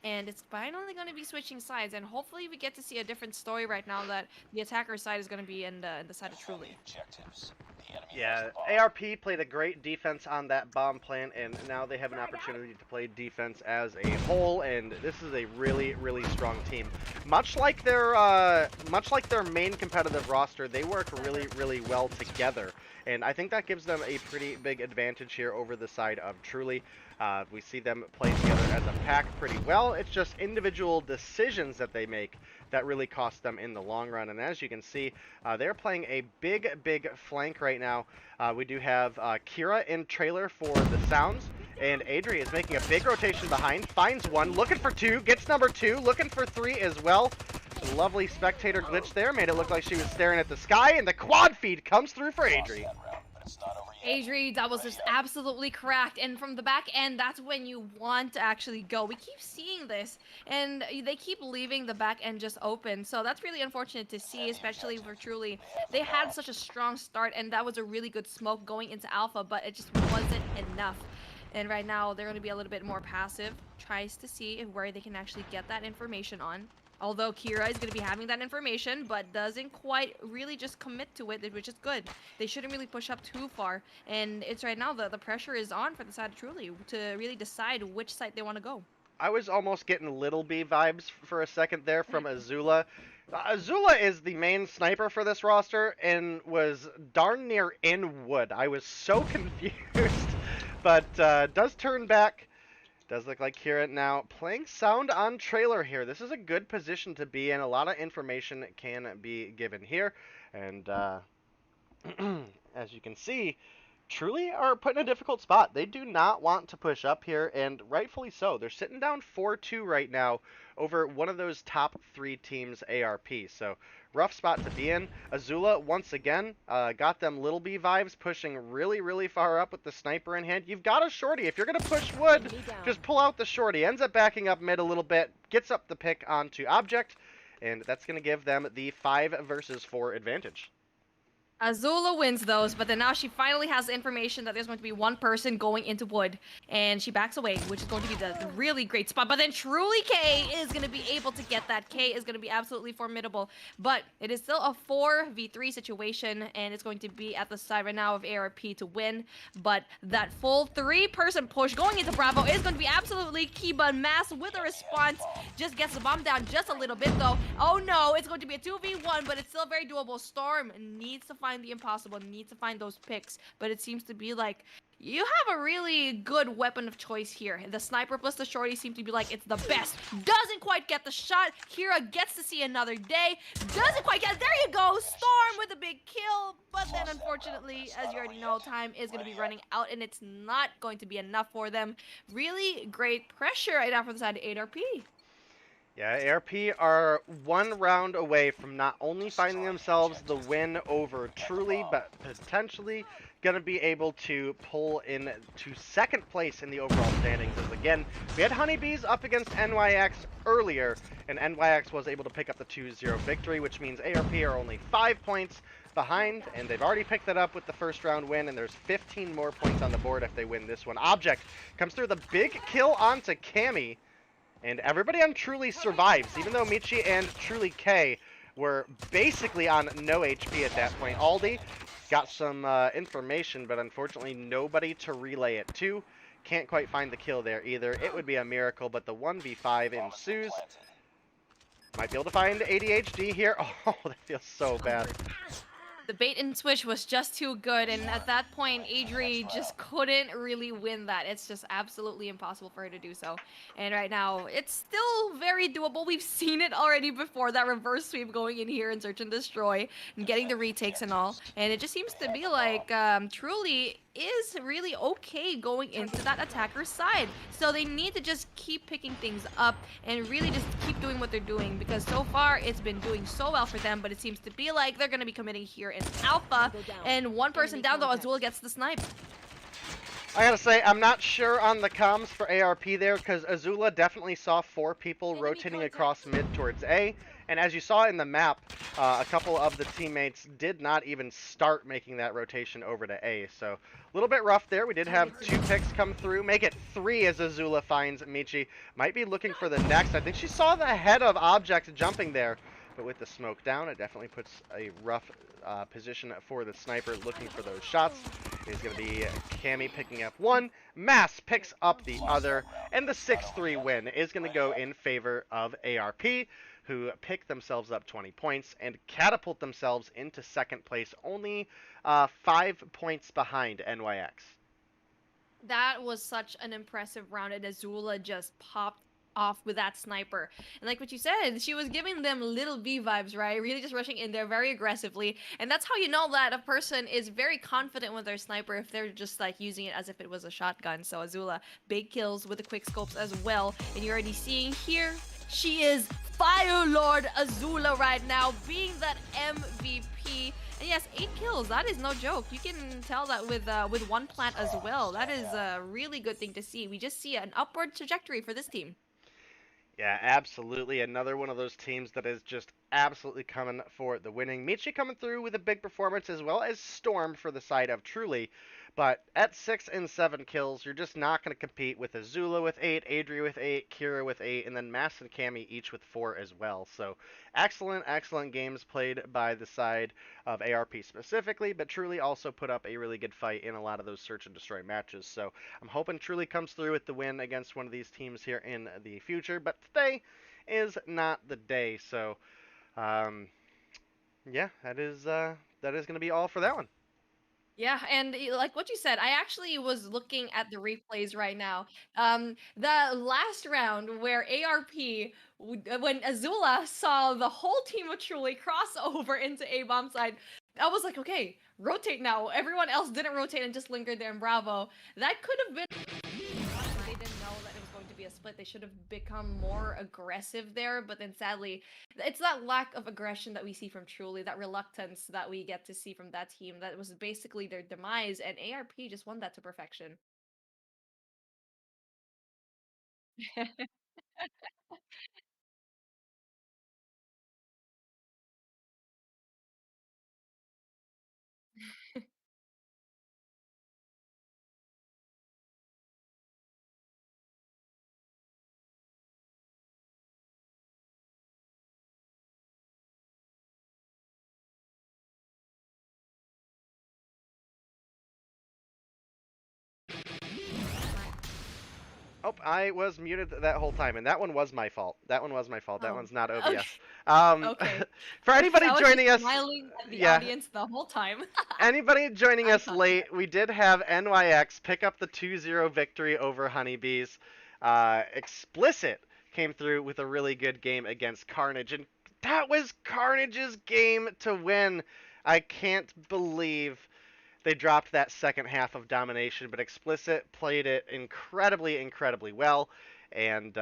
And it's finally going to be switching sides, and hopefully we get to see a different story right now that the attacker side is going to be in the side of Truly. Yeah, ARP played a great defense on that bomb plant, and now they have an opportunity to play defense as a whole, and this is a really, really strong team. Much like their main competitive roster, they work really, really well together, and I think that gives them a pretty big advantage here over the side of Truly. We see them play together as a pack pretty well. It's just individual decisions that they make that really cost them in the long run. And as you can see, they're playing a big, big flank right now. We do have Kira in trailer for the sounds, and Adri is making a big rotation behind, finds one, looking for 2, gets number 2, looking for 3 as well. A lovely spectator glitch there, made it look like she was staring at the sky, and the quad feed comes through for Adri. Adri, that was just absolutely correct. And from the back end, that's when you want to actually go. We keep seeing this, and they keep leaving the back end just open. So that's really unfortunate to see, especially for Truly. They had such a strong start, and that was a really good smoke going into Alpha, but it just wasn't enough. And right now, they're going to be a little bit more passive. Tries to see where they can actually get that information on. Although Kira is going to be having that information, but doesn't quite really just commit to it, which is good. They shouldn't really push up too far. And it's right now, the pressure is on for the side of Truly to really decide which side they want to go. I was almost getting Little B vibes for a second there from Azula. Azula is the main sniper for this roster and was darn near in wood. I was so confused, but does turn back. Does look like Kira now playing sound on trailer here. This is a good position to be in. A lot of information can be given here. And as you can see, Truly are put in a difficult spot. They do not want to push up here, and rightfully so. They're sitting down 4-2 right now over one of those top 3 teams, ARP. So rough spot to be in. Azula, once again, got them Little B vibes, pushing really, really far up with the sniper in hand. You've got a shorty. If you're going to push wood, just pull out the shorty. Ends up backing up mid a little bit, gets up the pick onto object, and that's going to give them the 5 versus 4 advantage. Azula wins those, but then now she finally has the information that there's going to be one person going into wood, and she backs away, which is going to be the really great spot. But then Truly K is going to be able to get that. K is going to be absolutely formidable, but it is still a 4v3 situation, and it's going to be at the side right now of ARP to win. But that full 3-person push going into Bravo is going to be absolutely key, but Mass with a response just gets the bomb down just a little bit, though. Oh no, it's going to be a 2v1, but it's still very doable. Storm needs to find the impossible, needs to find those picks, but it seems to be like you have a really good weapon of choice here. The sniper plus the shorty seem to be like it's the best. Doesn't quite get the shot. Kira gets to see another day. Doesn't quite get it. There you go. Storm with a big kill. But then unfortunately, as you already know, time is going to be running out and it's not going to be enough for them. Really great pressure right now from the side of ARP. Yeah, ARP are one round away from not only finding themselves the win over Truly, but potentially going to be able to pull in to second place in the overall standings. As again, we had Honeybees up against NYX earlier, and NYX was able to pick up the 2-0 victory, which means ARP are only 5 points behind, and they've already picked that up with the first round win, and there's 15 more points on the board if they win this one. Object comes through the big kill onto Cammy. And everybody on Truly survives, even though Michi and Truly K were basically on no HP at that point. Aldi got some information, but unfortunately nobody to relay it to. Can't quite find the kill there either. It would be a miracle, but the 1v5 ensues. Might be able to find ADHD here. Oh, that feels so bad. The bait and switch was just too good, and at that point, Adri just couldn't really win that. It's just absolutely impossible for her to do so. And right now, it's still very doable. We've seen it already before, that reverse sweep going in here and search and destroy, and getting the retakes and all. And it just seems to be like Truly is really okay going into that attacker's side. So they need to just keep picking things up and really just keep doing what they're doing, because so far it's been doing so well for them, but it seems to be like they're going to be committing here in Alpha, and one person down though, Azul gets the snipe. I gotta say, I'm not sure on the comms for ARP there, because Azula definitely saw 4 people rotating across mid towards A, and as you saw in the map, a couple of the teammates did not even start making that rotation over to A, so a little bit rough there. We did have 2 picks come through, make it 3 as Azula finds Michi. Might be looking for the next. I think she saw the head of Object jumping there, but with the smoke down, it definitely puts a rough position for the sniper looking for those shots. It's going to be Cammy picking up one, Mass picks up the other, and the 6-3 win is going to go in favor of ARP, who pick themselves up 20 points and catapult themselves into second place, only 5 points behind NYX. That was such an impressive round, and Azula just popped off with that sniper. And like what you said, she was giving them little V vibes, right? Really just rushing in there very aggressively. And that's how you know that a person is very confident with their sniper, if they're just like using it as if it was a shotgun. So Azula, big kills with the quick scopes as well. And you're already seeing here, she is Fire Lord Azula right now, being that MVP. And yes, 8 kills, that is no joke. You can tell that with one plant as well. That is a really good thing to see. We just see an upward trajectory for this team. Yeah, absolutely. Another one of those teams that is just absolutely coming for the winning. Michi coming through with a big performance, as well as Storm for the side of Truly. But at 6 and 7 kills, you're just not going to compete with Azula with 8, Adri with 8, Kira with 8, and then Mass and Cammy each with 4 as well. So excellent, excellent games played by the side of ARP specifically, but Truly also put up a really good fight in a lot of those search and destroy matches. So I'm hoping Truly comes through with the win against one of these teams here in the future, but today is not the day. So yeah, that is going to be all for that one. Yeah, and like what you said, I actually was looking at the replays right now. The last round where ARP, when Azula saw the whole team of Truly cross over into A-bomb side, I was like, okay, rotate now. Everyone else didn't rotate and just lingered there in Bravo. That could have been... They didn't know that it was going to be a split. They should have become more aggressive there, but then sadly, it's that lack of aggression that we see from Truly, that reluctance that we get to see from that team, that was basically their demise, and ARP just won that to perfection. Oh, I was muted that whole time, and that one was my fault. That one was my fault. That Oh, one's not okay. OBS. Okay. For anybody I was joining just us, smiling at the yeah, audience the whole time. anybody joining I us thought late, we did have NYX pick up the 2-0 victory over Honeybees. Explicit came through with a really good game against Carnage, and that was Carnage's game to win. I can't believe they dropped that second half of domination, but Explicit played it incredibly, incredibly well. And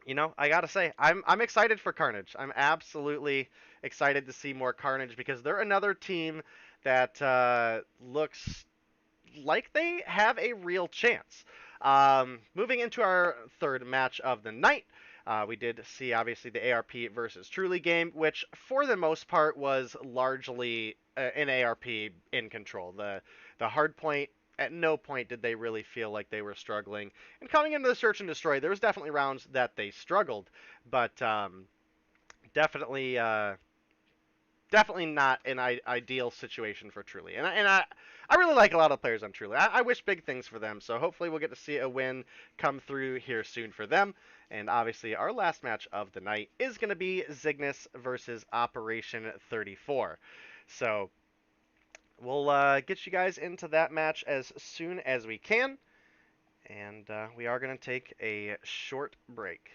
you know, I gotta say, I'm excited for Carnage. I'm absolutely excited to see more Carnage because they're another team that looks like they have a real chance. Moving into our third match of the night, we did see obviously the ARP versus Truly game, which for the most part was largely an ARP in control. The hard point, at no point did they really feel like they were struggling. And coming into the Search and Destroy, there was definitely rounds that they struggled, but definitely definitely not an ideal situation for Truly. And I really like a lot of players on Truly. I wish big things for them, so hopefully we'll get to see a win come through here soon for them. And obviously our last match of the night is going to be Zygnus versus Operation 34. So we'll get you guys into that match as soon as we can. And we are going to take a short break.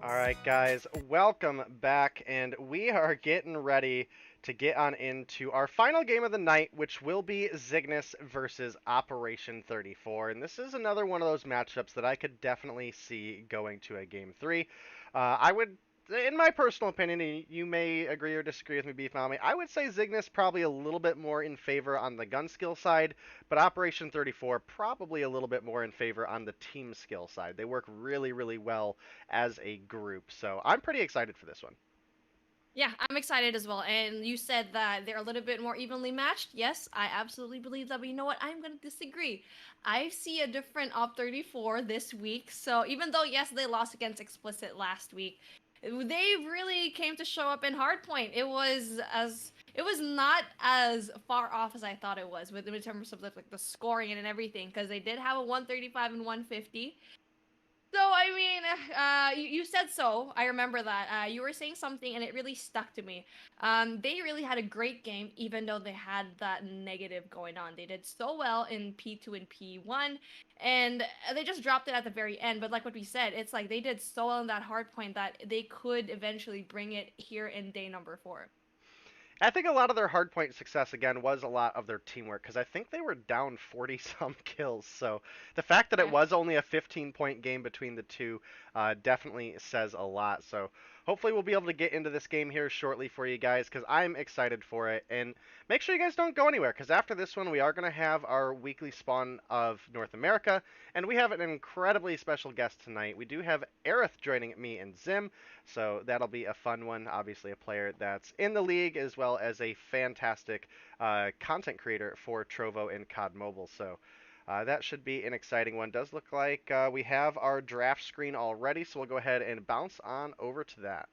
Alright guys, welcome back, and we are getting ready to get on into our final game of the night, which will be Zygnus versus Operation 34. And this is another one of those matchups that I could definitely see going to a Game 3. I would, in my personal opinion, and you may agree or disagree with me, Beef Mommy, I would say Zygnus probably a little bit more in favor on the gun skill side, but Operation 34 probably a little bit more in favor on the team skill side. They work really, really well as a group, so I'm pretty excited for this one. Yeah, I'm excited as well. And you said that they're a little bit more evenly matched. Yes, I absolutely believe that. But you know what? I'm going to disagree. I see a different Op 34 this week. So even though, yes, they lost against Explicit last week, they really came to show up in Hardpoint. It was not as far off as I thought it was in terms of like the scoring and everything, because they did have a 135 and 150. So, I mean, you said so. I remember that. You were saying something, and it really stuck to me. They really had a great game, even though they had that negative going on. They did so well in P2 and P1, and they just dropped it at the very end. But like what we said, it's like they did so well in that hard point that they could eventually bring it here in day number 4. I think a lot of their hardpoint success, again, was a lot of their teamwork, because I think they were down 40-some kills, so the fact that it was only a 15-point game between the two definitely says a lot. So hopefully we'll be able to get into this game here shortly for you guys, because I'm excited for it. And make sure you guys don't go anywhere, because after this one, we are going to have our weekly spawn of North America, and we have an incredibly special guest tonight. We do have Aerith joining me and Zim, so that'll be a fun one. Obviously a player that's in the league, as well as a fantastic content creator for Trovo and COD Mobile. So that should be an exciting one. Does look like we have our draft screen already, so we'll go ahead and bounce on over to that.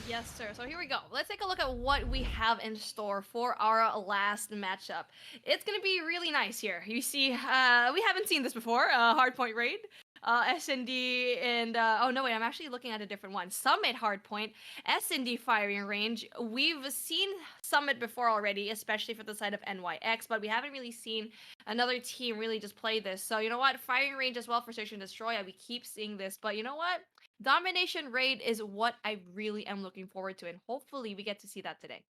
Yes, sir. So here we go. Let's take a look at what we have in store for our last matchup. It's going to be really nice here. You see, we haven't seen this before, Hardpoint Raid. S&D and oh no wait, I'm actually looking at a different one. Summit Hardpoint, S&D firing range. We've seen Summit before already, especially for the side of NYX, but we haven't really seen another team really just play this. So you know what, firing range as well for Search and Destroy. We keep seeing this, but you know what, Domination Raid is what I really am looking forward to, and hopefully we get to see that today.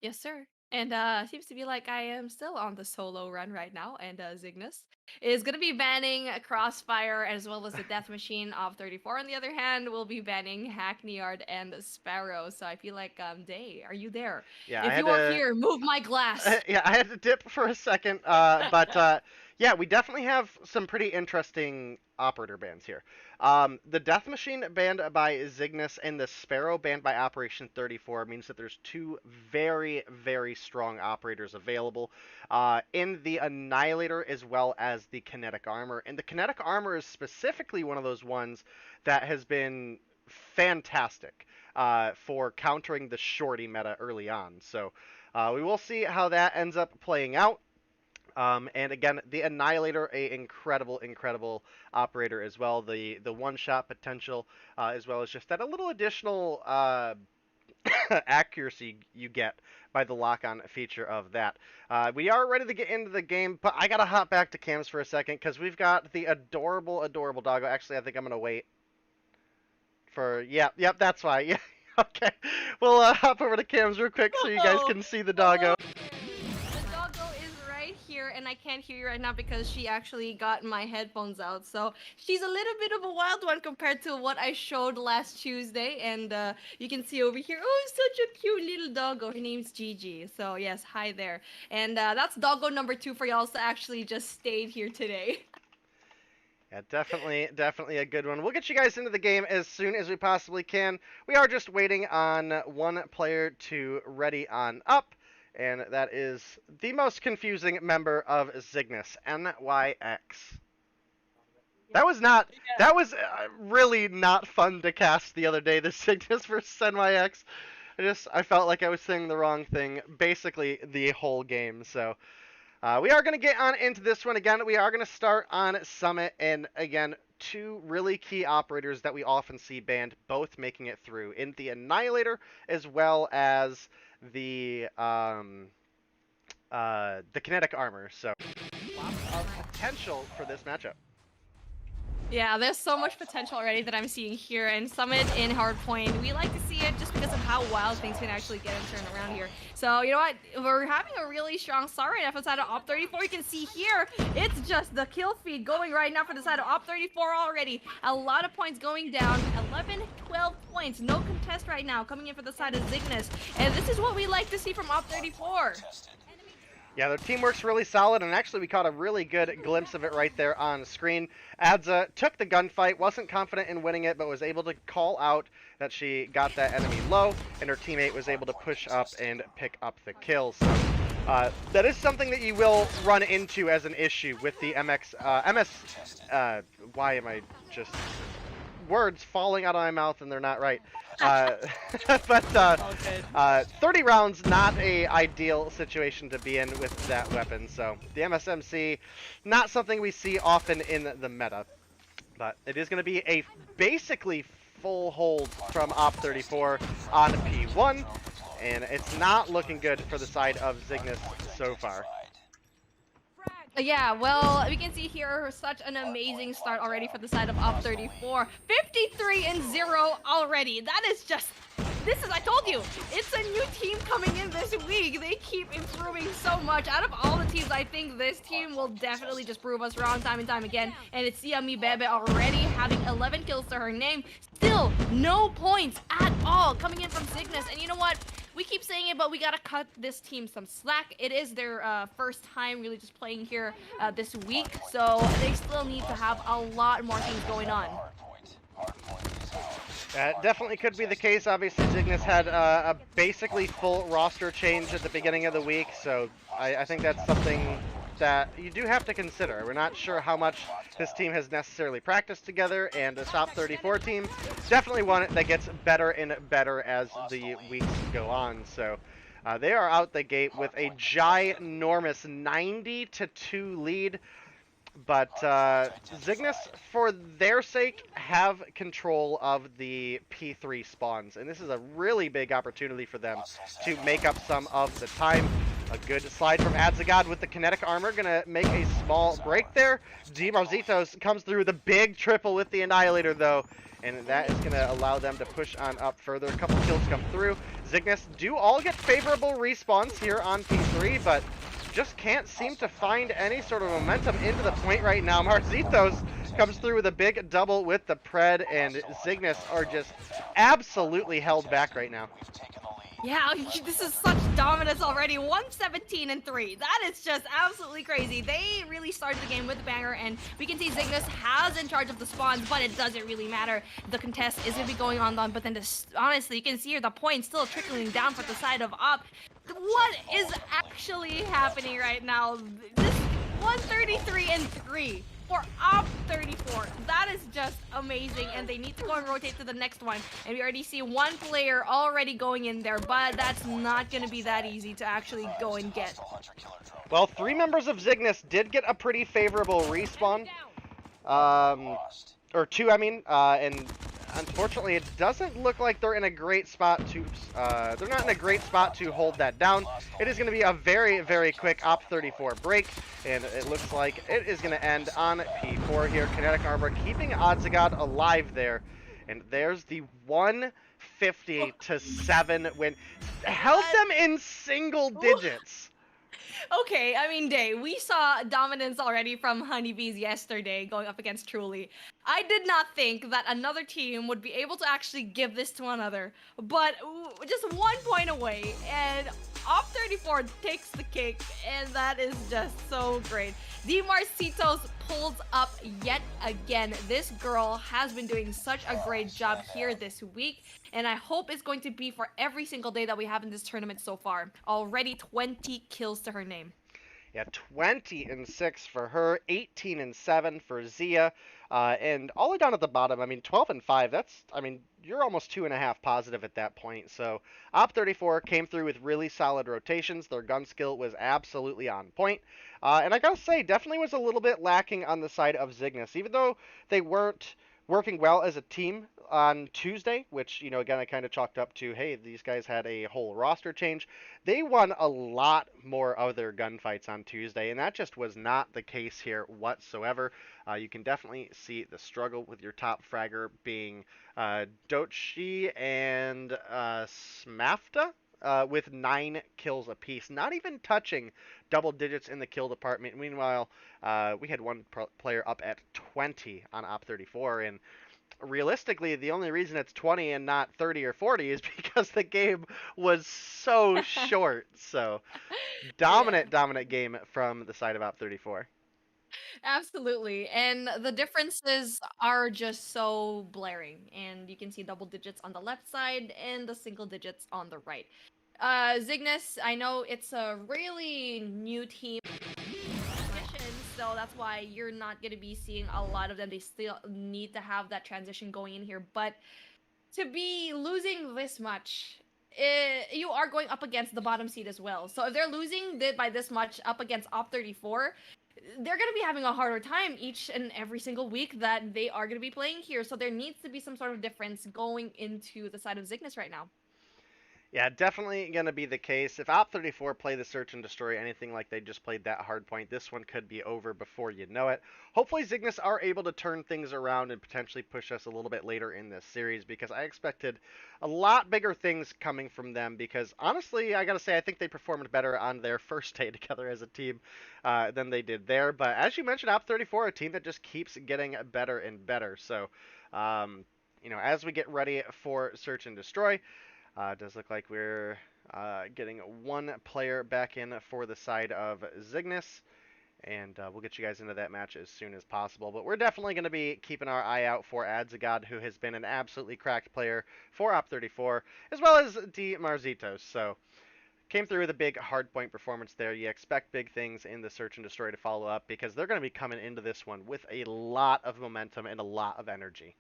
Yes, sir. And seems to be like I am still on the solo run right now, and Zygnus is going to be banning Crossfire as well as the Death Machine of 34. On the other hand, we'll be banning Hackney Yard and Sparrow. So I feel like, Day, are you there? Yeah, if you are here, move my glass. Yeah, I had to dip for a second, but yeah, we definitely have some pretty interesting operator bans here. The Death Machine banned by Zygnus and the Sparrow banned by Operation 34 means that there's two very, very strong operators available in the Annihilator as well as the Kinetic Armor. And the Kinetic Armor is specifically one of those ones that has been fantastic for countering the shorty meta early on. So we will see how that ends up playing out. And again, the Annihilator, a incredible operator as well. The one-shot potential, as well as just that a little additional accuracy you get by the lock-on feature of that. We are ready to get into the game, but I gotta hop back to cams for a second because we've got the adorable doggo. Actually, I think I'm gonna wait for yep, that's why. Yeah, okay. We'll hop over to cams real quick so you guys can see the doggo. And I can't hear you right now because she actually got my headphones out. So she's a little bit of a wild one compared to what I showed last Tuesday. And you can see over here, oh, such a cute little doggo. Her name's Gigi. So yes, hi there. And that's doggo number 2 for y'all to actually just stayed here today. Yeah, definitely a good one. We'll get you guys into the game as soon as we possibly can. We are just waiting on one player to ready on up. And that is the most confusing member of Zygnus, NYX. That was really not fun to cast the other day, the Zygnus versus NYX. I felt like I was saying the wrong thing basically the whole game. So we are going to get on into this one again. We are going to start on Summit, and again, two really key operators that we often see banned, both making it through in the Annihilator as well as the the kinetic armor. So lots of potential for this matchup. Yeah, there's so much potential already that I'm seeing here, and Summit in Hardpoint, we like to see it just because of how wild things can actually get and turn around here. So, you know what? We're having a really strong start right now for the side of Op34. You can see here, it's just the kill feed going right now for the side of Op34 already. A lot of points going down, 11, 12 points. No contest right now coming in for the side of Zygnus. And this is what we like to see from Op34. Yeah, their teamwork's really solid, and actually we caught a really good glimpse of it right there on screen. Adza took the gunfight, wasn't confident in winning it, but was able to call out that she got that enemy low, and her teammate was able to push up and pick up the kills. So, that is something that you will run into as an issue with the why am I just... words falling out of my mouth and they're not right. But 30 rounds, not a ideal situation to be in with that weapon. So the MSMC, not something we see often in the meta. But it is going to be a basically full hold from Op34 on P1. And it's not looking good for the side of Zygnus so far. Yeah, well, we can see here such an amazing start already for the side of Op34. 53-0 already. That is just... I told you, it's a new team coming in this week. They keep improving so much. Out of all the teams, I think this team will definitely just prove us wrong time and time again. And it's Yami Bebe already having 11 kills to her name. Still, no points at all coming in from Zygnus. And you know what? We keep saying it, but we gotta cut this team some slack. It is their first time really just playing here this week, so they still need to have a lot more things going on. That definitely could be the case. Obviously, Zygnus had a basically full roster change at the beginning of the week, so I think that's something that you do have to consider. We're not sure how much this team has necessarily practiced together, and the top 34 team definitely one that gets better and better as the weeks go on. So they are out the gate with a ginormous 90-2 lead. But Zygnus, for their sake, have control of the P3 spawns. And this is a really big opportunity for them to make up some of the time. A good slide from Adzagad with the kinetic armor. Gonna make a small break there. Marzitos comes through the big triple with the Annihilator, though. And that is going to allow them to push on up further. A couple kills come through. Zygnus do all get favorable respawns here on P3, but just can't seem to find any sort of momentum into the point right now. Marzitos comes through with a big double with the Pred, and Zygnus are just absolutely held back right now. Yeah, this is such dominance already. 117-3. That is just absolutely crazy. They really started the game with a banger, and we can see Zygnus has in charge of the spawns, but it doesn't really matter. The contest is going to be going on, but then honestly, you can see here the points still trickling down for the side of Op. What is actually happening right now? This 133-3 for Op34. That is just amazing, and they need to go and rotate to the next one. And we already see one player already going in there, but that's not going to be that easy to actually go and get. Well, 3 members of Zygnus did get a pretty favorable respawn. Or 2, I mean, and unfortunately, it doesn't look like they're in a great spot to, they're not in a great spot to hold that down. It is going to be a very, very quick Op34 break, and it looks like it is going to end on P4 here. Kinetic Armor keeping Adzagad alive there, and there's the 150-7 win. Held them in single digits. Okay, I mean, we saw dominance already from Honeybees yesterday going up against Truly. I did not think that another team would be able to actually give this to another, but just 1 point away, and Op34 takes the cake, and that is just so great. Marzitos pulls up yet again. This girl has been doing such a great job here this week, and I hope it's going to be for every single day that we have in this tournament so far. Already 20 kills to her name. Yeah, 20-6 for her, 18-7 for Zia, and all the way down at the bottom, I mean, 12-5, that's, I mean, you're almost 2.5 positive at that point. So Op34 came through with really solid rotations. Their gun skill was absolutely on point. And I gotta say, definitely was a little bit lacking on the side of Zygnus. Even though they weren't working well as a team on Tuesday, which, you know, again, I kind of chalked up to, hey, these guys had a whole roster change. They won a lot more of their gunfights on Tuesday, and that just was not the case here whatsoever. You can definitely see the struggle with your top fragger being Dochi and Smafta. With 9 kills apiece, not even touching double digits in the kill department. Meanwhile, we had one player up at 20 on Op34, and realistically, the only reason it's 20 and not 30 or 40 is because the game was so short. So, dominant game from the side of Op34. Absolutely. And the differences are just so blaring. And you can see double digits on the left side and the single digits on the right. Cygnus, I know it's a really new team, so that's why you're not going to be seeing a lot of them. They still need to have that transition going in here. But to be losing this much, you are going up against the bottom seed as well. So if they're losing by this much up against Op34, they're going to be having a harder time each and every single week that they are going to be playing here. So there needs to be some sort of difference going into the side of Cygnus right now. Yeah, definitely going to be the case. If Op34 play the Search and Destroy anything like they just played that hard point, this one could be over before you know it. Hopefully Cygnus are able to turn things around and potentially push us a little bit later in this series, because I expected a lot bigger things coming from them, because honestly, I got to say, I think they performed better on their first day together as a team than they did there. But as you mentioned, Op34, a team that just keeps getting better and better. So, you know, as we get ready for Search and Destroy, it does look like we're getting one player back in for the side of Cygnus, and we'll get you guys into that match as soon as possible. But we're definitely going to be keeping our eye out for Adzagad, who has been an absolutely cracked player for Op34, as well as D Marzitos. So, came through with a big hardpoint performance there. You expect big things in the Search and Destroy to follow up, because they're going to be coming into this one with a lot of momentum and a lot of energy.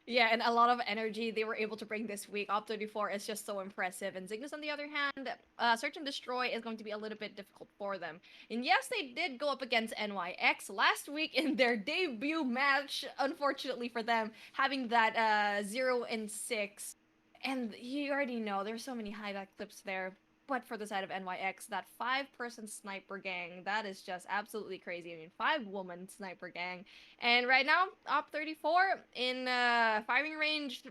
Yeah, and a lot of energy they were able to bring this week. Op34 is just so impressive. And Cygnus, on the other hand, Search and Destroy is going to be a little bit difficult for them. And yes, they did go up against NYX last week in their debut match, unfortunately for them, having that 0-6. And you already know, there's so many highlight clips there. But for the side of NYX, that 5-person sniper gang, that is just absolutely crazy. I mean, 5-woman sniper gang. And right now, Op34 in firing range,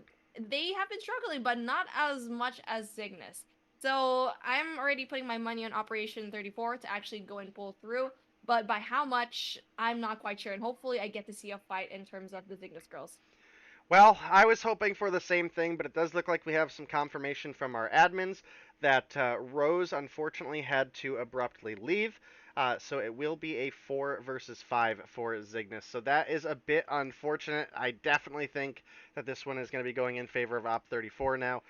they have been struggling, but not as much as Cygnus. So I'm already putting my money on Operation 34 to actually go and pull through. But by how much, I'm not quite sure. And hopefully I get to see a fight in terms of the Cygnus girls. Well, I was hoping for the same thing, but it does look like we have some confirmation from our admins that Rose unfortunately had to abruptly leave. So it will be a 4 versus 5 for Cygnus. So that is a bit unfortunate. I definitely think that this one is going to be going in favor of Op34 now.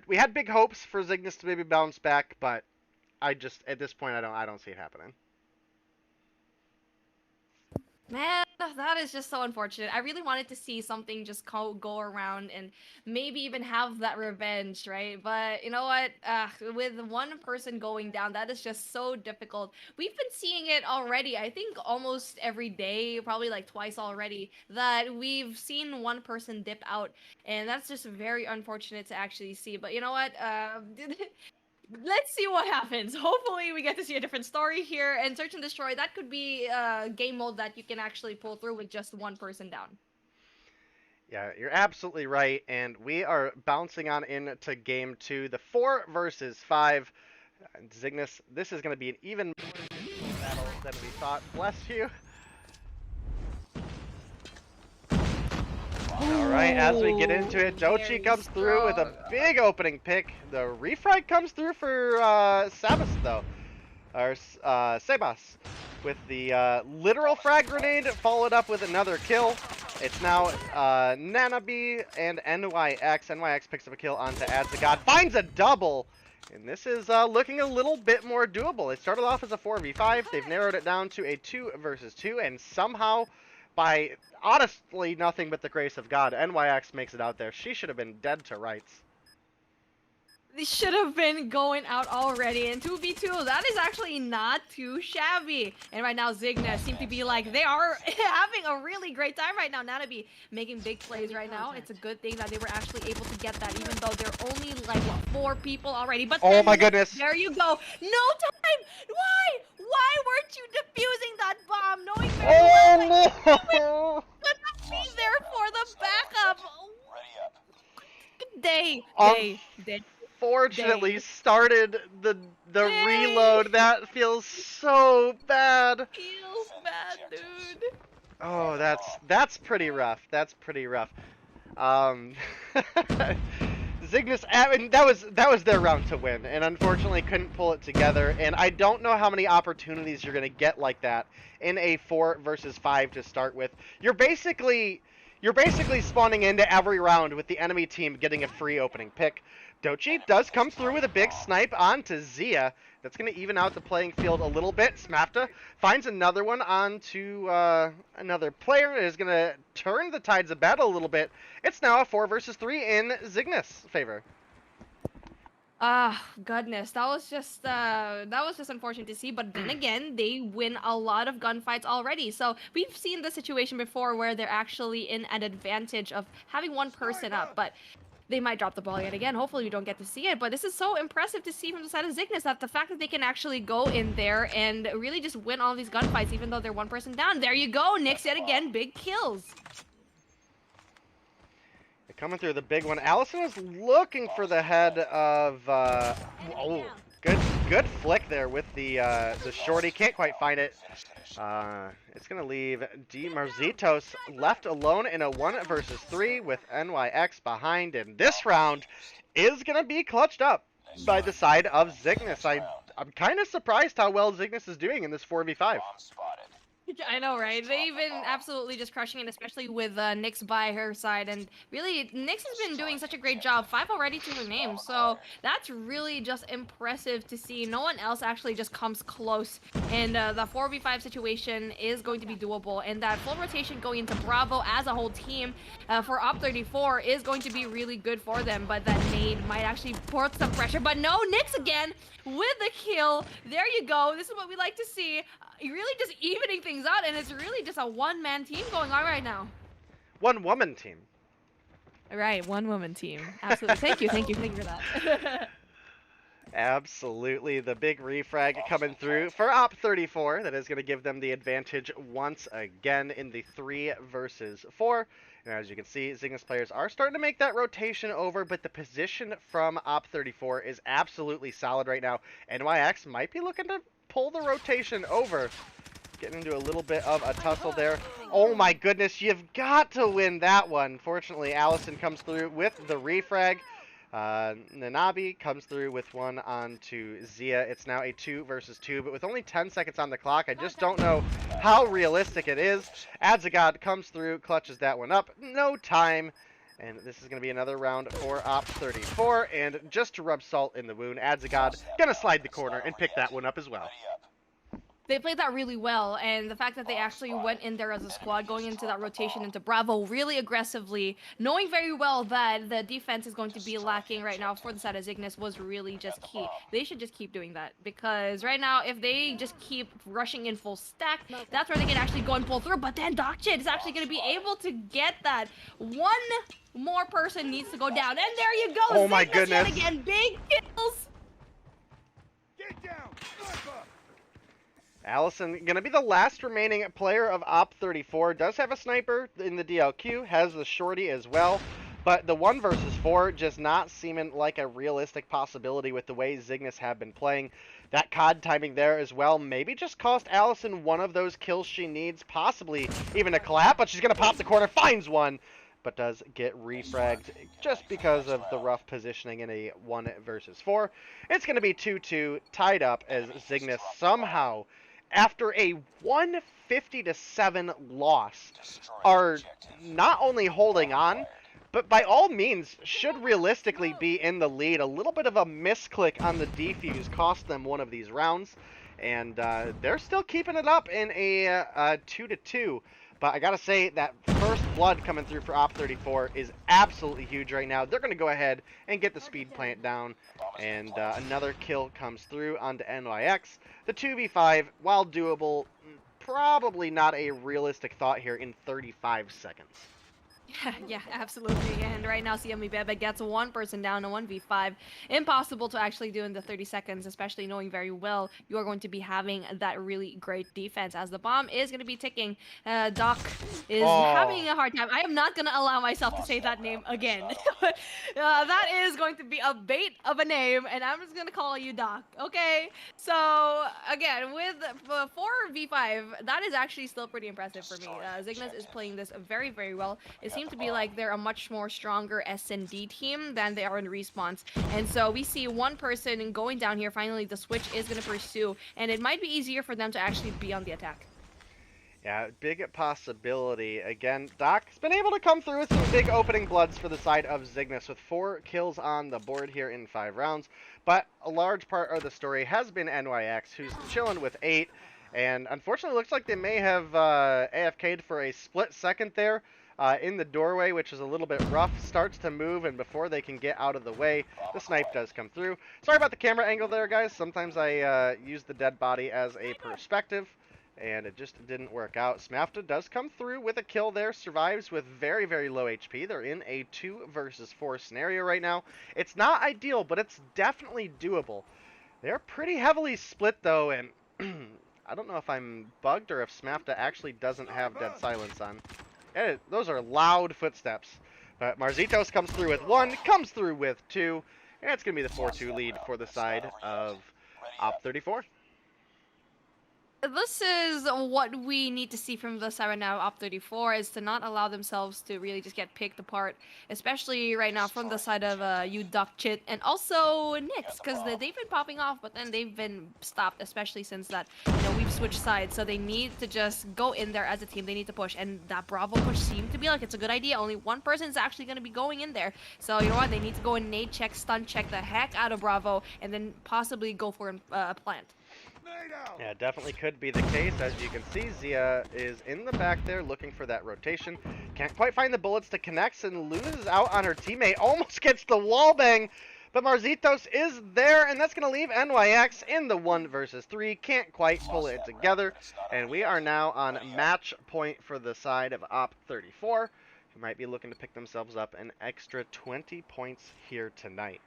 We had big hopes for Cygnus to maybe bounce back, but I just, at this point, I don't see it happening. Man, that is just so unfortunate. I really wanted to see something just go around and maybe even have that revenge, right? But you know what? With one person going down, that is just so difficult. We've been seeing it already, I think almost every day, probably like twice already, that we've seen one person dip out. And that's just very unfortunate to actually see. But you know what? Let's see what happens. Hopefully we get to see a different story here. And Search and Destroy, that could be a game mode that you can actually pull through with just one person down. Yeah, you're absolutely right. And we are bouncing on into game 2, the 4 versus 5. Cygnus, this is going to be an even more difficult battle than we thought. Bless you. Alright, as we get into it, Dochi comes through with a big opening pick. The refrag comes through for Sabas, though. Or Sebas. With the literal frag grenade, followed up with another kill. It's now Nanabe and NYX. NYX picks up a kill onto Adzagad. Finds a double! And this is looking a little bit more doable. It started off as a 4v5. They've narrowed it down to a 2 versus 2. And somehow, by honestly nothing but the grace of God, NYX makes it out there. She should have been dead to rights. They should have been going out already. And 2v2, that is actually not too shabby. And right now, Zigna seem to be like, they are having a really great time right now. Now to be making big plays right now. It's a good thing that they were actually able to get that, even though they're only like, what, 4 people already. But Oh my goodness. there you go. No time. Why? Why weren't you defusing that bomb? Knowing very well that you couldn't be there for the backup. Day. Fortunately, started the reload. That feels so bad. Feels bad, dude. Oh, that's pretty rough. That's pretty rough. Zignis, I mean, that was their round to win, and unfortunately couldn't pull it together. And I don't know how many opportunities you're gonna get like that in a 4 versus 5 to start with. You're basically spawning into every round with the enemy team getting a free opening pick. Dochi does come through with a big snipe onto Zia. That's going to even out the playing field a little bit. Smapta finds another one onto another player. It is going to turn the tides of battle a little bit. It's now a 4 versus 3 in Zignis' favor. Goodness, that was just unfortunate to see. But then again, they win a lot of gunfights already. So we've seen the situation before where they're actually in an advantage of having one person up, but they might drop the ball yet again. Hopefully we don't get to see it, but this is so impressive to see from the side of Zignis, that the fact that they can actually go in there and really just win all these gunfights even though they're one person down. There you go, Nyx yet again, big kills. Coming through the big one. Allison was looking for the head of oh, good flick there with the shorty. Can't quite find it. It's gonna leave D Marzitos left alone in a 1 versus 3 with NYX behind, and this round is gonna be clutched up by the side of Zignis. I'm kind of surprised how well Zignis is doing in this 4v5. I know, right? They've been absolutely just crushing it, especially with Nyx by her side. And really, Nyx has been doing such a great job. 5 already to her name. So that's really just impressive to see. No one else actually just comes close. And the 4v5 situation is going to be doable. And that full rotation going into Bravo as a whole team for Op34 is going to be really good for them. But that nade might actually put some pressure. But no, Nyx again with the kill. There you go. This is what we like to see. Really just evening things out, and it's really just a one-man team going on right now. One-woman team. Right, one-woman team. Absolutely. Thank you for that. Absolutely. The big refrag coming through for Op34. That is going to give them the advantage once again in the 3 versus 4. And as you can see, Zignis players are starting to make that rotation over, but the position from Op34 is absolutely solid right now. NYX might be looking to pull the rotation over. Getting into a little bit of a tussle there. Oh my goodness, you've got to win that one. Fortunately, Allison comes through with the refrag. Nanabi comes through with one onto Zia. It's now a 2 versus 2, but with only 10 seconds on the clock, I just don't know how realistic it is. Adzagad comes through, clutches that one up. No time. And this is going to be another round for Op34. And just to rub salt in the wound, Adzagad going to slide the corner and pick that one up as well. They played that really well, and the fact that they actually went in there as a squad, going into that rotation into Bravo really aggressively, knowing very well that the defense is going to be lacking right now for the side of Zignis, was really just key. They should just keep doing that, because right now, if they just keep rushing in full stack, that's where they can actually go and pull through. But then Dokchid is actually going to be able to get that. One more person needs to go down, and there you go. Oh my Zignis goodness. yet again, big kills. Get down! Sniper! Allison, going to be the last remaining player of Op34. Does have a sniper in the DLQ, has the shorty as well. But the 1 versus 4 just not seeming like a realistic possibility with the way Zignis have been playing. That COD timing there as well maybe just cost Allison one of those kills she needs, possibly even a clap, but she's going to pop the corner, finds one, but does get refragged just because of the rough positioning in a 1 versus 4. It's going to be 2-2, tied up as Zignis somehow, after a 150-7 loss, are not only holding on, but by all means should realistically be in the lead. A little bit of a misclick on the defuse cost them one of these rounds, and they're still keeping it up in a 2-2. But I gotta say that first blood coming through for Op 34 is absolutely huge right now. They're gonna go ahead and get the speed plant down, and another kill comes through onto NYX. The 2v5, while doable, probably not a realistic thought here in 35 seconds. Yeah, yeah, absolutely. And right now, CME Bebe gets one person down in 1v5. Impossible to actually do in the 30 seconds, especially knowing very well you are going to be having that really great defense as the bomb is going to be ticking. Doc is having a hard time. I am not going to allow myself to say that name again. That is going to be a bait of a name, and I'm just going to call you Doc, okay? So, again, with 4v5, that is actually still pretty impressive for me. Zygnus is playing this very, very well. It seems to be like they're a much more stronger S&D team than they are in response. And so we see one person going down here. Finally, the switch is going to pursue, and it might be easier for them to actually be on the attack. Yeah, big possibility. Again, Doc's been able to come through with some big opening bloods for the side of Zygnus with 4 kills on the board here in 5 rounds. But a large part of the story has been NYX, who's chilling with 8. And unfortunately, looks like they may have AFK'd for a split second there. In the doorway, which is a little bit rough, starts to move, and before they can get out of the way, the snipe does come through. Sorry about the camera angle there, guys. Sometimes I use the dead body as a perspective, and it just didn't work out. Smafta does come through with a kill there, survives with very, very low HP. They're in a 2 versus 4 scenario right now. It's not ideal, but it's definitely doable. They're pretty heavily split, though, and I don't know if I'm bugged or if Smafta actually doesn't have dead silence on. Those are loud footsteps. But Marzitos comes through with 1, comes through with 2, and it's going to be the 4-2 lead for the side of Op 34. This is what we need to see from the side right now, Op 34, is to not allow themselves to really just get picked apart, especially right now from the side of you Duck Chit and also Nix, because they've been popping off, but then they've been stopped, especially since that, we've switched sides, so they need to just go in there as a team. They need to push, and that Bravo push seemed to be like it's a good idea. Only one person is actually going to be going in there, so you know what, they need to go and nade check, stun check the heck out of Bravo, and then possibly go for a plant. Yeah, definitely could be the case. As you can see, Zia is in the back there looking for that rotation. Can't quite find the bullets to connect and loses out on her teammate. Almost gets the wall bang, but Marzitos is there, and that's going to leave NYX in the 1 versus 3. Can't quite pull it together, and we are now on match point for the side of Op 34, who might be looking to pick themselves up an extra 20 points here tonight.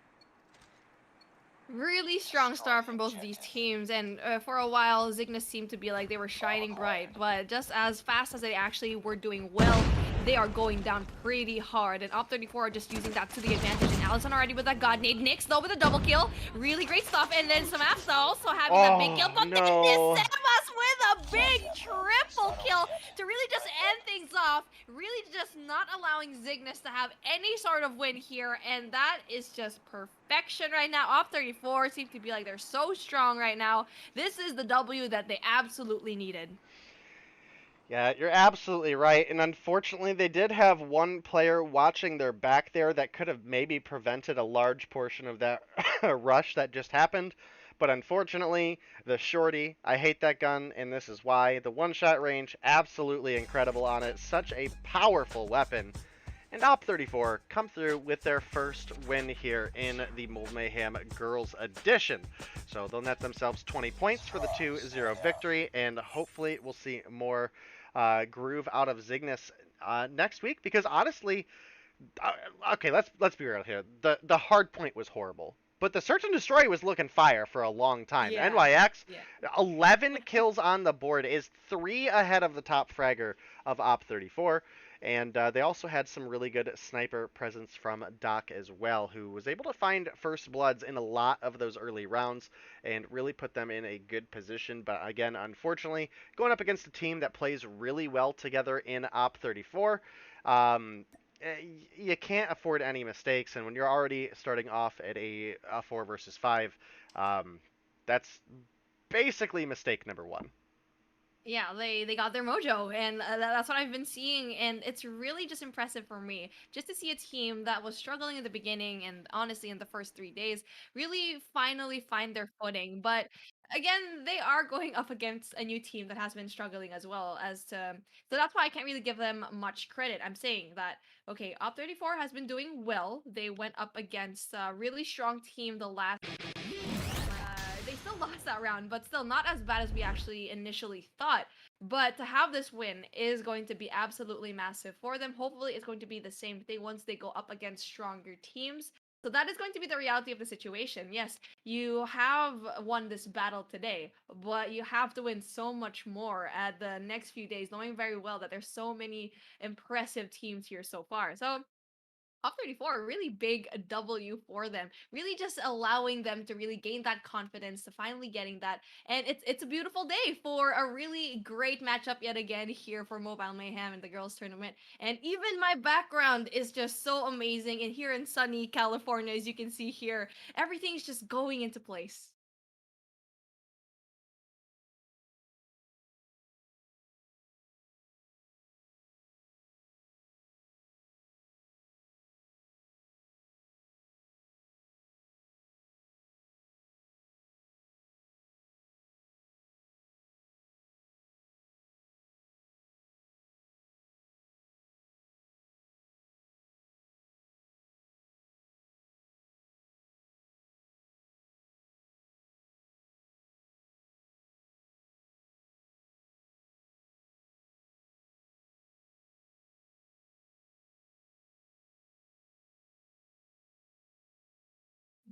Really strong start from both of these teams, and for a while Zygnus seemed to be like they were shining bright, but just as fast as they actually were doing well, they are going down pretty hard, and Op 34 are just using that to the advantage. And Allison already with that God nade. Nix though with a double kill, really great stuff, and then Samantha also having that big kill, but then this Samus with a big triple kill to really just end things off, really just not allowing Zygnus to have any sort of win here, and that is just perfection right now. Op 34 seems to be like they're so strong right now. This is the W that they absolutely needed. Yeah, you're absolutely right, and unfortunately they did have one player watching their back there that could have maybe prevented a large portion of that rush that just happened, but unfortunately, the shorty, I hate that gun, and this is why. The one-shot range, absolutely incredible on it, such a powerful weapon. And Op 34 come through with their first win here in the Mobile Mayhem Girls Edition. So they'll net themselves 20 points for the 2-0 victory, and hopefully we'll see more groove out of Zygnus next week, because honestly, okay, let's be real here. The hard point was horrible, but the search and destroy was looking fire for a long time. Yeah. NYX, Yeah. 11 kills on the board, is 3 ahead of the top fragger of Op 34. And they also had some really good sniper presence from Doc as well, who was able to find first bloods in a lot of those early rounds and really put them in a good position. But again, unfortunately, going up against a team that plays really well together in Op 34, you can't afford any mistakes. And when you're already starting off at a 4 versus 5, that's basically mistake number 1. Yeah, they got their mojo, and that's what I've been seeing, and it's really just impressive for me just to see a team that was struggling in the beginning and honestly in the first 3 days really finally find their footing. But again, they are going up against a new team that has been struggling as well as to, so that's why I can't really give them much credit. I'm saying that okay, Op 34 has been doing well. They went up against a really strong team the last they still lost that round, but still not as bad as we actually initially thought. But to have this win is going to be absolutely massive for them. Hopefully, it's going to be the same thing once they go up against stronger teams. So that is going to be the reality of the situation. Yes, you have won this battle today, but you have to win so much more at the next few days, knowing very well that there's so many impressive teams here so far. So Top 34, really big W for them. Really just allowing them to really gain that confidence, to finally getting that. And it's a beautiful day for a really great matchup yet again here for Mobile Mayhem and the girls tournament. And even my background is just so amazing. And here in sunny California, as you can see here, everything's just going into place.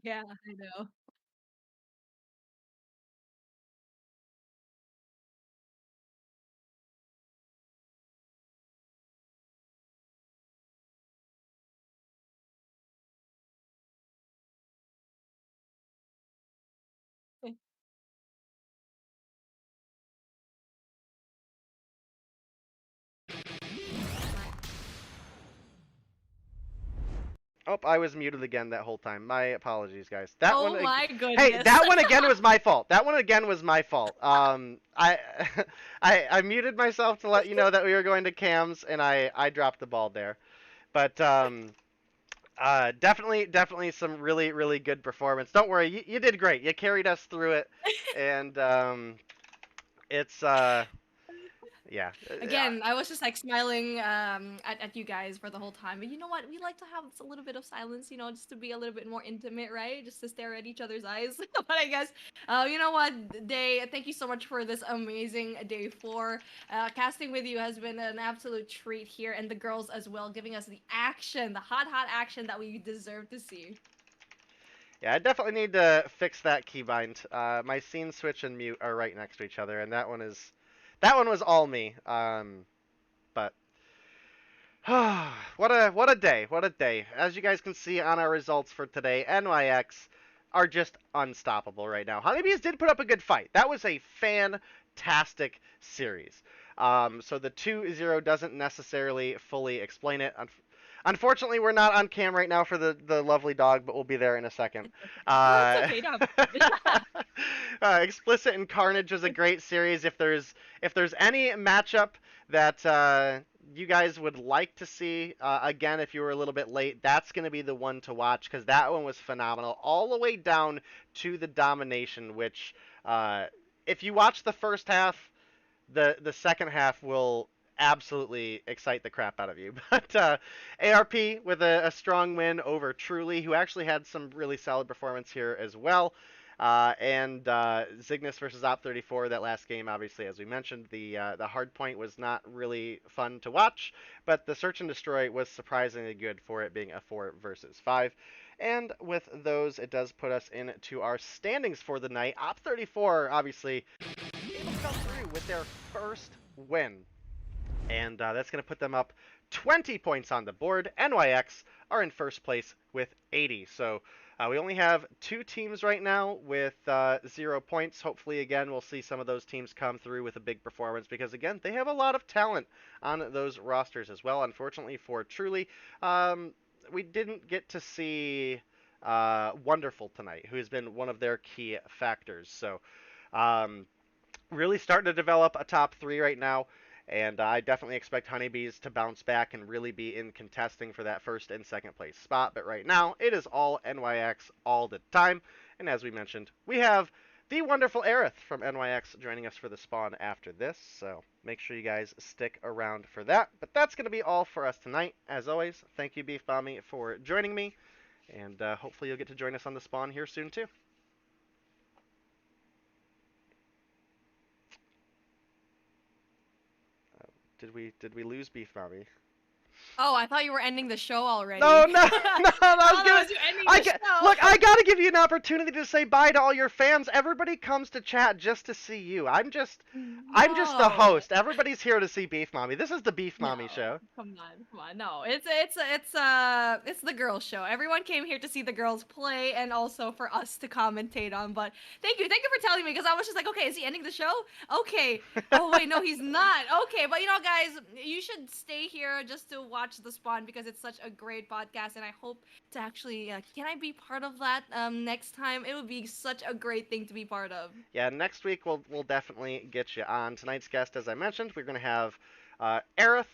Yeah, I know. Oh, I was muted again that whole time. My apologies, guys. That one. Oh my Hey, goodness. that one again was my fault. That one again was my fault. I, I muted myself to let you know that we were going to cams, and I dropped the ball there. But definitely some really good performance. Don't worry, you did great. You carried us through it, and it's yeah. Again, I was just like smiling at you guys for the whole time. But you know what? We like to have a little bit of silence, you know, just to be a little bit more intimate, right? Just to stare at each other's eyes. But I guess, you know what, Day, thank you so much for this amazing day four. Casting with you has been an absolute treat here, and the girls as well, giving us the action, the hot action that we deserve to see. Yeah, I definitely need to fix that keybind. My scene switch and mute are right next to each other, and that one was all me. But what a day, what a day. As you guys can see on our results for today, NYX are just unstoppable right now. Honeybees did put up a good fight. That was a fantastic series. So the 2-0 doesn't necessarily fully explain it. Unfortunately, we're not on cam right now for the lovely dog, but we'll be there in a second. It's okay, no. Explicit and Carnage is a great series. If there's any matchup that you guys would like to see, again, if you were a little bit late, that's going to be the one to watch because that one was phenomenal, all the way down to the domination. Which, if you watch the first half, the second half will absolutely excite the crap out of you. But ARP with a strong win over Truly, who actually had some really solid performance here as well. And Zygnus versus Op34, that last game, obviously, as we mentioned, the hard point was not really fun to watch, but the Search and Destroy was surprisingly good for it being a 4 versus 5. And with those, it does put us into our standings for the night. Op34, obviously, able to come through with their first win. And that's going to put them up 20 points on the board. NYX are in first place with 80. So we only have 2 teams right now with 0 points. Hopefully, again, we'll see some of those teams come through with a big performance because, again, they have a lot of talent on those rosters as well. Unfortunately for Truly, we didn't get to see Wonderful tonight, who's been one of their key factors. So really starting to develop a top 3 right now. And I definitely expect Honeybees to bounce back and really be in contesting for that first and second place spot. But right now, it is all NYX all the time. And as we mentioned, we have the wonderful Aerith from NYX joining us for the spawn after this, so make sure you guys stick around for that. But that's going to be all for us tonight. As always, thank you, Beef Bommy, for joining me, and hopefully you'll get to join us on the spawn here soon, too. Did we lose Beef Bommy? Oh, I thought you were ending the show already. No, no, no, I was show. Look, I gotta give you an opportunity to say bye to all your fans. Everybody comes to chat just to see you. I'm just the host. Everybody's here to see Beef Mommy. This is the Beef Mommy show. Come on. No, it's the girls' show. Everyone came here to see the girls play and also for us to commentate on. But thank you for telling me, because I was just like, okay, is he ending the show? Okay. Oh wait, no, he's not. Okay, but guys, you should stay here just to watch the spawn because it's such a great podcast, and I hope to actually can I be part of that next time? It would be such a great thing to be part of. Yeah, next week we'll definitely get you on. Tonight's guest, as I mentioned, we're gonna have Aerith.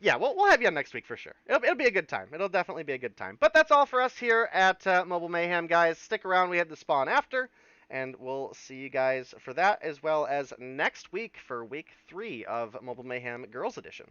Yeah, we'll have you on next week for sure. It'll be a good time. It'll definitely be a good time. But that's all for us here at Mobile Mayhem, guys. Stick around. We have the spawn after, and we'll see you guys for that, as well as next week for week 3 of Mobile Mayhem Girls Edition.